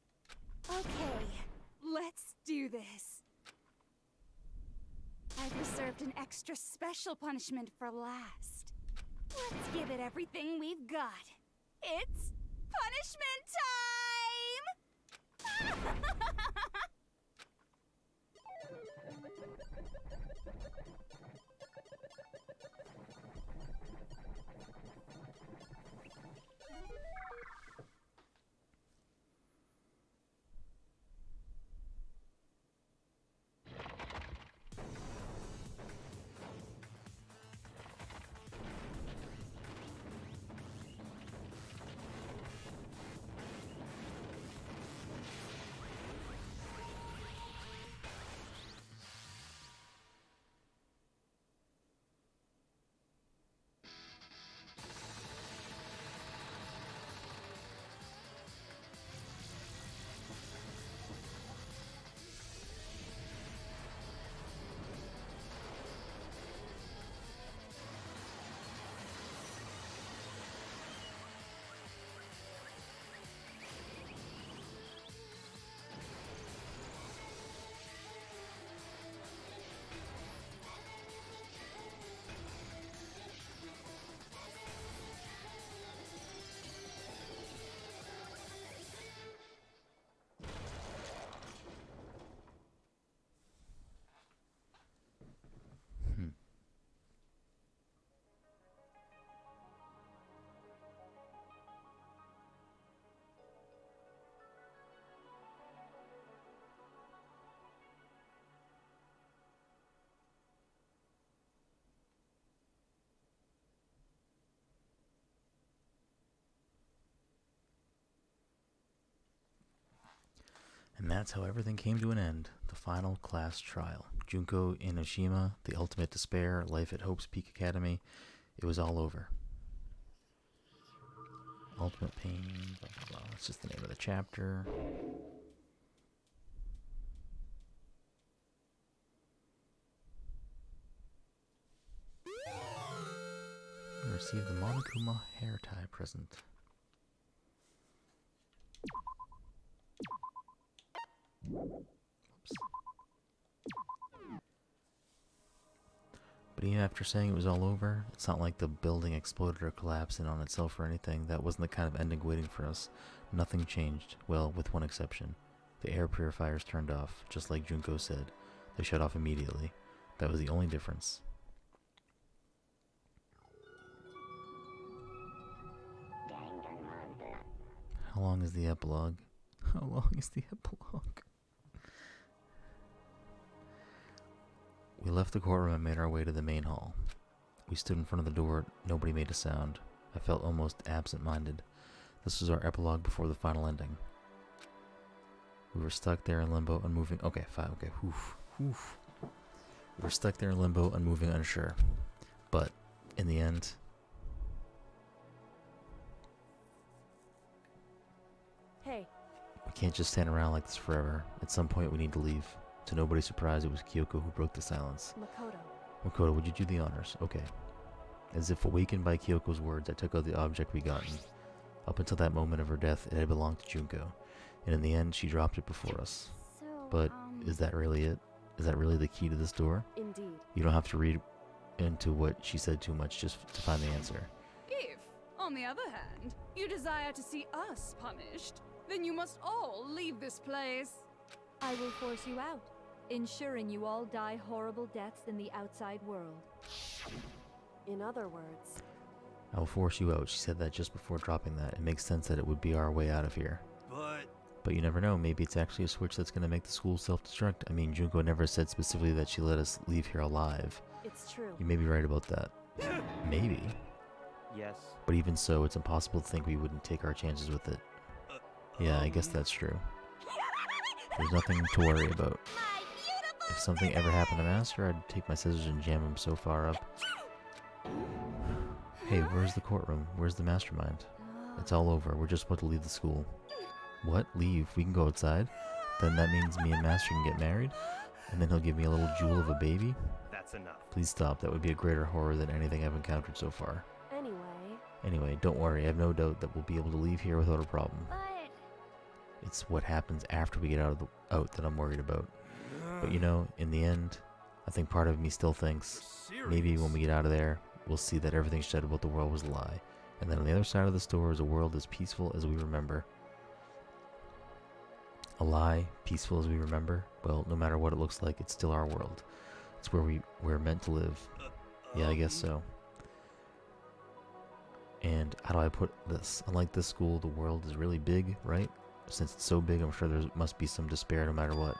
Okay, let's do this. I've reserved an extra special punishment for last. Let's give it everything we've got. It's punishment time! And that's how everything came to an end. The final class trial. Junko Inoshima, the ultimate despair, life at Hope's Peak Academy. It was all over. Ultimate pain, blah, blah, blah. That's just the name of the chapter. We received the Monokuma hair tie present. Oops. But even after saying it was all over, it's not like the building exploded or collapsed in on itself or anything. That wasn't the kind of ending waiting for us. Nothing changed. Well, with one exception. The air purifiers turned off, just like Junko said. They shut off immediately. That was the only difference. How long is the epilogue? How long is the epilogue? We left the courtroom and made our way to the main hall. We stood in front of the door. Nobody made a sound. I felt almost absent-minded. This was our epilogue before the final ending. We were stuck there in limbo, unmoving. Okay, fine. Okay, oof. We were stuck there in limbo, unmoving, unsure. But in the end, Hey. We can't just stand around like this forever. At some point, we need to leave. To nobody's surprise, it was Kyoko who broke the silence. Makoto, would you do the honors? Okay. As if awakened by Kyoko's words, I took out the object we'd gotten. Up until that moment of her death, it had belonged to Junko. And in the end, she dropped it before us. But is that really it? Is that really the key to this door? Indeed. You don't have to read into what she said too much just to find the answer. If, on the other hand, you desire to see us punished, then you must all leave this place. I will force you out, ensuring you all die horrible deaths in the outside world. In other words, I will force you out. She said that just before dropping that. It makes sense that it would be our way out of here. But you never know. Maybe it's actually a switch that's going to make the school self-destruct. I mean, Junko never said specifically that she let us leave here alive. It's true. You may be right about that. Maybe. Yes. But even so, it's impossible to think we wouldn't take our chances with it. Yeah, I guess that's true. There's nothing to worry about. If something ever happened to Master, I'd take my scissors and jam him so far up. Hey, where's the courtroom? Where's the mastermind? It's all over. We're just about to leave the school. What? Leave? We can go outside? Then that means me and Master can get married? And then he'll give me a little jewel of a baby? That's enough. Please stop. That would be a greater horror than anything I've encountered so far. Anyway, don't worry. I have no doubt that we'll be able to leave here without a problem. It's what happens after we get out that I'm worried about. But you know, in the end, I think part of me still thinks maybe when we get out of there, we'll see that everything said about the world was a lie. And then on the other side of the store is a world as peaceful as we remember. A lie, peaceful as we remember? Well, no matter what it looks like, it's still our world. It's where we're meant to live. Yeah, I guess so. And how do I put this? Unlike this school, the world is really big, right? Since it's so big, I'm sure there must be some despair no matter what.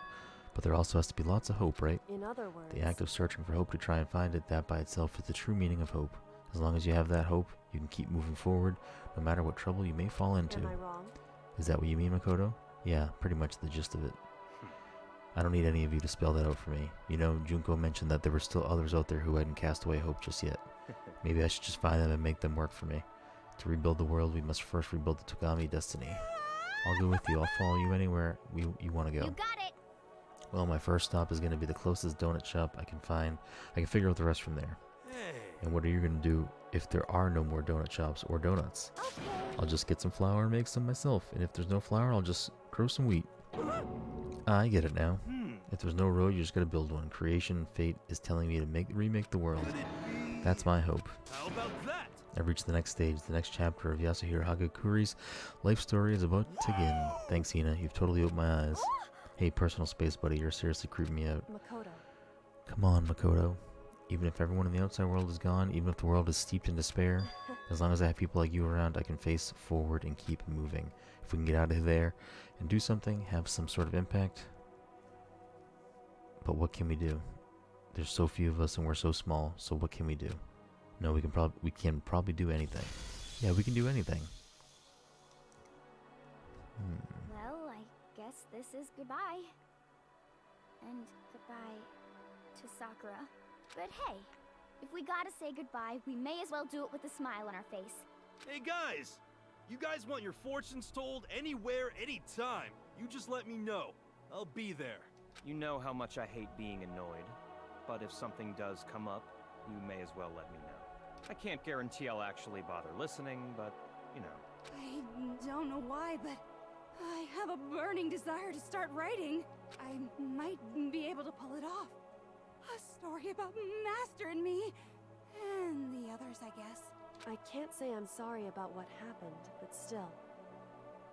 But there also has to be lots of hope, right? In other words, the act of searching for hope to try and find it, that by itself is the true meaning of hope. As long as you have that hope, you can keep moving forward, no matter what trouble you may fall into. Am I wrong? Is that what you mean, Makoto? Yeah, pretty much the gist of it. I don't need any of you to spell that out for me. You know, Junko mentioned that there were still others out there who hadn't cast away hope just yet. Maybe I should just find them and make them work for me. To rebuild the world, we must first rebuild the Togami destiny. I'll go with you. I'll follow you anywhere you want to go. You got it. Well, my first stop is going to be the closest donut shop I can find. I can figure out the rest from there. And what are you going to do if there are no more donut shops or donuts? Okay. I'll just get some flour and make some myself. And if there's no flour, I'll just grow some wheat. I get it now. If there's no road, you just got to build one. Creation, fate is telling me to remake the world. That's my hope. How about that? I've reached the next stage. The next chapter of Yasuhiro Hagakuri's life story is about to begin. Thanks, Hina. You've totally opened my eyes. Hey, personal space buddy, you're seriously creeping me out. Makoto. Come on, Makoto. Even if everyone in the outside world is gone, even if the world is steeped in despair, as long as I have people like you around, I can face forward and keep moving. If we can get out of there and do something, have some sort of impact. But what can we do? There's so few of us and we're so small, so what can we do? No, we can probably do anything. Yeah, we can do anything. Well, I guess this is goodbye. And goodbye to Sakura. But hey, if we gotta say goodbye, we may as well do it with a smile on our face. Hey guys! You guys want your fortunes told anywhere, anytime. You just let me know. I'll be there. You know how much I hate being annoyed, but if something does come up, you may as well let me know. I can't guarantee I'll actually bother listening, but, you know. I don't know why, but I have a burning desire to start writing. I might be able to pull it off. A story about Master and me, and the others, I guess. I can't say I'm sorry about what happened, but still,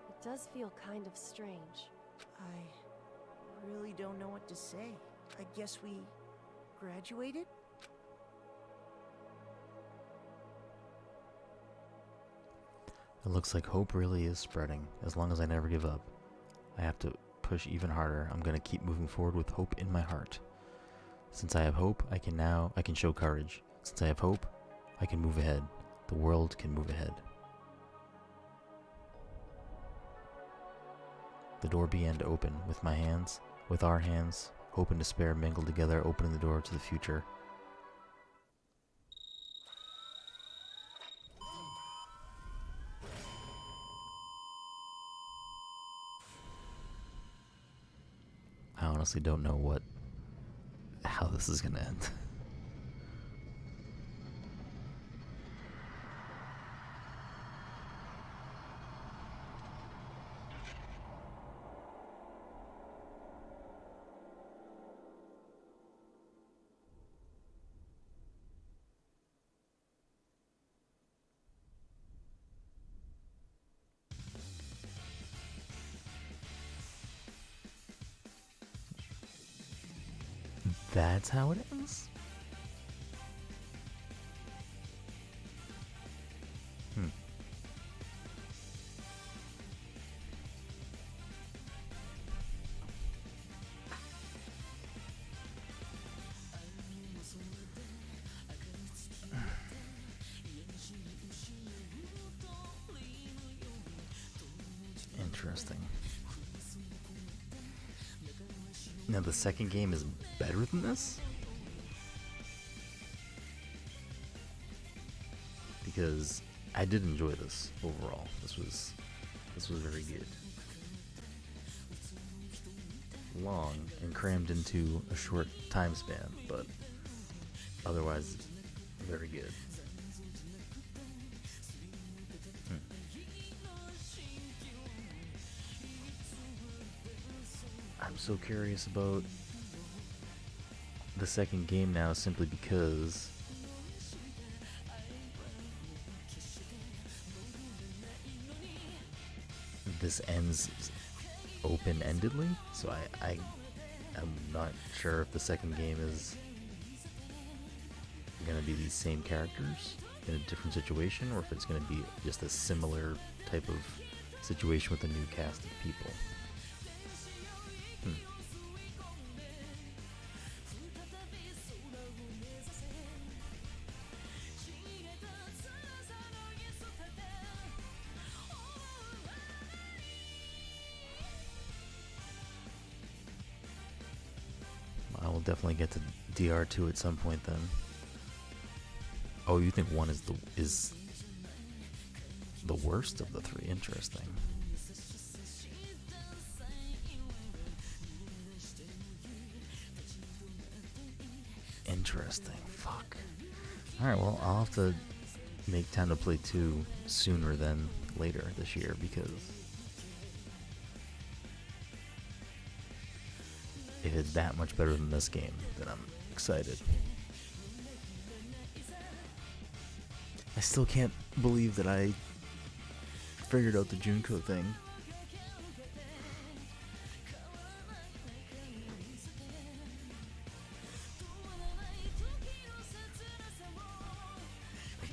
it does feel kind of strange. I really don't know what to say. I guess we graduated? It looks like hope really is spreading, as long as I never give up. I have to push even harder. I'm gonna keep moving forward with hope in my heart. Since I have hope, I can show courage. Since I have hope, I can move ahead. The world can move ahead. The door began to open with my hands, with our hands, hope and despair mingled together, opening the door to the future. I honestly don't know how this is gonna end. That's how it ends? Interesting. Now the second game is better than this? Because I did enjoy this overall. This was very good. Long and crammed into a short time span, but otherwise very good. I'm so curious about the second game now, simply because this ends open-endedly, so I'm not sure if the second game is gonna be these same characters in a different situation, or if it's gonna be just a similar type of situation with a new cast of people. I will definitely get to DR2 at some point then. Oh, you think one is the worst of the three? Interesting. Interesting. Fuck. Alright, well, I'll have to make time to play 2 sooner than later this year, because if it's that much better than this game, then I'm excited. I still can't believe that I figured out the Junko thing.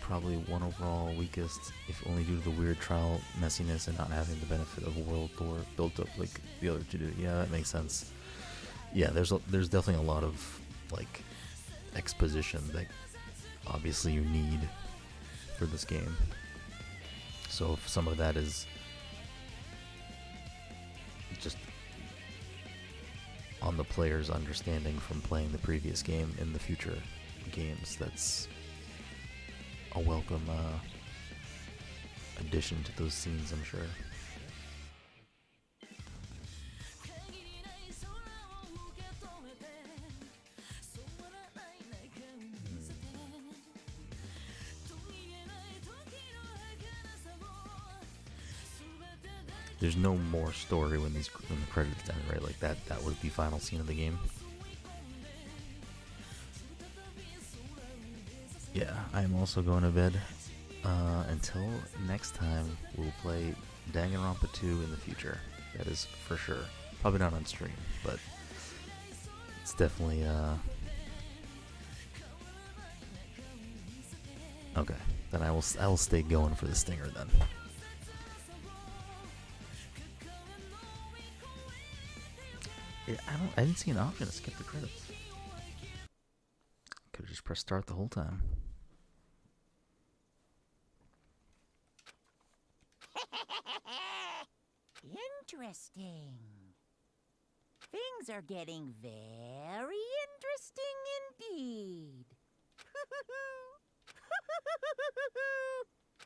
Probably one overall weakest, if only due to the weird trial messiness and not having the benefit of world lore built up like the other two do. Yeah, that makes sense. Yeah, there's definitely a lot of like exposition that obviously you need for this game. So if some of that is just on the player's understanding from playing the previous game in the future games. That's a welcome addition to those scenes, I'm sure. There's no more story when the credits end, right? Like that was the final scene of the game. Yeah, I'm also going to bed. Until next time, we'll play Danganronpa 2 in the future. That is for sure. Probably not on stream, but it's definitely okay. Then I will stay going for the stinger then. I didn't see an option to skip the credits. Could have just pressed start the whole time. Interesting. Things are getting very interesting indeed.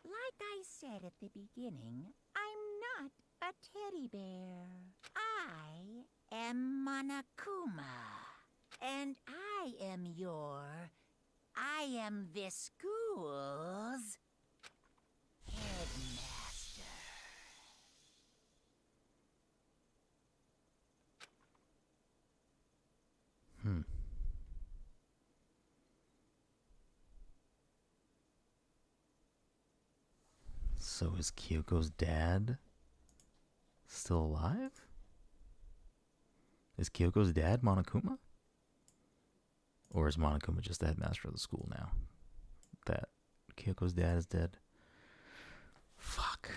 Like I said at the beginning, I'm not a teddy bear. I am Monokuma. And I am this school's headmaster. So is Kyoko's dad still alive? Is Kyoko's dad Monokuma? Or is Monokuma just the headmaster of the school now? That Kyoko's dad is dead? Fuck.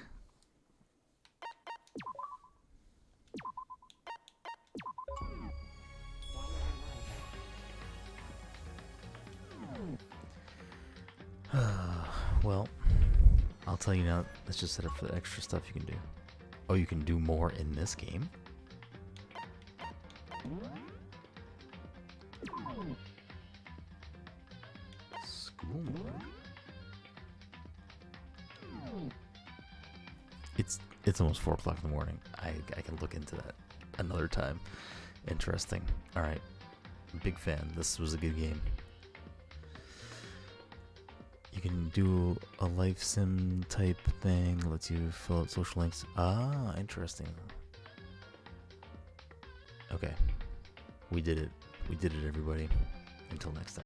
Well, I'll tell you now, let's just set up for the extra stuff you can do. Oh, you can do more in this game? School mode? It's almost 4 o'clock in the morning. I can look into that another time. Interesting. Alright. Big fan. This was a good game. You can do a life sim type thing, lets you fill out social links. Ah, interesting. Okay. We did it. We did it, everybody. Until next time.